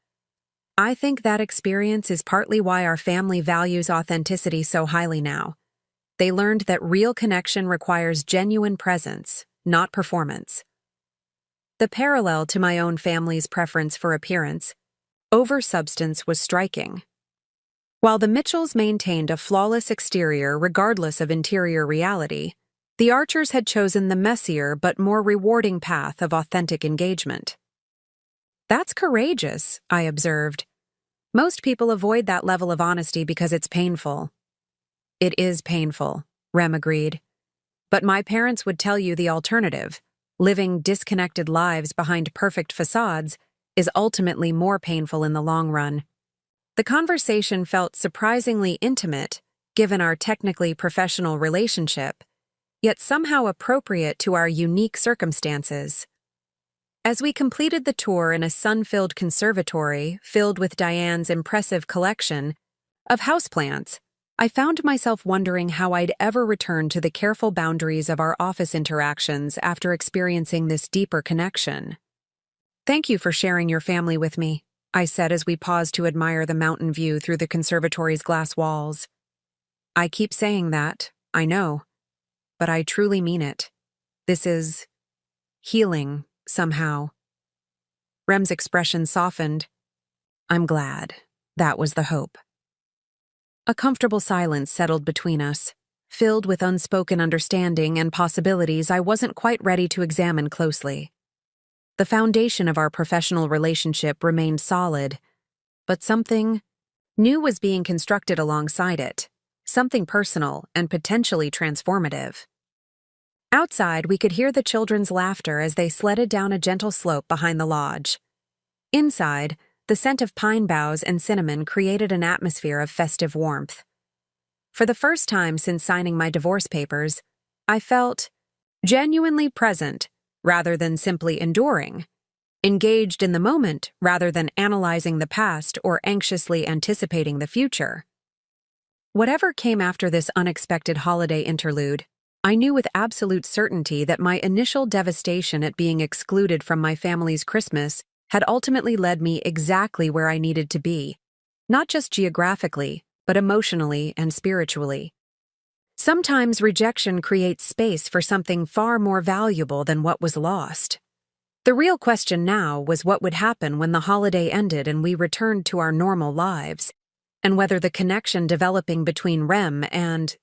I think that experience is partly why our family values authenticity so highly now. They learned that real connection requires genuine presence, not performance. The parallel to my own family's preference for appearance over substance was striking. While the Mitchells maintained a flawless exterior regardless of interior reality, the Archers had chosen the messier but more rewarding path of authentic engagement. That's courageous, I observed. Most people avoid that level of honesty because it's painful. It is painful, Rem agreed. But my parents would tell you the alternative. Living disconnected lives behind perfect facades is ultimately more painful in the long run. The conversation felt surprisingly intimate, given our technically professional relationship, yet somehow appropriate to our unique circumstances. As we completed the tour in a sun-filled conservatory filled with Diane's impressive collection of houseplants, I found myself wondering how I'd ever return to the careful boundaries of our office interactions after experiencing this deeper connection. Thank you for sharing your family with me, I said as we paused to admire the mountain view through the conservatory's glass walls. I keep saying that, I know, but I truly mean it. This is healing, somehow. Rem's expression softened. I'm glad. That was the hope. A comfortable silence settled between us, filled with unspoken understanding and possibilities I wasn't quite ready to examine closely. The foundation of our professional relationship remained solid, but something new was being constructed alongside it, something personal and potentially transformative. Outside, we could hear the children's laughter as they sledded down a gentle slope behind the lodge. Inside, the scent of pine boughs and cinnamon created an atmosphere of festive warmth. For the first time since signing my divorce papers, I felt genuinely present rather than simply enduring, engaged in the moment rather than analyzing the past or anxiously anticipating the future. Whatever came after this unexpected holiday interlude, I knew with absolute certainty that my initial devastation at being excluded from my family's Christmas had ultimately led me exactly where I needed to be, not just geographically, but emotionally and spiritually. Sometimes rejection creates space for something far more valuable than what was lost. The real question now was what would happen when the holiday ended and we returned to our normal lives, and whether the connection developing between Rem and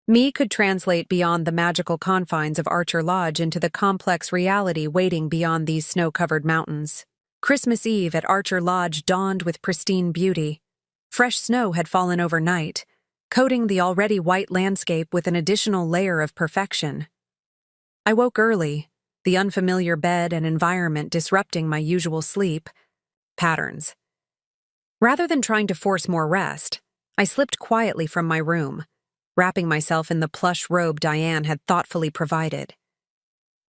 me could translate beyond the magical confines of Archer Lodge into the complex reality waiting beyond these snow-covered mountains. Christmas Eve at Archer Lodge dawned with pristine beauty. Fresh snow had fallen overnight, coating the already white landscape with an additional layer of perfection. I woke early, the unfamiliar bed and environment disrupting my usual sleep patterns. Rather than trying to force more rest, I slipped quietly from my room, wrapping myself in the plush robe Diane had thoughtfully provided.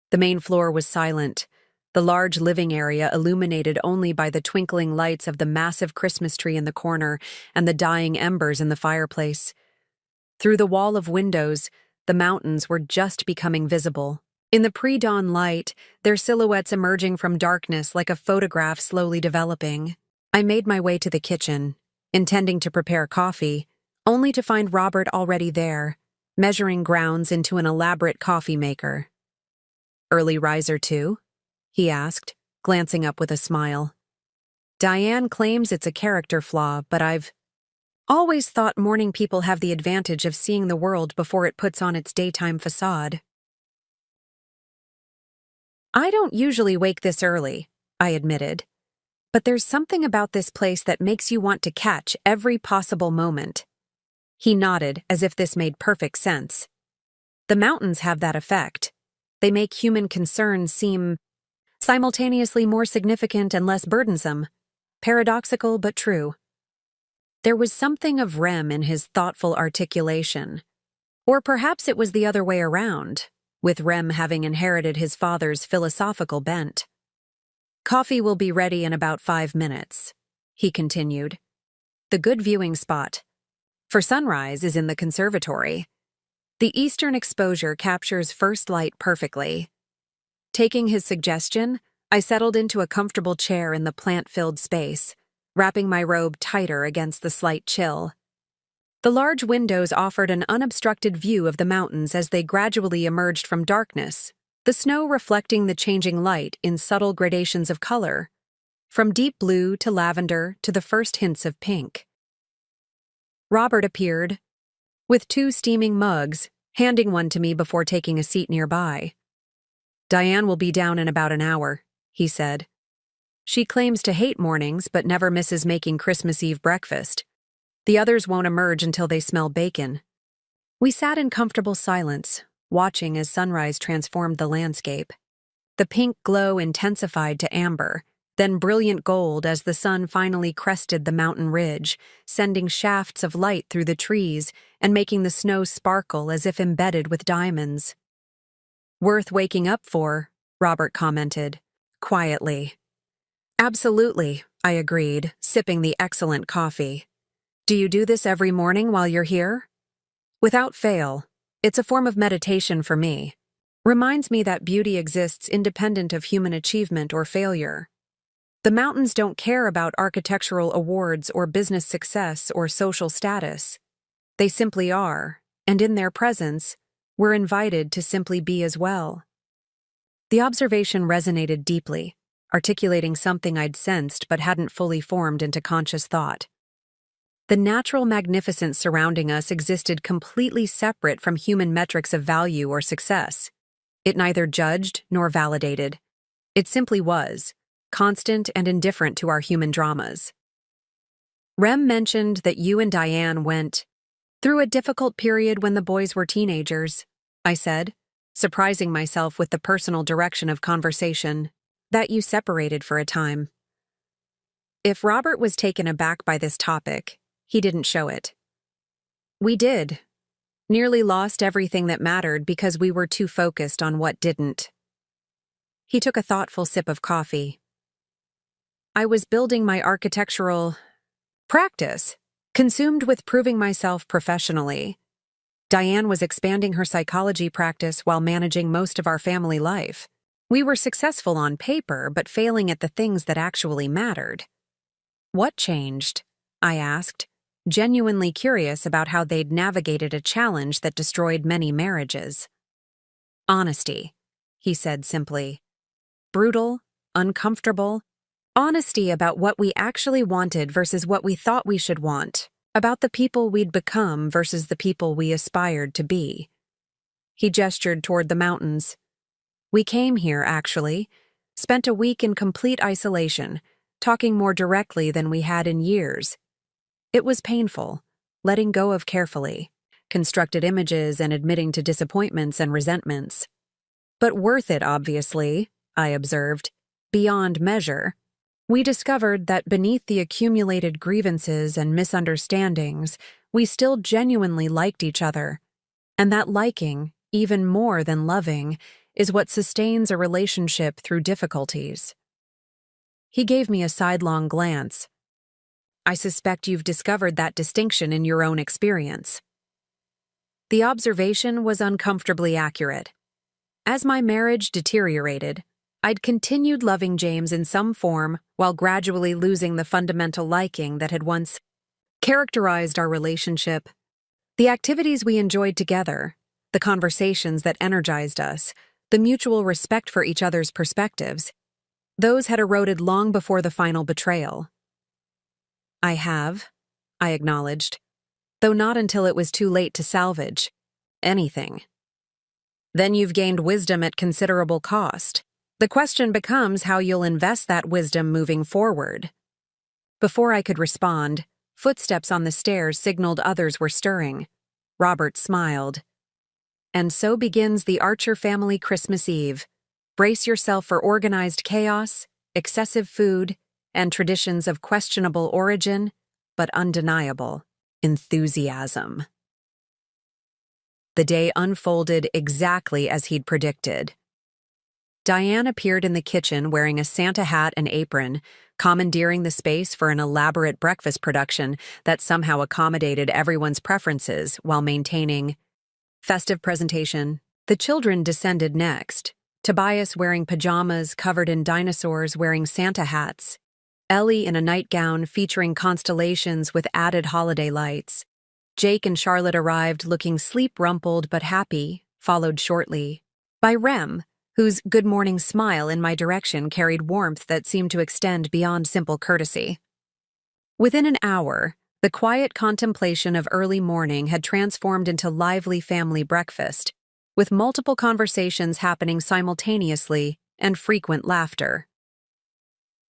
The main floor was silent, the large living area illuminated only by the twinkling lights of the massive Christmas tree in the corner and the dying embers in the fireplace. Through the wall of windows, the mountains were just becoming visible. In the pre-dawn light, their silhouettes emerging from darkness like a photograph slowly developing. I made my way to the kitchen, intending to prepare coffee, only to find Robert already there, measuring grounds into an elaborate coffee maker. "Early riser too?" he asked, glancing up with a smile. "Diane claims it's a character flaw, but I've always thought morning people have the advantage of seeing the world before it puts on its daytime facade." "I don't usually wake this early," I admitted, "but there's something about this place that makes you want to catch every possible moment." He nodded as if this made perfect sense. The mountains have that effect. They make human concerns seem simultaneously more significant and less burdensome. Paradoxical but true. There was something of Rem in his thoughtful articulation. Or perhaps it was the other way around, with Rem having inherited his father's philosophical bent. "Coffee will be ready in about 5 minutes," he continued. the good viewing spot for sunrise is in the conservatory. The eastern exposure captures first light perfectly. Taking his suggestion, I settled into a comfortable chair in the plant-filled space, wrapping my robe tighter against the slight chill. The large windows offered an unobstructed view of the mountains as they gradually emerged from darkness, the snow reflecting the changing light in subtle gradations of color, from deep blue to lavender to the first hints of pink. Robert appeared, with 2 steaming mugs, handing one to me before taking a seat nearby. "Diane will be down in about an hour," he said. "She claims to hate mornings but never misses making Christmas Eve breakfast. The others won't emerge until they smell bacon." We sat in comfortable silence, watching as sunrise transformed the landscape. The pink glow intensified to amber, then brilliant gold as the sun finally crested the mountain ridge, sending shafts of light through the trees and making the snow sparkle as if embedded with diamonds. "Worth waking up for," Robert commented, quietly. "Absolutely," I agreed, sipping the excellent coffee. "Do you do this every morning while you're here?" "Without fail. It's a form of meditation for me. Reminds me that beauty exists independent of human achievement or failure. The mountains don't care about architectural awards or business success or social status. They simply are, and in their presence, we're invited to simply be as well." The observation resonated deeply, articulating something I'd sensed but hadn't fully formed into conscious thought. The natural magnificence surrounding us existed completely separate from human metrics of value or success. It neither judged nor validated. It simply was, constant and indifferent to our human dramas. "Rem mentioned that you and Diane went through a difficult period when the boys were teenagers," I said, surprising myself with the personal direction of conversation, "that you separated for a time." If Robert was taken aback by this topic, he didn't show it. "We did. Nearly lost everything that mattered because we were too focused on what didn't." He took a thoughtful sip of coffee. "I was building my architectural practice, consumed with proving myself professionally. Diane was expanding her psychology practice while managing most of our family life. We were successful on paper, but failing at the things that actually mattered." "What changed?" I asked, genuinely curious about how they'd navigated a challenge that destroyed many marriages. "Honesty," he said simply. "Brutal, uncomfortable. Honesty about what we actually wanted versus what we thought we should want, about the people we'd become versus the people we aspired to be." He gestured toward the mountains. "We came here, actually, spent a week in complete isolation, talking more directly than we had in years. It was painful, letting go of carefully, constructed images and admitting to disappointments and resentments. But worth it, obviously," I observed, "beyond measure. We discovered that beneath the accumulated grievances and misunderstandings, we still genuinely liked each other. And that liking, even more than loving, is what sustains a relationship through difficulties." He gave me a sidelong glance. "I suspect you've discovered that distinction in your own experience." The observation was uncomfortably accurate. As my marriage deteriorated, I'd continued loving James in some form while gradually losing the fundamental liking that had once characterized our relationship. The activities we enjoyed together, the conversations that energized us, the mutual respect for each other's perspectives, those had eroded long before the final betrayal. "I have," I acknowledged, though not until it was too late to salvage anything. "Then you've gained wisdom at considerable cost. The question becomes how you'll invest that wisdom moving forward." Before I could respond, footsteps on the stairs signaled others were stirring. Robert smiled. "And so begins the Archer family Christmas Eve. Brace yourself for organized chaos, excessive food, and traditions of questionable origin, but undeniable enthusiasm." The day unfolded exactly as he'd predicted. Diane appeared in the kitchen wearing a Santa hat and apron, commandeering the space for an elaborate breakfast production that somehow accommodated everyone's preferences while maintaining festive presentation. The children descended next, Tobias wearing pajamas covered in dinosaurs wearing Santa hats, Ellie in a nightgown featuring constellations with added holiday lights. Jake and Charlotte arrived looking sleep-rumpled but happy, followed shortly by Rem, whose good morning smile in my direction carried warmth that seemed to extend beyond simple courtesy. Within an hour, the quiet contemplation of early morning had transformed into lively family breakfast, with multiple conversations happening simultaneously and frequent laughter.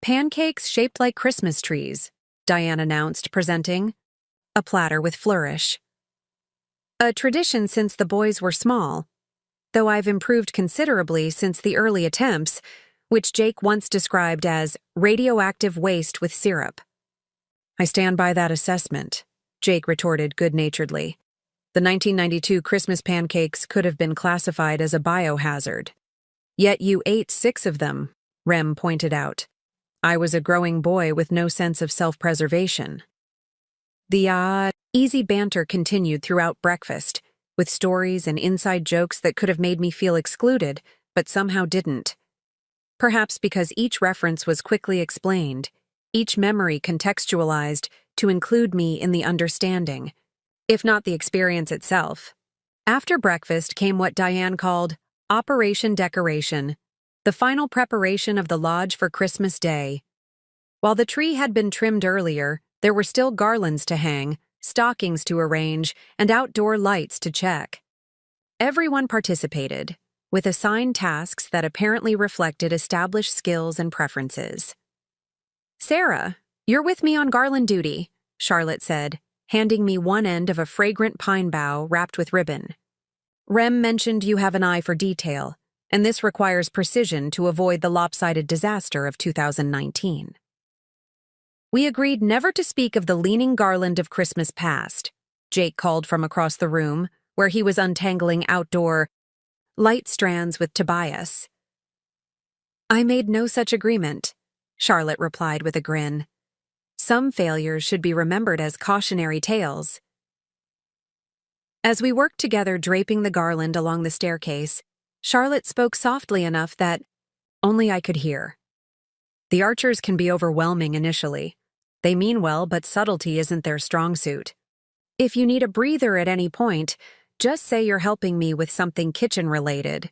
"Pancakes shaped like Christmas trees," Diane announced, presenting a platter with flourish. "A tradition since the boys were small, though I've improved considerably since the early attempts, which Jake once described as radioactive waste with syrup." "I stand by that assessment," Jake retorted good-naturedly. "The 1992 Christmas pancakes could have been classified as a biohazard. Yet you ate 6 of them," Rem pointed out. "I was a growing boy with no sense of self-preservation." The easy banter continued throughout breakfast, with stories and inside jokes that could have made me feel excluded, but somehow didn't. Perhaps because each reference was quickly explained, each memory contextualized to include me in the understanding, if not the experience itself. After breakfast came what Diane called Operation Decoration, the final preparation of the lodge for Christmas Day. While the tree had been trimmed earlier, there were still garlands to hang, stockings to arrange, and outdoor lights to check. Everyone participated, with assigned tasks that apparently reflected established skills and preferences. "Sarah, you're with me on garland duty," Charlotte said, handing me one end of a fragrant pine bough wrapped with ribbon. "Rem mentioned you have an eye for detail, and this requires precision to avoid the lopsided disaster of 2019. We agreed never to speak of the leaning garland of Christmas past," Jake called from across the room, where he was untangling outdoor light strands with Tobias. "I made no such agreement," Charlotte replied with a grin. "Some failures should be remembered as cautionary tales." As we worked together draping the garland along the staircase, Charlotte spoke softly enough that only I could hear. "The archers can be overwhelming initially. They mean well, but subtlety isn't their strong suit. If you need a breather at any point, just say you're helping me with something kitchen-related.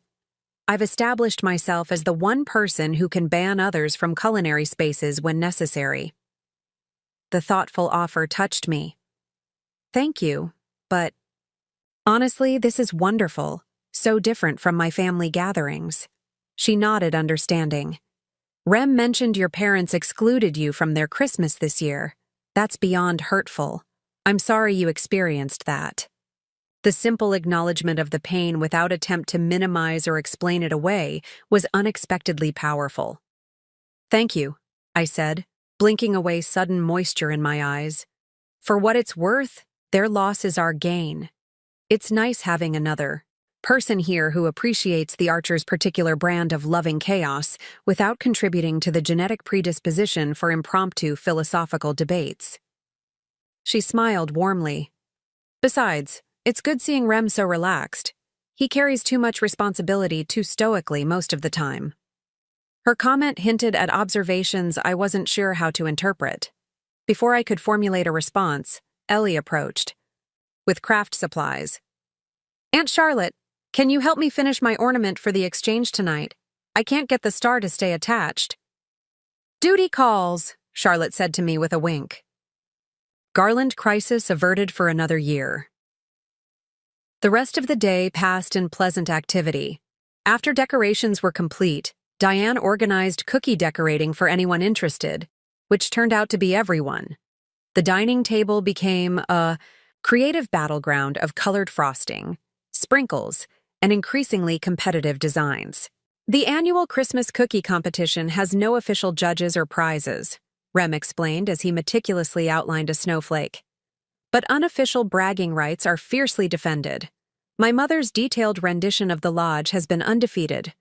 I've established myself as the one person who can ban others from culinary spaces when necessary." The thoughtful offer touched me. "Thank you, but honestly, this is wonderful, so different from my family gatherings." She nodded, understanding. "Rem mentioned your parents excluded you from their Christmas this year. That's beyond hurtful. I'm sorry you experienced that." The simple acknowledgement of the pain without attempt to minimize or explain it away was unexpectedly powerful. "Thank you," I said, blinking away sudden moisture in my eyes. "For what it's worth, their loss is our gain. It's nice having another person here who appreciates the archer's particular brand of loving chaos without contributing to the genetic predisposition for impromptu philosophical debates." She smiled warmly. "Besides, it's good seeing Rem so relaxed. He carries too much responsibility too stoically most of the time." Her comment hinted at observations I wasn't sure how to interpret. Before I could formulate a response, Ellie approached, with craft supplies. "Aunt Charlotte, can you help me finish my ornament for the exchange tonight? I can't get the star to stay attached." "Duty calls," Charlotte said to me with a wink. Garland crisis averted for another year. The rest of the day passed in pleasant activity. After decorations were complete, Diane organized cookie decorating for anyone interested, which turned out to be everyone. The dining table became a creative battleground of colored frosting, sprinkles, and increasingly competitive designs. The annual Christmas cookie competition has no official judges or prizes, Rem explained as he meticulously outlined a snowflake. But unofficial bragging rights are fiercely defended. My mother's detailed rendition of the lodge has been undefeated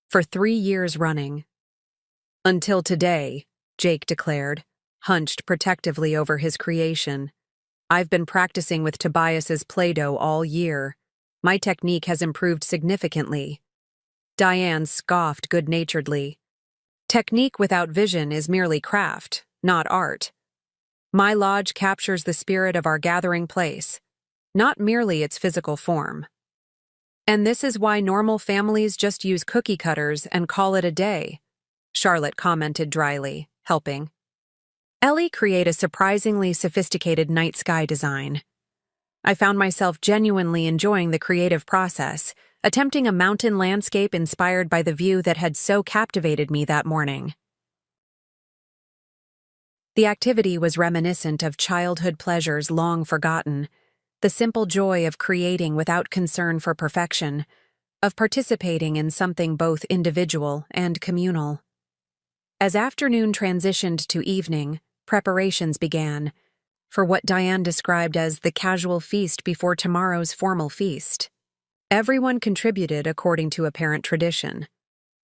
for 3 years running. Until today, Jake declared, hunched protectively over his creation. I've been practicing with Tobias's Play-Doh all year. My technique has improved significantly. Diane scoffed good-naturedly. Technique without vision is merely craft, not art. My lodge captures the spirit of our gathering place, not merely its physical form. And this is why normal families just use cookie cutters and call it a day, Charlotte commented dryly, helping Ellie create a surprisingly sophisticated night sky design. I found myself genuinely enjoying the creative process, attempting a mountain landscape inspired by the view that had so captivated me that morning. The activity was reminiscent of childhood pleasures long forgotten, the simple joy of creating without concern for perfection, of participating in something both individual and communal. As afternoon transitioned to evening, preparations began, for what Diane described as the casual feast before tomorrow's formal feast. Everyone contributed according to apparent tradition.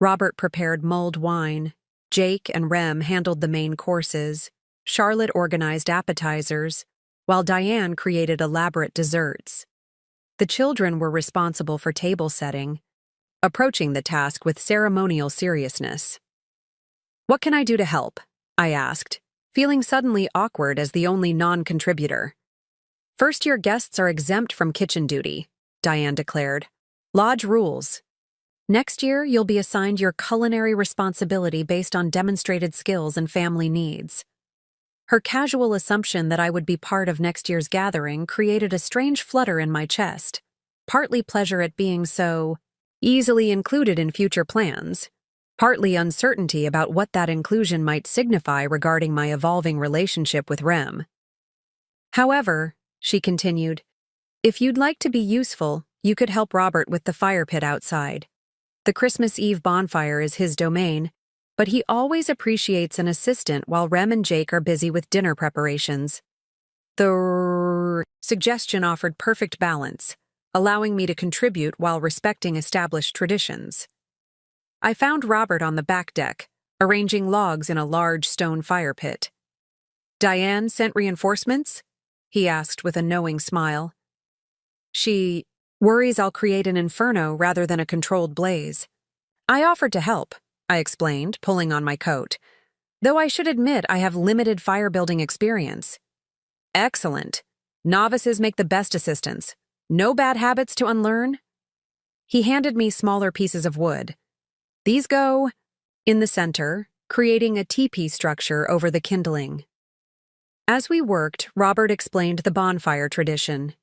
Robert prepared mulled wine, Jake and Rem handled the main courses, Charlotte organized appetizers, while Diane created elaborate desserts. The children were responsible for table setting, approaching the task with ceremonial seriousness. "What can I do to help?" I asked, feeling suddenly awkward as the only non-contributor. "First-year guests are exempt from kitchen duty," Diane declared. "Lodge rules. Next year, you'll be assigned your culinary responsibility based on demonstrated skills and family needs." Her casual assumption that I would be part of next year's gathering created a strange flutter in my chest, partly pleasure at being so easily included in future plans, partly uncertainty about what that inclusion might signify regarding my evolving relationship with Rem. "However," she continued, "if you'd like to be useful, you could help Robert with the fire pit outside. The Christmas Eve bonfire is his domain, but he always appreciates an assistant while Rem and Jake are busy with dinner preparations." The suggestion offered perfect balance, allowing me to contribute while respecting established traditions. I found Robert on the back deck, arranging logs in a large stone fire pit. "Diane sent reinforcements?" he asked with a knowing smile. "She worries I'll create an inferno rather than a controlled blaze." "I offered to help," I explained, pulling on my coat, "though I should admit I have limited fire-building experience." "Excellent. Novices make the best assistants. No bad habits to unlearn?" He handed me smaller pieces of wood. "These go in the center, creating a teepee structure over the kindling." As we worked, Robert explained the bonfire tradition.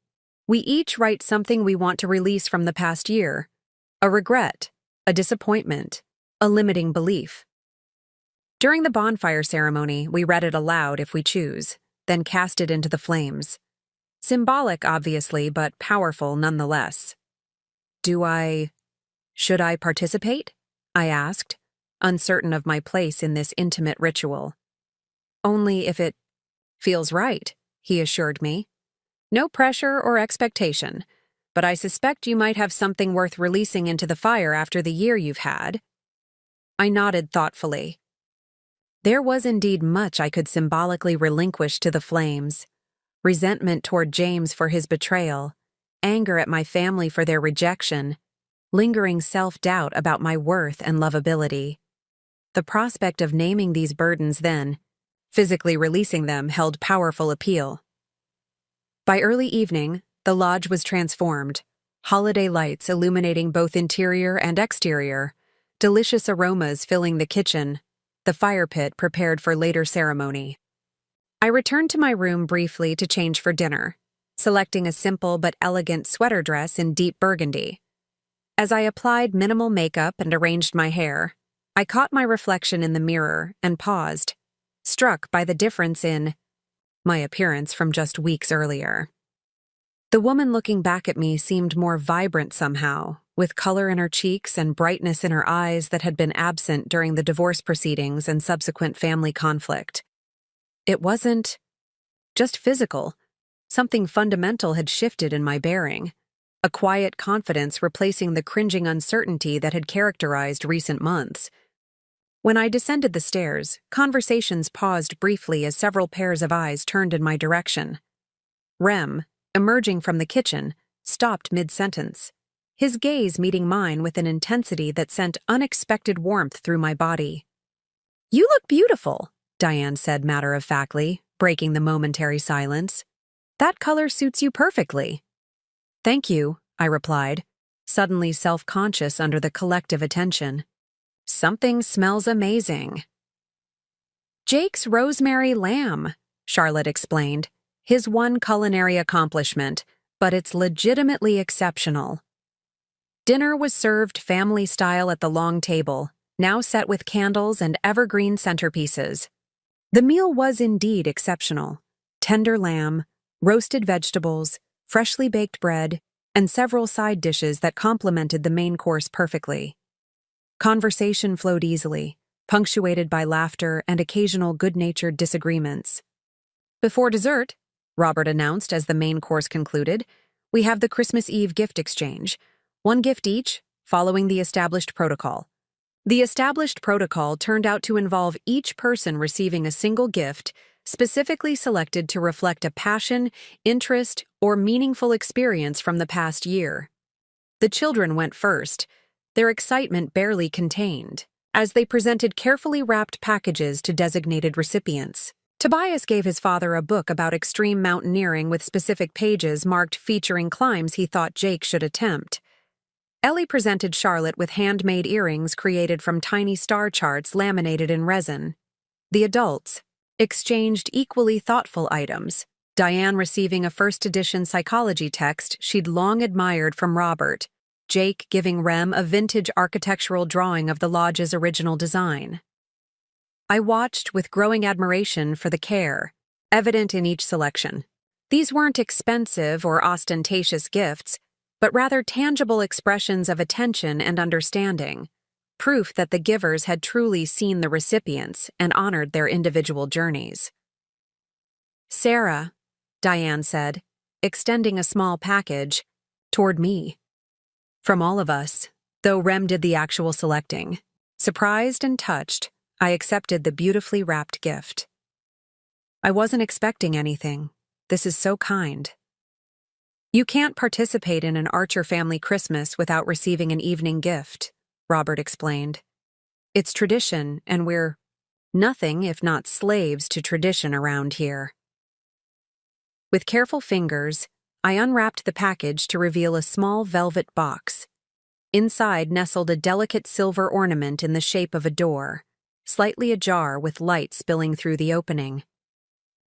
We each write something we want to release from the past year: a regret, a disappointment, a limiting belief. During the bonfire ceremony, we read it aloud if we choose, then cast it into the flames. Symbolic, obviously, but powerful nonetheless. Should I participate?" I asked, uncertain of my place in this intimate ritual. "Only if it feels right," he assured me. "No pressure or expectation, but I suspect you might have something worth releasing into the fire after the year you've had." I nodded thoughtfully. There was indeed much I could symbolically relinquish to the flames: resentment toward James for his betrayal, anger at my family for their rejection, lingering self-doubt about my worth and lovability. The prospect of naming these burdens then, physically releasing them, held powerful appeal. By early evening, the lodge was transformed, holiday lights illuminating both interior and exterior, delicious aromas filling the kitchen, the fire pit prepared for later ceremony. I returned to my room briefly to change for dinner, selecting a simple but elegant sweater dress in deep burgundy. As I applied minimal makeup and arranged my hair, I caught my reflection in the mirror and paused, struck by the difference in my appearance from just weeks earlier. The woman looking back at me seemed more vibrant somehow, with color in her cheeks and brightness in her eyes that had been absent during the divorce proceedings and subsequent family conflict. It wasn't just physical. Something fundamental had shifted in my bearing, a quiet confidence replacing the cringing uncertainty that had characterized recent months. When I descended the stairs, conversations paused briefly as several pairs of eyes turned in my direction. Rem, emerging from the kitchen, stopped mid-sentence, his gaze meeting mine with an intensity that sent unexpected warmth through my body. "You look beautiful," Diane said matter-of-factly, breaking the momentary silence. "That color suits you perfectly." "Thank you," I replied, suddenly self-conscious under the collective attention. "Something smells amazing." "Jake's rosemary lamb," Charlotte explained, his one culinary accomplishment, but it's legitimately exceptional. Dinner was served family-style at the long table, now set with candles and evergreen centerpieces. The meal was indeed exceptional. Tender lamb, roasted vegetables, freshly baked bread, and several side dishes that complemented the main course perfectly. Conversation flowed easily, punctuated by laughter and occasional good-natured disagreements. "Before dessert," Robert announced as the main course concluded, "we have the Christmas Eve gift exchange. One gift each, following the established protocol." The established protocol turned out to involve each person receiving a single gift, specifically selected to reflect a passion, interest, or meaningful experience from the past year. The children went first, their excitement barely contained, as they presented carefully wrapped packages to designated recipients. Tobias gave his father a book about extreme mountaineering with specific pages marked featuring climbs he thought Jake should attempt. Ellie presented Charlotte with handmade earrings created from tiny star charts laminated in resin. The adults exchanged equally thoughtful items, Diane receiving a first-edition psychology text she'd long admired from Robert, Jake giving Rem a vintage architectural drawing of the lodge's original design. I watched with growing admiration for the care, evident in each selection. These weren't expensive or ostentatious gifts, but rather tangible expressions of attention and understanding, proof that the givers had truly seen the recipients and honored their individual journeys. "Sarah," Diane said, extending a small package toward me. From all of us, though Rem did the actual selecting. Surprised and touched, I accepted the beautifully wrapped gift. "I wasn't expecting anything. This is so kind." "You can't participate in an Archer family Christmas without receiving an evening gift," Robert explained. "It's tradition, and we're nothing if not slaves to tradition around here." With careful fingers, I unwrapped the package to reveal a small velvet box. Inside nestled a delicate silver ornament in the shape of a door, slightly ajar with light spilling through the opening.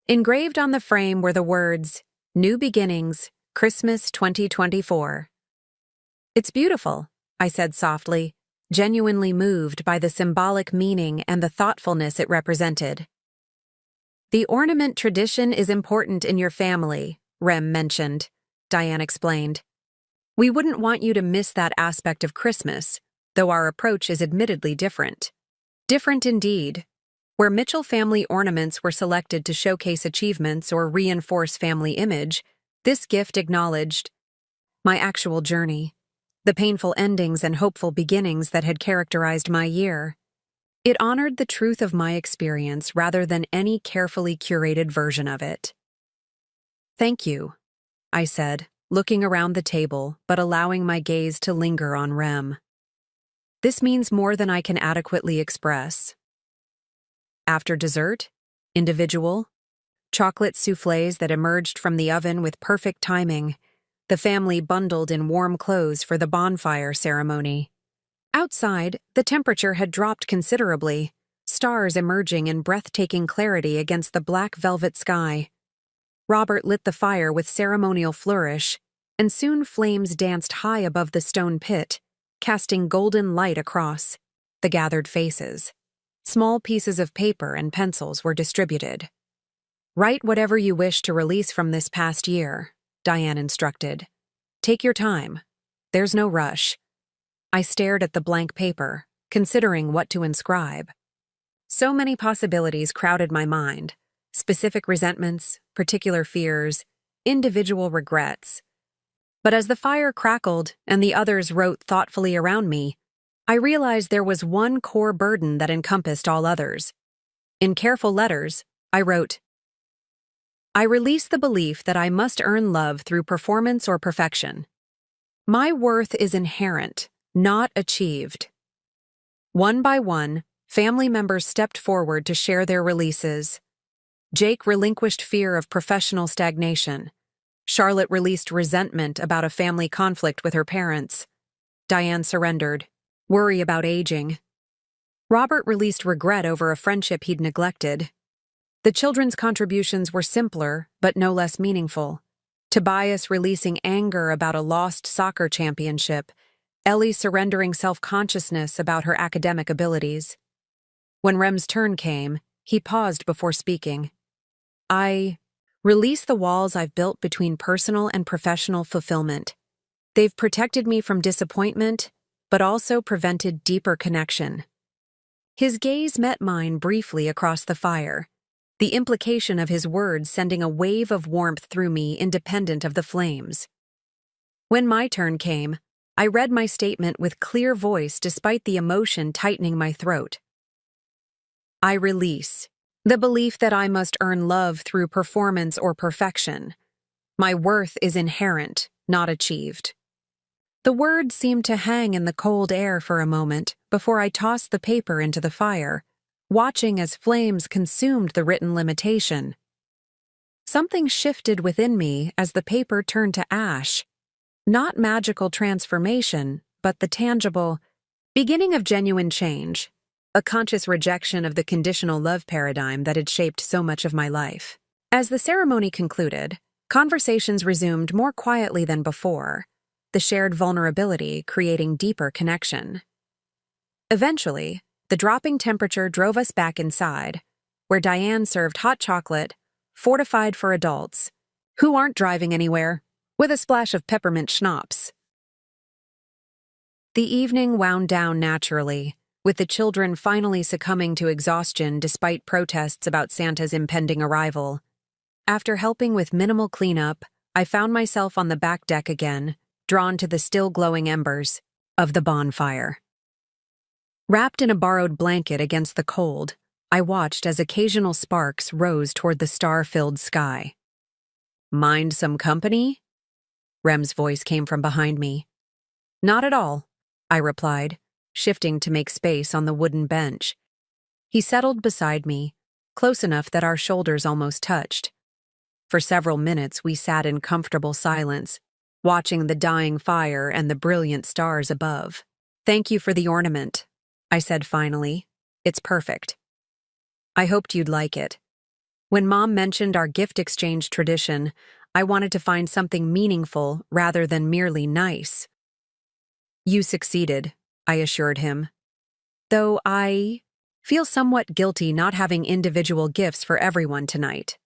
Engraved on the frame were the words, "New Beginnings, Christmas 2024. "It's beautiful," I said softly, genuinely moved by the symbolic meaning and the thoughtfulness it represented. "The ornament tradition is important in your family," Rem mentioned, Diane explained. "We wouldn't want you to miss that aspect of Christmas, though our approach is admittedly different." Different indeed. Where Mitchell family ornaments were selected to showcase achievements or reinforce family image, this gift acknowledged my actual journey, the painful endings and hopeful beginnings that had characterized my year. It honored the truth of my experience rather than any carefully curated version of it. "Thank you," I said, looking around the table but allowing my gaze to linger on Rem. "This means more than I can adequately express." After dessert, individual, chocolate soufflés that emerged from the oven with perfect timing, the family bundled in warm clothes for the bonfire ceremony. Outside, the temperature had dropped considerably, stars emerging in breathtaking clarity against the black velvet sky. Robert lit the fire with ceremonial flourish, and soon flames danced high above the stone pit, casting golden light across the gathered faces. Small pieces of paper and pencils were distributed. "Write whatever you wish to release from this past year," Diane instructed. "Take your time. There's no rush." I stared at the blank paper, considering what to inscribe. So many possibilities crowded my mind. Specific resentments, particular fears, individual regrets. But as the fire crackled and the others wrote thoughtfully around me, I realized there was one core burden that encompassed all others. In careful letters, I wrote, I release the belief that I must earn love through performance or perfection. My worth is inherent, not achieved. One by one, family members stepped forward to share their releases. Jake relinquished fear of professional stagnation. Charlotte released resentment about a family conflict with her parents. Diane surrendered, worry about aging. Robert released regret over a friendship he'd neglected. The children's contributions were simpler, but no less meaningful. Tobias releasing anger about a lost soccer championship. Ellie surrendering self-consciousness about her academic abilities. When Rem's turn came, he paused before speaking. I release the walls I've built between personal and professional fulfillment. They've protected me from disappointment, but also prevented deeper connection. His gaze met mine briefly across the fire, the implication of his words sending a wave of warmth through me independent of the flames. When my turn came, I read my statement with clear voice despite the emotion tightening my throat. I release the belief that I must earn love through performance or perfection. My worth is inherent, not achieved. The words seemed to hang in the cold air for a moment before I tossed the paper into the fire, watching as flames consumed the written limitation. Something shifted within me as the paper turned to ash. Not magical transformation, but the tangible beginning of genuine change, a conscious rejection of the conditional love paradigm that had shaped so much of my life. As the ceremony concluded, conversations resumed more quietly than before, the shared vulnerability creating deeper connection. Eventually, the dropping temperature drove us back inside, where Diane served hot chocolate, fortified for adults, who aren't driving anywhere, with a splash of peppermint schnapps. The evening wound down naturally, with the children finally succumbing to exhaustion despite protests about Santa's impending arrival. After helping with minimal cleanup, I found myself on the back deck again, drawn to the still glowing embers of the bonfire. Wrapped in a borrowed blanket against the cold, I watched as occasional sparks rose toward the star-filled sky. Mind some company? Rem's voice came from behind me. Not at all, I replied, shifting to make space on the wooden bench. He settled beside me, close enough that our shoulders almost touched. For several minutes we sat in comfortable silence, watching the dying fire and the brilliant stars above. Thank you for the ornament, I said finally. It's perfect. I hoped you'd like it. When Mom mentioned our gift exchange tradition, I wanted to find something meaningful rather than merely nice. You succeeded, I assured him. Though I feel somewhat guilty not having individual gifts for everyone tonight.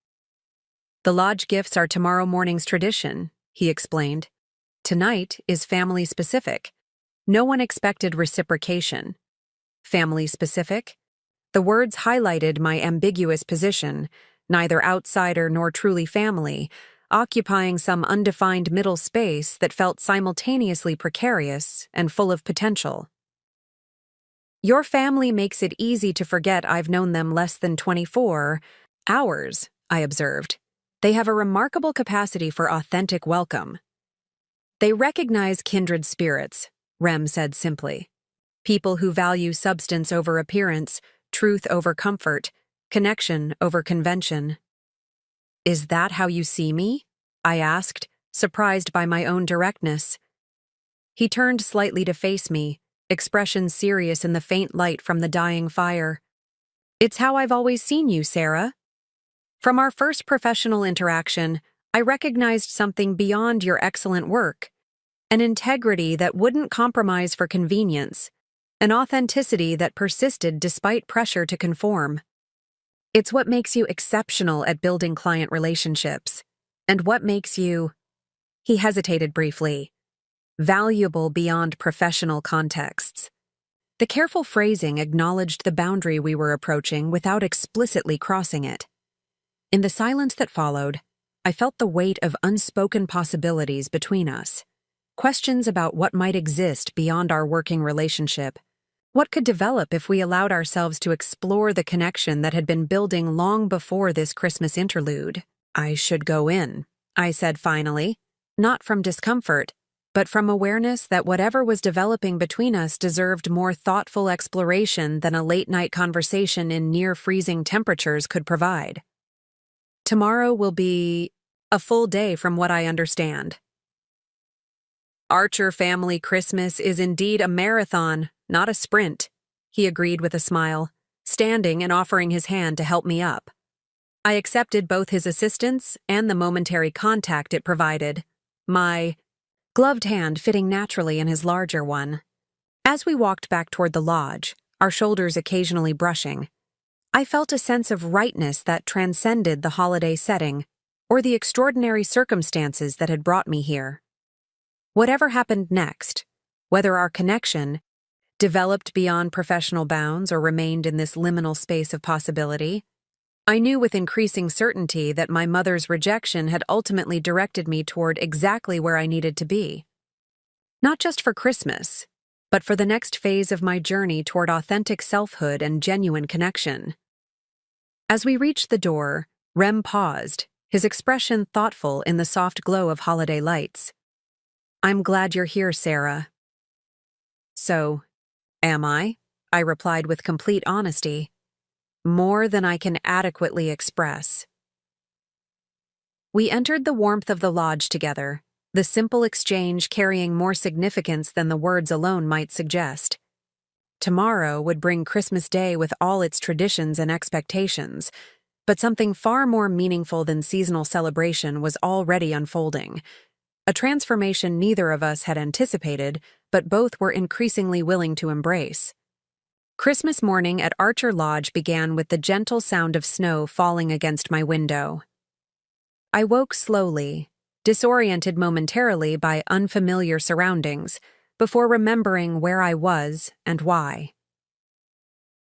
The lodge gifts are tomorrow morning's tradition, he explained. Tonight is family-specific. No one expected reciprocation. Family-specific? The words highlighted my ambiguous position, neither outsider nor truly family, occupying some undefined middle space that felt simultaneously precarious and full of potential. Your family makes it easy to forget I've known them less than 24 hours, I observed. They have a remarkable capacity for authentic welcome. They recognize kindred spirits, Rem said simply. People who value substance over appearance, truth over comfort, connection over convention. Is that how you see me? I asked, surprised by my own directness. He turned slightly to face me, expression serious in the faint light from the dying fire. It's how I've always seen you, Sarah. From our first professional interaction, I recognized something beyond your excellent work. An integrity that wouldn't compromise for convenience. An authenticity that persisted despite pressure to conform. It's what makes you exceptional at building client relationships. And what makes you... He hesitated briefly. Valuable beyond professional contexts. The careful phrasing acknowledged the boundary we were approaching without explicitly crossing it. In the silence that followed, I felt the weight of unspoken possibilities between us. Questions about what might exist beyond our working relationship, What could develop if we allowed ourselves to explore the connection that had been building long before this Christmas interlude? I should go in, I said finally, not from discomfort, but from awareness that whatever was developing between us deserved more thoughtful exploration than a late-night conversation in near-freezing temperatures could provide. Tomorrow will be a full day from what I understand. Archer family Christmas is indeed a marathon, not a sprint, he agreed with a smile, standing and offering his hand to help me up. I accepted both his assistance and the momentary contact it provided, my gloved hand fitting naturally in his larger one. As we walked back toward the lodge, our shoulders occasionally brushing, I felt a sense of rightness that transcended the holiday setting or the extraordinary circumstances that had brought me here. Whatever happened next, whether our connection developed beyond professional bounds or remained in this liminal space of possibility, I knew with increasing certainty that my mother's rejection had ultimately directed me toward exactly where I needed to be. Not just for Christmas, but for the next phase of my journey toward authentic selfhood and genuine connection. As we reached the door, Rem paused, his expression thoughtful in the soft glow of holiday lights. "I'm glad you're here, Sarah." "So, am I?" I replied with complete honesty. "More than I can adequately express." We entered the warmth of the lodge together, the simple exchange carrying more significance than the words alone might suggest. Tomorrow would bring Christmas Day with all its traditions and expectations, but something far more meaningful than seasonal celebration was already unfolding. A transformation neither of us had anticipated, but both were increasingly willing to embrace. Christmas morning at Archer Lodge began with the gentle sound of snow falling against my window. I woke slowly, disoriented momentarily by unfamiliar surroundings, before remembering where I was and why.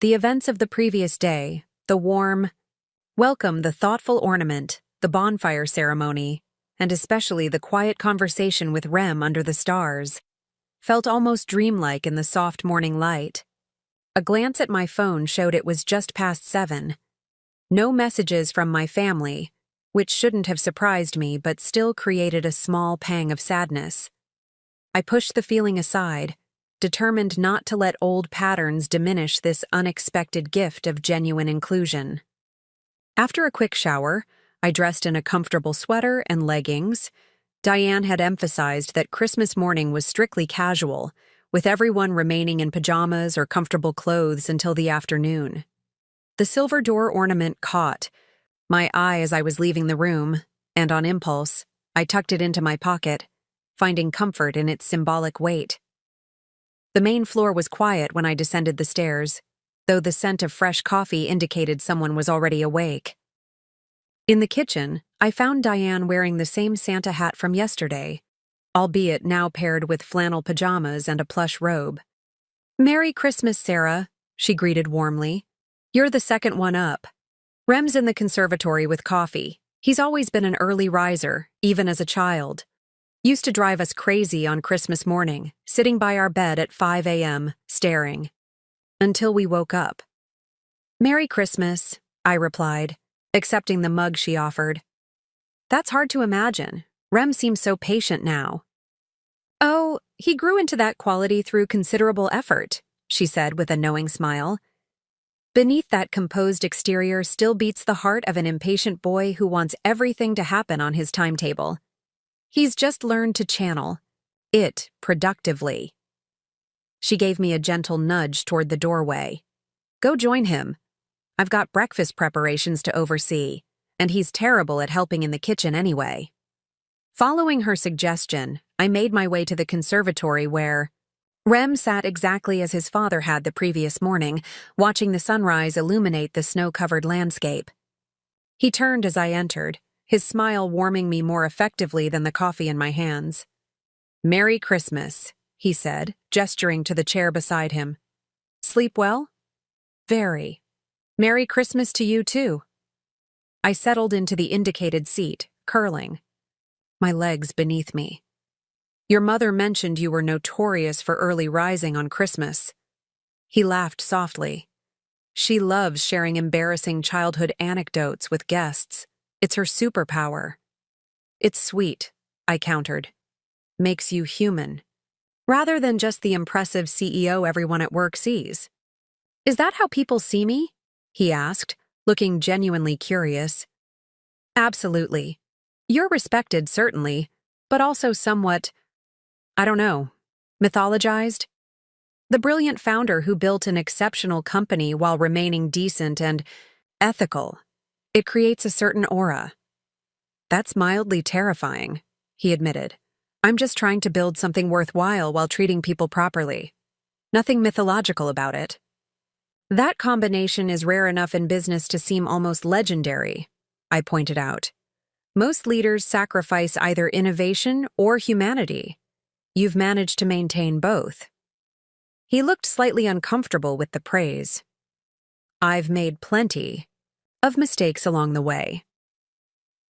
The events of the previous day, the warm welcome, the thoughtful ornament, the bonfire ceremony, and especially the quiet conversation with Rem under the stars, felt almost dreamlike in the soft morning light. A glance at my phone showed it was just past 7. No messages from my family, which shouldn't have surprised me but still created a small pang of sadness. I pushed the feeling aside, determined not to let old patterns diminish this unexpected gift of genuine inclusion. After a quick shower, I dressed in a comfortable sweater and leggings. Diane had emphasized that Christmas morning was strictly casual, with everyone remaining in pajamas or comfortable clothes until the afternoon. The silver door ornament caught my eye as I was leaving the room, and on impulse, I tucked it into my pocket, finding comfort in its symbolic weight. The main floor was quiet when I descended the stairs, though the scent of fresh coffee indicated someone was already awake. In the kitchen, I found Diane wearing the same Santa hat from yesterday, albeit now paired with flannel pajamas and a plush robe. "Merry Christmas, Sarah," she greeted warmly. "You're the second one up. Rem's in the conservatory with coffee. He's always been an early riser, even as a child. Used to drive us crazy on Christmas morning, sitting by our bed at 5 a.m., staring. Until we woke up." "Merry Christmas," I replied, accepting the mug she offered. "That's hard to imagine. Rem seems so patient now." "Oh, he grew into that quality through considerable effort," she said with a knowing smile. "Beneath that composed exterior still beats the heart of an impatient boy who wants everything to happen on his timetable. He's just learned to channel it productively." She gave me a gentle nudge toward the doorway. "Go join him. I've got breakfast preparations to oversee, and he's terrible at helping in the kitchen anyway." Following her suggestion, I made my way to the conservatory where Rem sat exactly as his father had the previous morning, watching the sunrise illuminate the snow-covered landscape. He turned as I entered, his smile warming me more effectively than the coffee in my hands. "Merry Christmas," he said, gesturing to the chair beside him. "Sleep well?" "Very. Merry Christmas to you, too." I settled into the indicated seat, curling, my legs beneath me. "Your mother mentioned you were notorious for early rising on Christmas." He laughed softly. She loves sharing embarrassing childhood anecdotes with guests. It's her superpower. It's sweet, I countered. Makes you human, rather than just the impressive CEO everyone at work sees. Is that how people see me? He asked, looking genuinely curious. Absolutely. You're respected, certainly, but also somewhat, I don't know, mythologized? The brilliant founder who built an exceptional company while remaining decent and ethical. It creates a certain aura. That's mildly terrifying, he admitted. I'm just trying to build something worthwhile while treating people properly. Nothing mythological about it. That combination is rare enough in business to seem almost legendary, I pointed out. Most leaders sacrifice either innovation or humanity. You've managed to maintain both. He looked slightly uncomfortable with the praise. I've made plenty of mistakes along the way.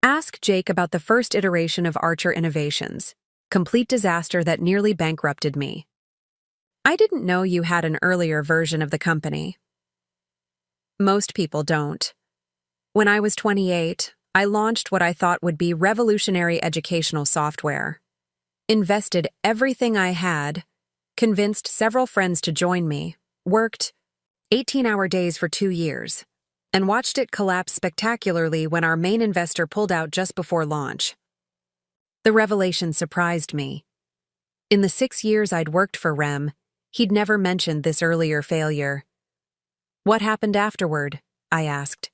Ask Jake about the first iteration of Archer Innovations, complete disaster that nearly bankrupted me. I didn't know you had an earlier version of the company. Most people don't. When I was 28, I launched what I thought would be revolutionary educational software. Invested everything I had, convinced several friends to join me, worked 18-hour days for 2 years, and watched it collapse spectacularly when our main investor pulled out just before launch. The revelation surprised me. In the 6 years I'd worked for Rem, he'd never mentioned this earlier failure. What happened afterward? I asked.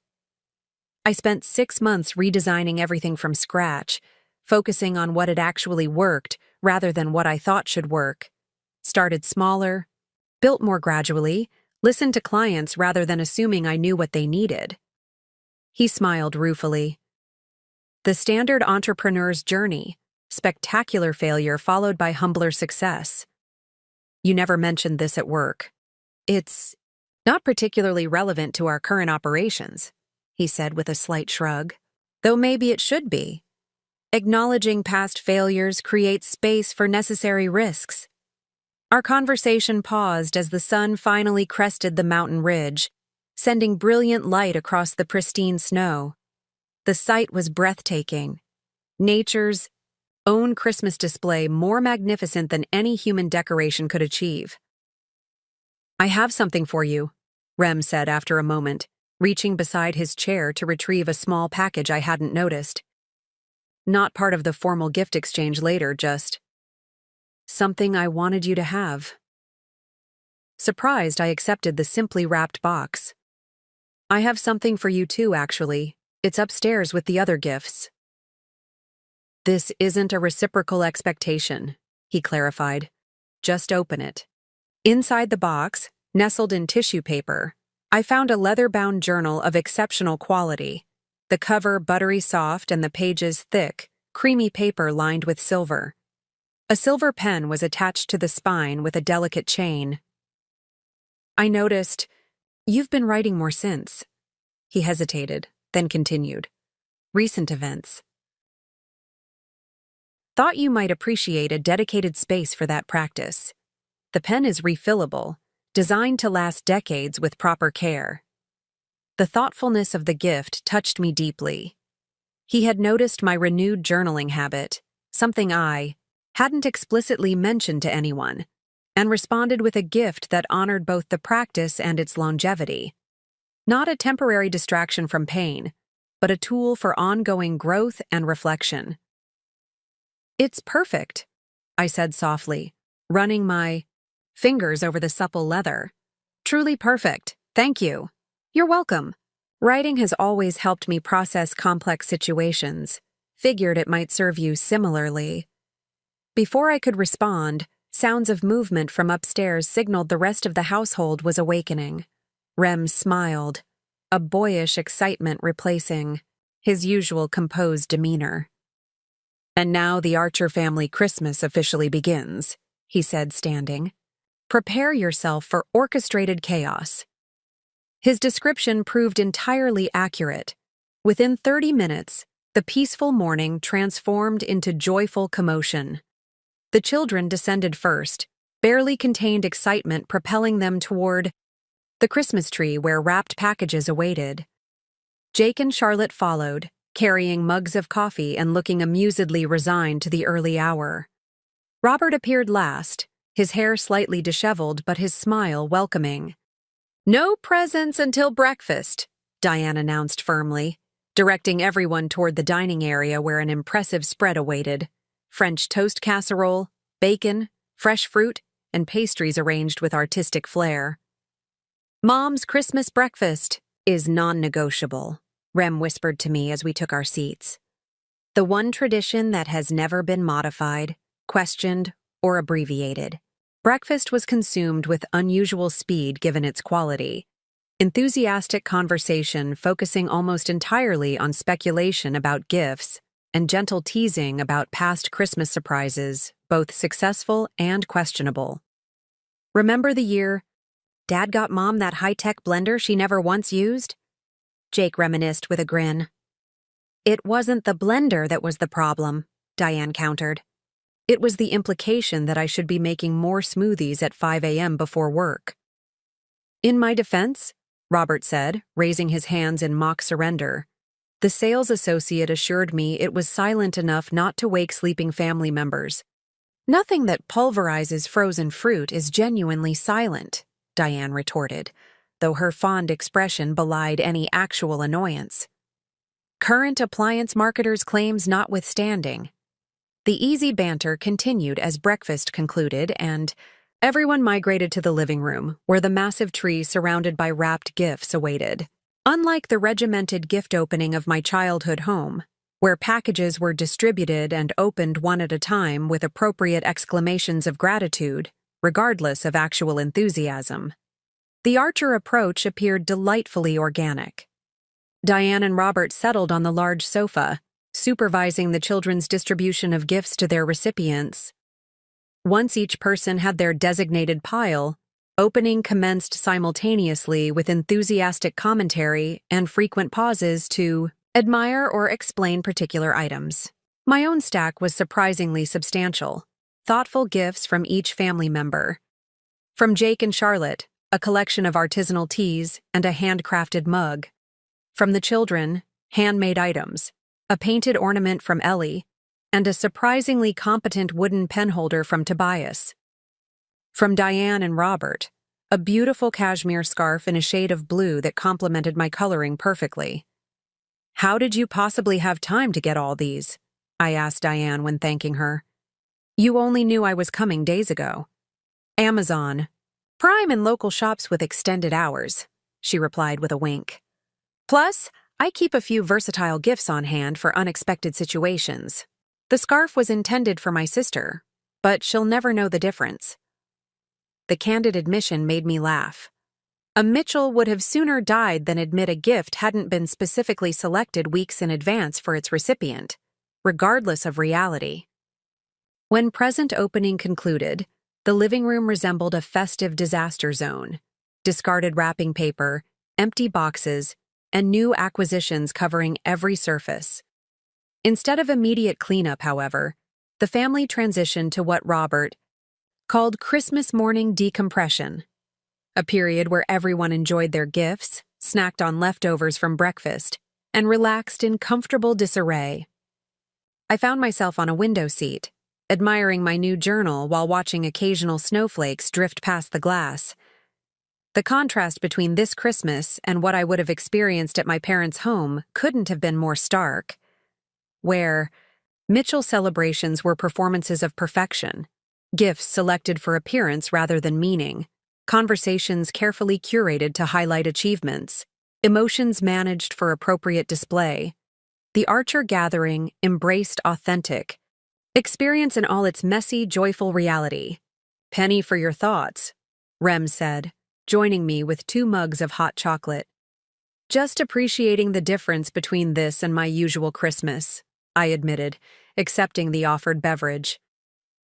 I spent 6 months redesigning everything from scratch, focusing on what had actually worked rather than what I thought should work. Started smaller, built more gradually, listened to clients rather than assuming I knew what they needed. He smiled ruefully. The standard entrepreneur's journey, spectacular failure followed by humbler success. You never mentioned this at work. It's not particularly relevant to our current operations, he said with a slight shrug, though maybe it should be. Acknowledging past failures creates space for necessary risks. Our conversation paused as the sun finally crested the mountain ridge, sending brilliant light across the pristine snow. The sight was breathtaking. Nature's own Christmas display more magnificent than any human decoration could achieve. I have something for you, Rem said after a moment, reaching beside his chair to retrieve a small package I hadn't noticed. Not part of the formal gift exchange later, just something I wanted you to have. Surprised, I accepted the simply wrapped box. I have something for you too, actually. It's upstairs with the other gifts. This isn't a reciprocal expectation, he clarified. Just open it. Inside the box, nestled in tissue paper, I found a leather-bound journal of exceptional quality. The cover buttery soft and the pages thick, creamy paper lined with silver. A silver pen was attached to the spine with a delicate chain. I noticed, you've been writing more since. He hesitated, then continued. Recent events. Thought you might appreciate a dedicated space for that practice. The pen is refillable, designed to last decades with proper care. The thoughtfulness of the gift touched me deeply. He had noticed my renewed journaling habit, something I hadn't explicitly mentioned to anyone, and responded with a gift that honored both the practice and its longevity. Not a temporary distraction from pain, but a tool for ongoing growth and reflection. It's perfect, I said softly, running my fingers over the supple leather. Truly perfect, thank you. You're welcome. Writing has always helped me process complex situations. Figured it might serve you similarly. Before I could respond, sounds of movement from upstairs signaled the rest of the household was awakening. Rem smiled, a boyish excitement replacing his usual composed demeanor. And now the Archer family Christmas officially begins, he said, standing. Prepare yourself for orchestrated chaos. His description proved entirely accurate. Within 30 minutes, the peaceful morning transformed into joyful commotion. The children descended first, barely contained excitement propelling them toward the Christmas tree where wrapped packages awaited. Jake and Charlotte followed, carrying mugs of coffee and looking amusedly resigned to the early hour. Robert appeared last, his hair slightly disheveled but his smile welcoming. "No presents until breakfast," Diane announced firmly, directing everyone toward the dining area where an impressive spread awaited: French toast casserole, bacon, fresh fruit, and pastries arranged with artistic flair. "Mom's Christmas breakfast is non-negotiable," Rem whispered to me as we took our seats. "The one tradition that has never been modified, questioned, or abbreviated." Breakfast was consumed with unusual speed given its quality. Enthusiastic conversation focusing almost entirely on speculation about gifts and gentle teasing about past Christmas surprises, both successful and questionable. "Remember the year Dad got Mom that high-tech blender she never once used?" Jake reminisced with a grin. "It wasn't the blender that was the problem," Diane countered. "It was the implication that I should be making more smoothies at 5 a.m. before work." "In my defense," Robert said, raising his hands in mock surrender, "the sales associate assured me it was silent enough not to wake sleeping family members." "Nothing that pulverizes frozen fruit is genuinely silent," Diane retorted, though her fond expression belied any actual annoyance. Current appliance marketers' claims notwithstanding. The easy banter continued as breakfast concluded and everyone migrated to the living room, where the massive tree surrounded by wrapped gifts awaited. Unlike the regimented gift opening of my childhood home, where packages were distributed and opened one at a time with appropriate exclamations of gratitude, regardless of actual enthusiasm, the Archer approach appeared delightfully organic. Diane and Robert settled on the large sofa, supervising the children's distribution of gifts to their recipients. Once each person had their designated pile, opening commenced simultaneously with enthusiastic commentary and frequent pauses to admire or explain particular items. My own stack was surprisingly substantial, thoughtful gifts from each family member. From Jake and Charlotte, a collection of artisanal teas and a handcrafted mug. From the children, handmade items, a painted ornament from Ellie, and a surprisingly competent wooden penholder from Tobias. From Diane and Robert, a beautiful cashmere scarf in a shade of blue that complemented my coloring perfectly. "How did you possibly have time to get all these?" I asked Diane when thanking her. "You only knew I was coming days ago." "Amazon. Prime and local shops with extended hours," she replied with a wink. "Plus, I keep a few versatile gifts on hand for unexpected situations. The scarf was intended for my sister, but she'll never know the difference." The candid admission made me laugh. A Mitchell would have sooner died than admit a gift hadn't been specifically selected weeks in advance for its recipient, regardless of reality. When present opening concluded, the living room resembled a festive disaster zone. Discarded wrapping paper, empty boxes, and new acquisitions covering every surface. Instead of immediate cleanup, however, the family transitioned to what Robert called Christmas morning decompression, a period where everyone enjoyed their gifts, snacked on leftovers from breakfast, and relaxed in comfortable disarray. I found myself on a window seat, admiring my new journal while watching occasional snowflakes drift past the glass. The contrast between this Christmas and what I would have experienced at my parents' home couldn't have been more stark, where Mitchell celebrations were performances of perfection, gifts selected for appearance rather than meaning, conversations carefully curated to highlight achievements, emotions managed for appropriate display. The Archer gathering embraced authentic experience in all its messy, joyful reality. "Penny for your thoughts," Rem said, joining me with 2 mugs of hot chocolate. "Just appreciating the difference between this and my usual Christmas," I admitted, accepting the offered beverage.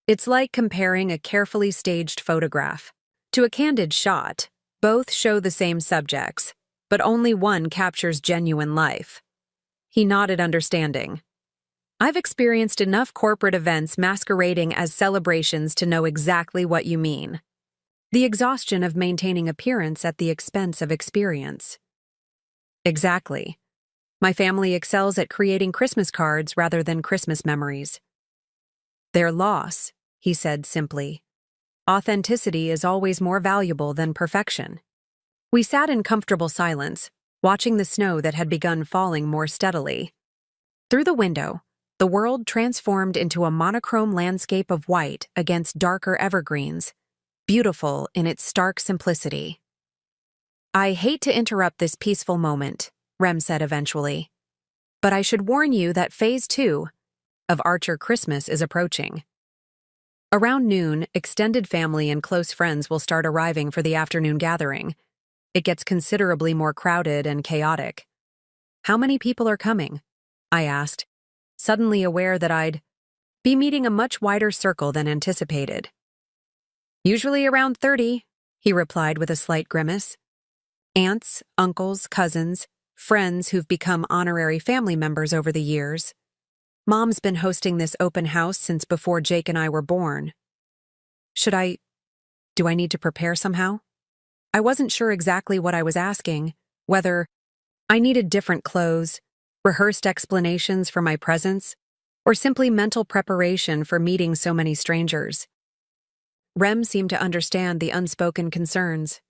"It's like comparing a carefully staged photograph to a candid shot. Both show the same subjects, but only one captures genuine life." He nodded understanding. "I've experienced enough corporate events masquerading as celebrations to know exactly what you mean." The exhaustion of maintaining appearance at the expense of experience. Exactly. My family excels at creating Christmas cards rather than Christmas memories. Their loss, he said simply. Authenticity is always more valuable than perfection. We sat in comfortable silence, watching the snow that had begun falling more steadily. Through the window, the world transformed into a monochrome landscape of white against darker evergreens, beautiful in its stark simplicity. I hate to interrupt this peaceful moment, Rem said eventually, but I should warn you that Phase 2 of Archer Christmas is approaching. Around noon, extended family and close friends will start arriving for the afternoon gathering. It gets considerably more crowded and chaotic. How many people are coming? I asked, suddenly aware that I'd be meeting a much wider circle than anticipated. Usually around 30, he replied with a slight grimace. Aunts, uncles, cousins, friends who've become honorary family members over the years. Mom's been hosting this open house since before Jake and I were born. Do I need to prepare somehow? I wasn't sure exactly what I was asking, whether I needed different clothes, rehearsed explanations for my presence, or simply mental preparation for meeting so many strangers. Rem seemed to understand the unspoken concerns.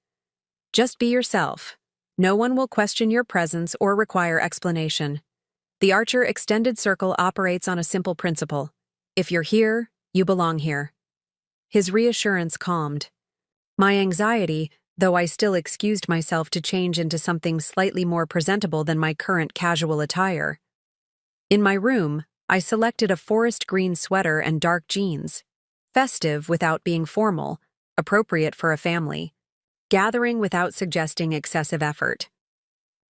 Just be yourself. No one will question your presence or require explanation. The Archer Extended Circle operates on a simple principle. If you're here, you belong here. His reassurance calmed my anxiety, though I still excused myself to change into something slightly more presentable than my current casual attire. In my room, I selected a forest green sweater and dark jeans. Festive without being formal, appropriate for a family. Gathering without suggesting excessive effort.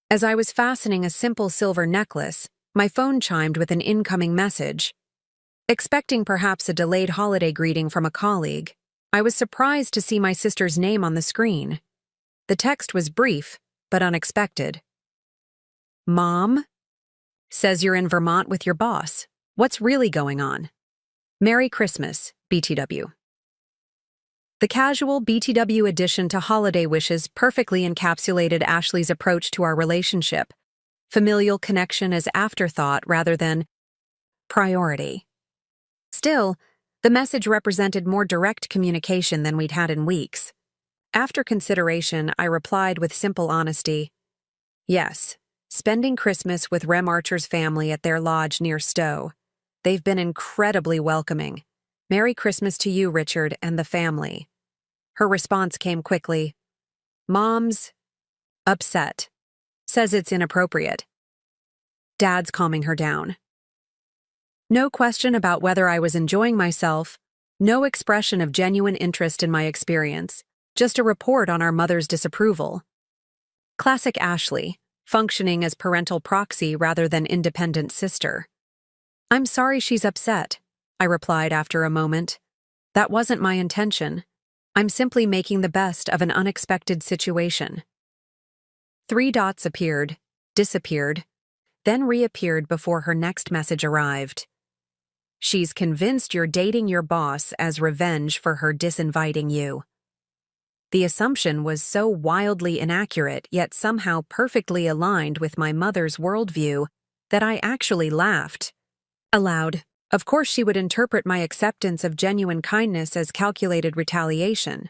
As I was fastening a simple silver necklace, my phone chimed with an incoming message. Expecting perhaps a delayed holiday greeting from a colleague, I was surprised to see my sister's name on the screen. The text was brief, but unexpected. Mom? Says you're in Vermont with your boss. What's really going on? Merry Christmas, BTW. The casual BTW addition to holiday wishes perfectly encapsulated Ashley's approach to our relationship. Familial connection as afterthought rather than priority. Still, the message represented more direct communication than we'd had in weeks. After consideration, I replied with simple honesty. Yes, spending Christmas with Rem Archer's family at their lodge near Stowe. They've been incredibly welcoming. Merry Christmas to you, Richard, and the family. Her response came quickly. Mom's upset. Says it's inappropriate. Dad's calming her down. No question about whether I was enjoying myself, no expression of genuine interest in my experience, just a report on our mother's disapproval. Classic Ashley, functioning as parental proxy rather than independent sister. I'm sorry she's upset, I replied after a moment. That wasn't my intention. I'm simply making the best of an unexpected situation. 3 dots appeared, disappeared, then reappeared before her next message arrived. She's convinced you're dating your boss as revenge for her disinviting you. The assumption was so wildly inaccurate yet somehow perfectly aligned with my mother's worldview that I actually laughed. Aloud, of course she would interpret my acceptance of genuine kindness as calculated retaliation.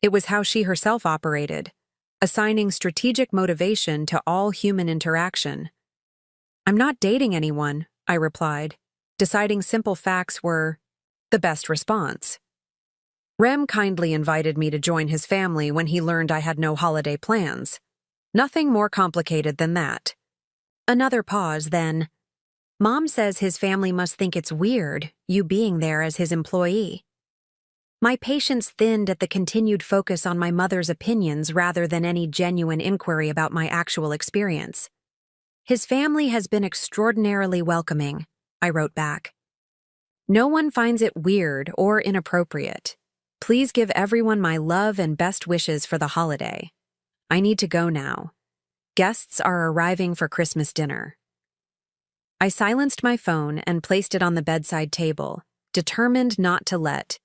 It was how she herself operated, assigning strategic motivation to all human interaction. I'm not dating anyone, I replied, deciding simple facts were the best response. Rem kindly invited me to join his family when he learned I had no holiday plans. Nothing more complicated than that. Another pause, then. Mom says his family must think it's weird, you being there as his employee. My patience thinned at the continued focus on my mother's opinions rather than any genuine inquiry about my actual experience. His family has been extraordinarily welcoming, I wrote back. No one finds it weird or inappropriate. Please give everyone my love and best wishes for the holiday. I need to go now. Guests are arriving for Christmas dinner. I silenced my phone and placed it on the bedside table, determined not to let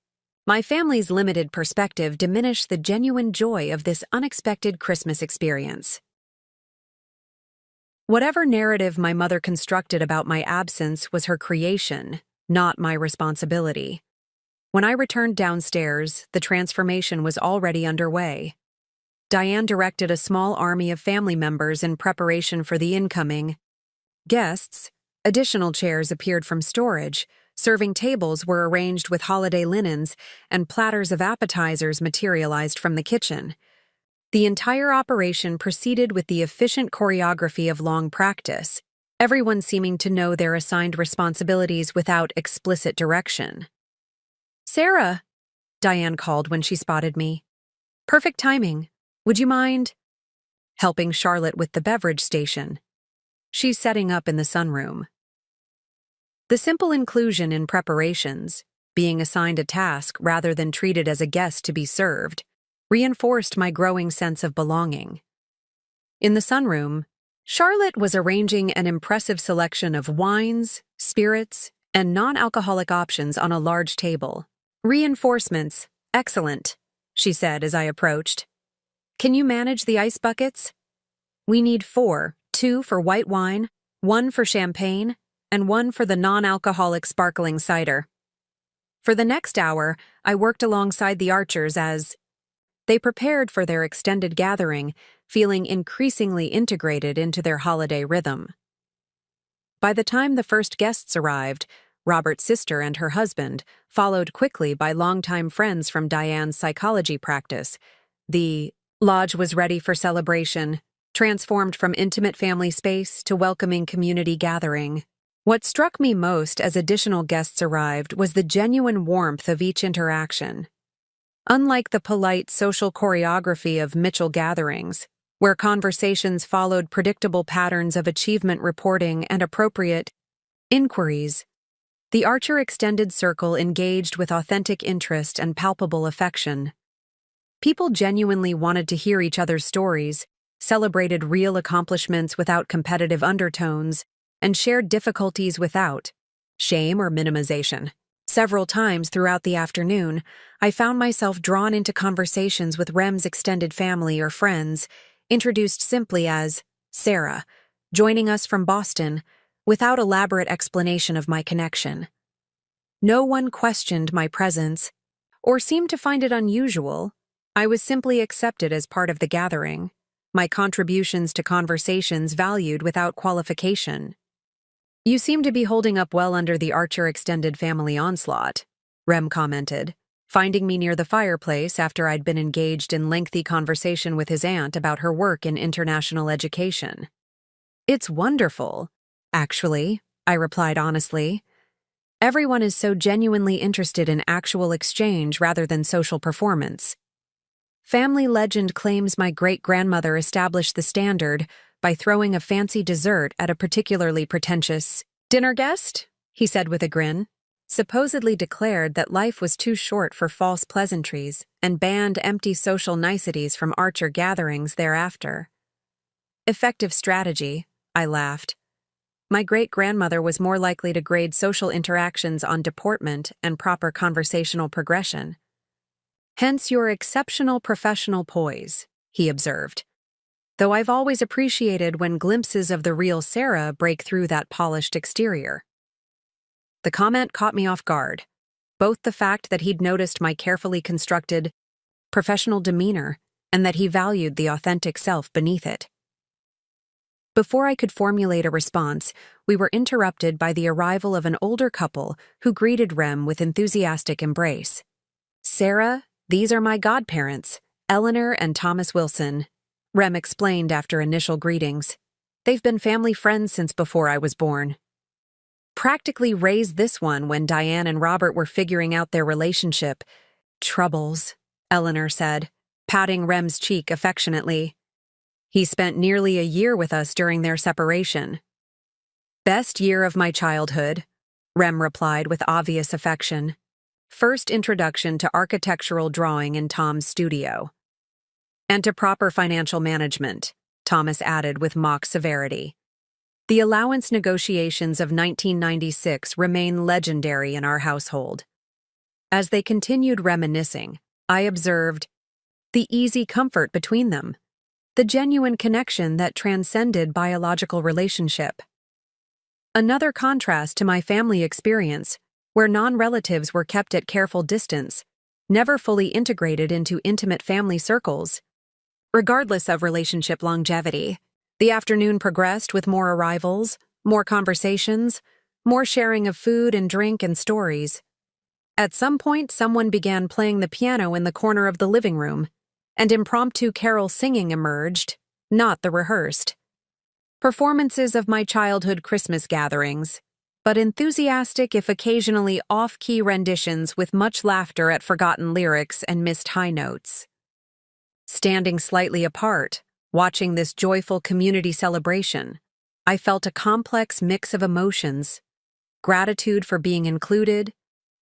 My family's limited perspective diminished the genuine joy of this unexpected Christmas experience. Whatever narrative my mother constructed about my absence was her creation, not my responsibility. When I returned downstairs, the transformation was already underway. Diane directed a small army of family members in preparation for the incoming guests. Additional chairs appeared from storage, serving tables were arranged with holiday linens, and platters of appetizers materialized from the kitchen. The entire operation proceeded with the efficient choreography of long practice, everyone seeming to know their assigned responsibilities without explicit direction. "Sarah," Diane called when she spotted me. "Perfect timing. Would you mind helping Charlotte with the beverage station? She's setting up in the sunroom." The simple inclusion in preparations, being assigned a task rather than treated as a guest to be served, reinforced my growing sense of belonging. In the sunroom, Charlotte was arranging an impressive selection of wines, spirits, and non-alcoholic options on a large table. "Reinforcements, excellent," she said as I approached. "Can you manage the ice buckets? We need 4, 2 for white wine, 1 for champagne, and 1 for the non-alcoholic sparkling cider." For the next hour, I worked alongside the Archers as they prepared for their extended gathering, feeling increasingly integrated into their holiday rhythm. By the time the first guests arrived, Robert's sister and her husband, followed quickly by longtime friends from Diane's psychology practice, the lodge was ready for celebration, transformed from intimate family space to welcoming community gathering. What struck me most as additional guests arrived was the genuine warmth of each interaction. Unlike the polite social choreography of Mitchell gatherings, where conversations followed predictable patterns of achievement reporting and appropriate inquiries, the Archer extended circle engaged with authentic interest and palpable affection. People genuinely wanted to hear each other's stories, celebrated real accomplishments without competitive undertones, and shared difficulties without shame or minimization. Several times throughout the afternoon, I found myself drawn into conversations with Rem's extended family or friends, introduced simply as Sarah, joining us from Boston, without elaborate explanation of my connection. No one questioned my presence, or seemed to find it unusual. I was simply accepted as part of the gathering, my contributions to conversations valued without qualification. "You seem to be holding up well under the Archer extended family onslaught," Rem commented, finding me near the fireplace after I'd been engaged in lengthy conversation with his aunt about her work in international education. "It's wonderful, actually," I replied honestly. "Everyone is so genuinely interested in actual exchange rather than social performance. Family legend claims my great-grandmother established the standard by throwing a fancy dessert at a particularly pretentious dinner guest," he said with a grin, supposedly declared that life was too short for false pleasantries and banned empty social niceties from Archer gatherings thereafter. "Effective strategy," I laughed. My great-grandmother was more likely to grade social interactions on deportment and proper conversational progression. "Hence your exceptional professional poise," he observed. "Though I've always appreciated when glimpses of the real Sarah break through that polished exterior." The comment caught me off guard, both the fact that he'd noticed my carefully constructed, professional demeanor and that he valued the authentic self beneath it. Before I could formulate a response, we were interrupted by the arrival of an older couple who greeted Rem with enthusiastic embrace. "Sarah, these are my godparents, Eleanor and Thomas Wilson," Rem explained after initial greetings. "They've been family friends since before I was born. Practically raised this one when Diane and Robert were figuring out their relationship. Troubles," Eleanor said, patting Rem's cheek affectionately. "He spent nearly a year with us during their separation." "Best year of my childhood," Rem replied with obvious affection. "First introduction to architectural drawing in Tom's studio. And to proper financial management," Thomas added with mock severity. "The allowance negotiations of 1996 remain legendary in our household." As they continued reminiscing, I observed the easy comfort between them, the genuine connection that transcended biological relationship. Another contrast to my family experience, where non-relatives were kept at careful distance, never fully integrated into intimate family circles. Regardless of relationship longevity, the afternoon progressed with more arrivals, more conversations, more sharing of food and drink and stories. At some point, someone began playing the piano in the corner of the living room, and impromptu carol singing emerged, not the rehearsed performances of my childhood Christmas gatherings, but enthusiastic if occasionally off-key renditions with much laughter at forgotten lyrics and missed high notes. Standing slightly apart, watching this joyful community celebration, I felt a complex mix of emotions: gratitude for being included,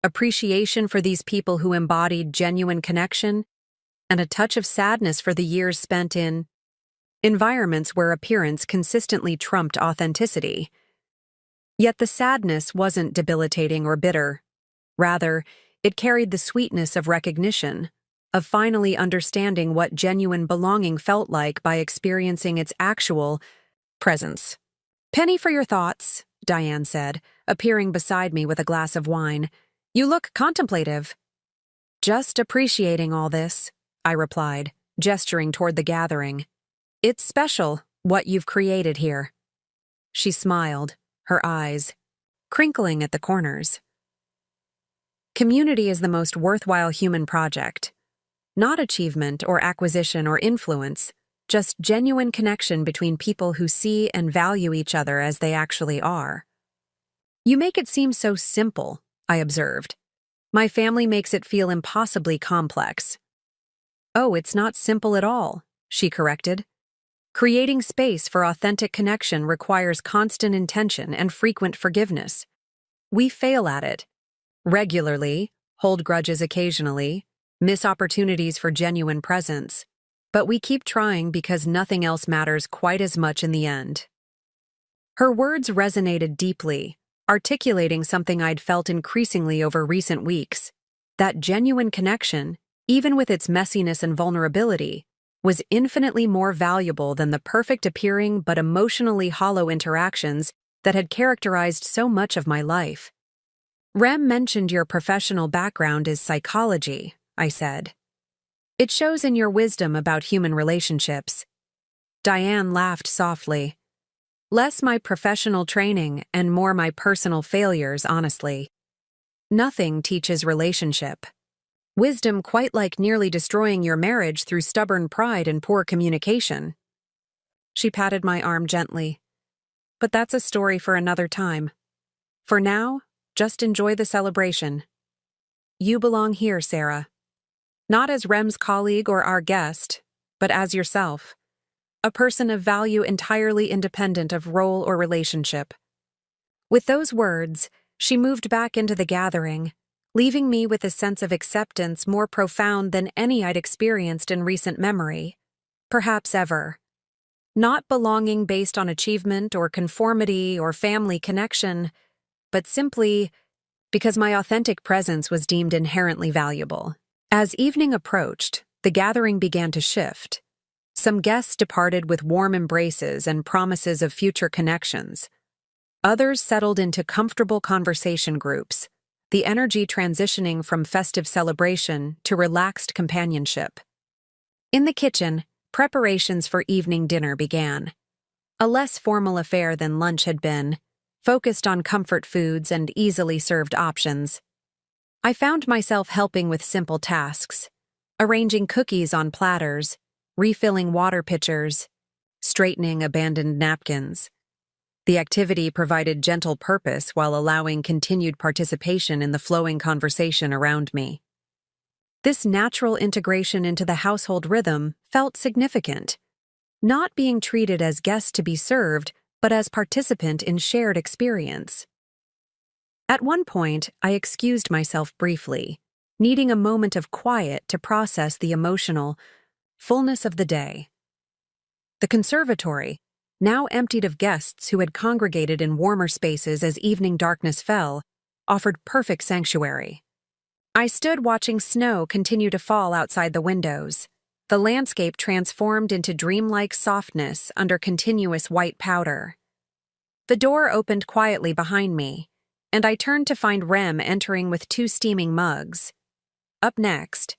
appreciation for these people who embodied genuine connection, and a touch of sadness for the years spent in environments where appearance consistently trumped authenticity. Yet the sadness wasn't debilitating or bitter. Rather, it carried the sweetness of recognition, of finally understanding what genuine belonging felt like by experiencing its actual presence. "Penny for your thoughts," Diane said, appearing beside me with a glass of wine. "You look contemplative." "Just appreciating all this," I replied, gesturing toward the gathering. "It's special, what you've created here." She smiled, her eyes crinkling at the corners. Community is the most worthwhile human project. Not achievement or acquisition or influence, just genuine connection between people who see and value each other as they actually are. "You make it seem so simple," I observed. "My family makes it feel impossibly complex." "Oh, it's not simple at all," she corrected. "Creating space for authentic connection requires constant intention and frequent forgiveness. We fail at it regularly, hold grudges occasionally, miss opportunities for genuine presence, but we keep trying because nothing else matters quite as much in the end." Her words resonated deeply, articulating something I'd felt increasingly over recent weeks: that genuine connection, even with its messiness and vulnerability, was infinitely more valuable than the perfect-appearing but emotionally hollow interactions that had characterized so much of my life. "Rem mentioned your professional background is psychology," I said. "It shows in your wisdom about human relationships." Diane laughed softly. "Less my professional training and more my personal failures, honestly. Nothing teaches relationship. Wisdom quite like nearly destroying your marriage through stubborn pride and poor communication." She patted my arm gently. "But that's a story for another time. For now, just enjoy the celebration. You belong here, Sarah. Not as Rem's colleague or our guest, but as yourself. A person of value entirely independent of role or relationship." With those words, she moved back into the gathering, leaving me with a sense of acceptance more profound than any I'd experienced in recent memory, perhaps ever. Not belonging based on achievement or conformity or family connection, but simply because my authentic presence was deemed inherently valuable. As evening approached, the gathering began to shift. Some guests departed with warm embraces and promises of future connections. Others settled into comfortable conversation groups, the energy transitioning from festive celebration to relaxed companionship. In the kitchen, preparations for evening dinner began. A less formal affair than lunch had been, focused on comfort foods and easily served options. I found myself helping with simple tasks: arranging cookies on platters, refilling water pitchers, straightening abandoned napkins. The activity provided gentle purpose while allowing continued participation in the flowing conversation around me. This natural integration into the household rhythm felt significant, not being treated as guest to be served, but as participant in shared experience. At one point, I excused myself briefly, needing a moment of quiet to process the emotional fullness of the day. The conservatory, now emptied of guests who had congregated in warmer spaces as evening darkness fell, offered perfect sanctuary. I stood watching snow continue to fall outside the windows. The landscape transformed into dreamlike softness under continuous white powder. The door opened quietly behind me, and I turned to find Rem entering with 2 steaming mugs. Up next,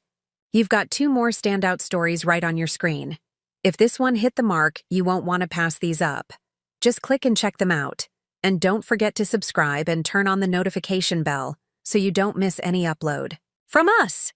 you've got 2 more standout stories right on your screen. If this one hit the mark, you won't want to pass these up. Just click and check them out. And don't forget to subscribe and turn on the notification bell so you don't miss any upload. From us!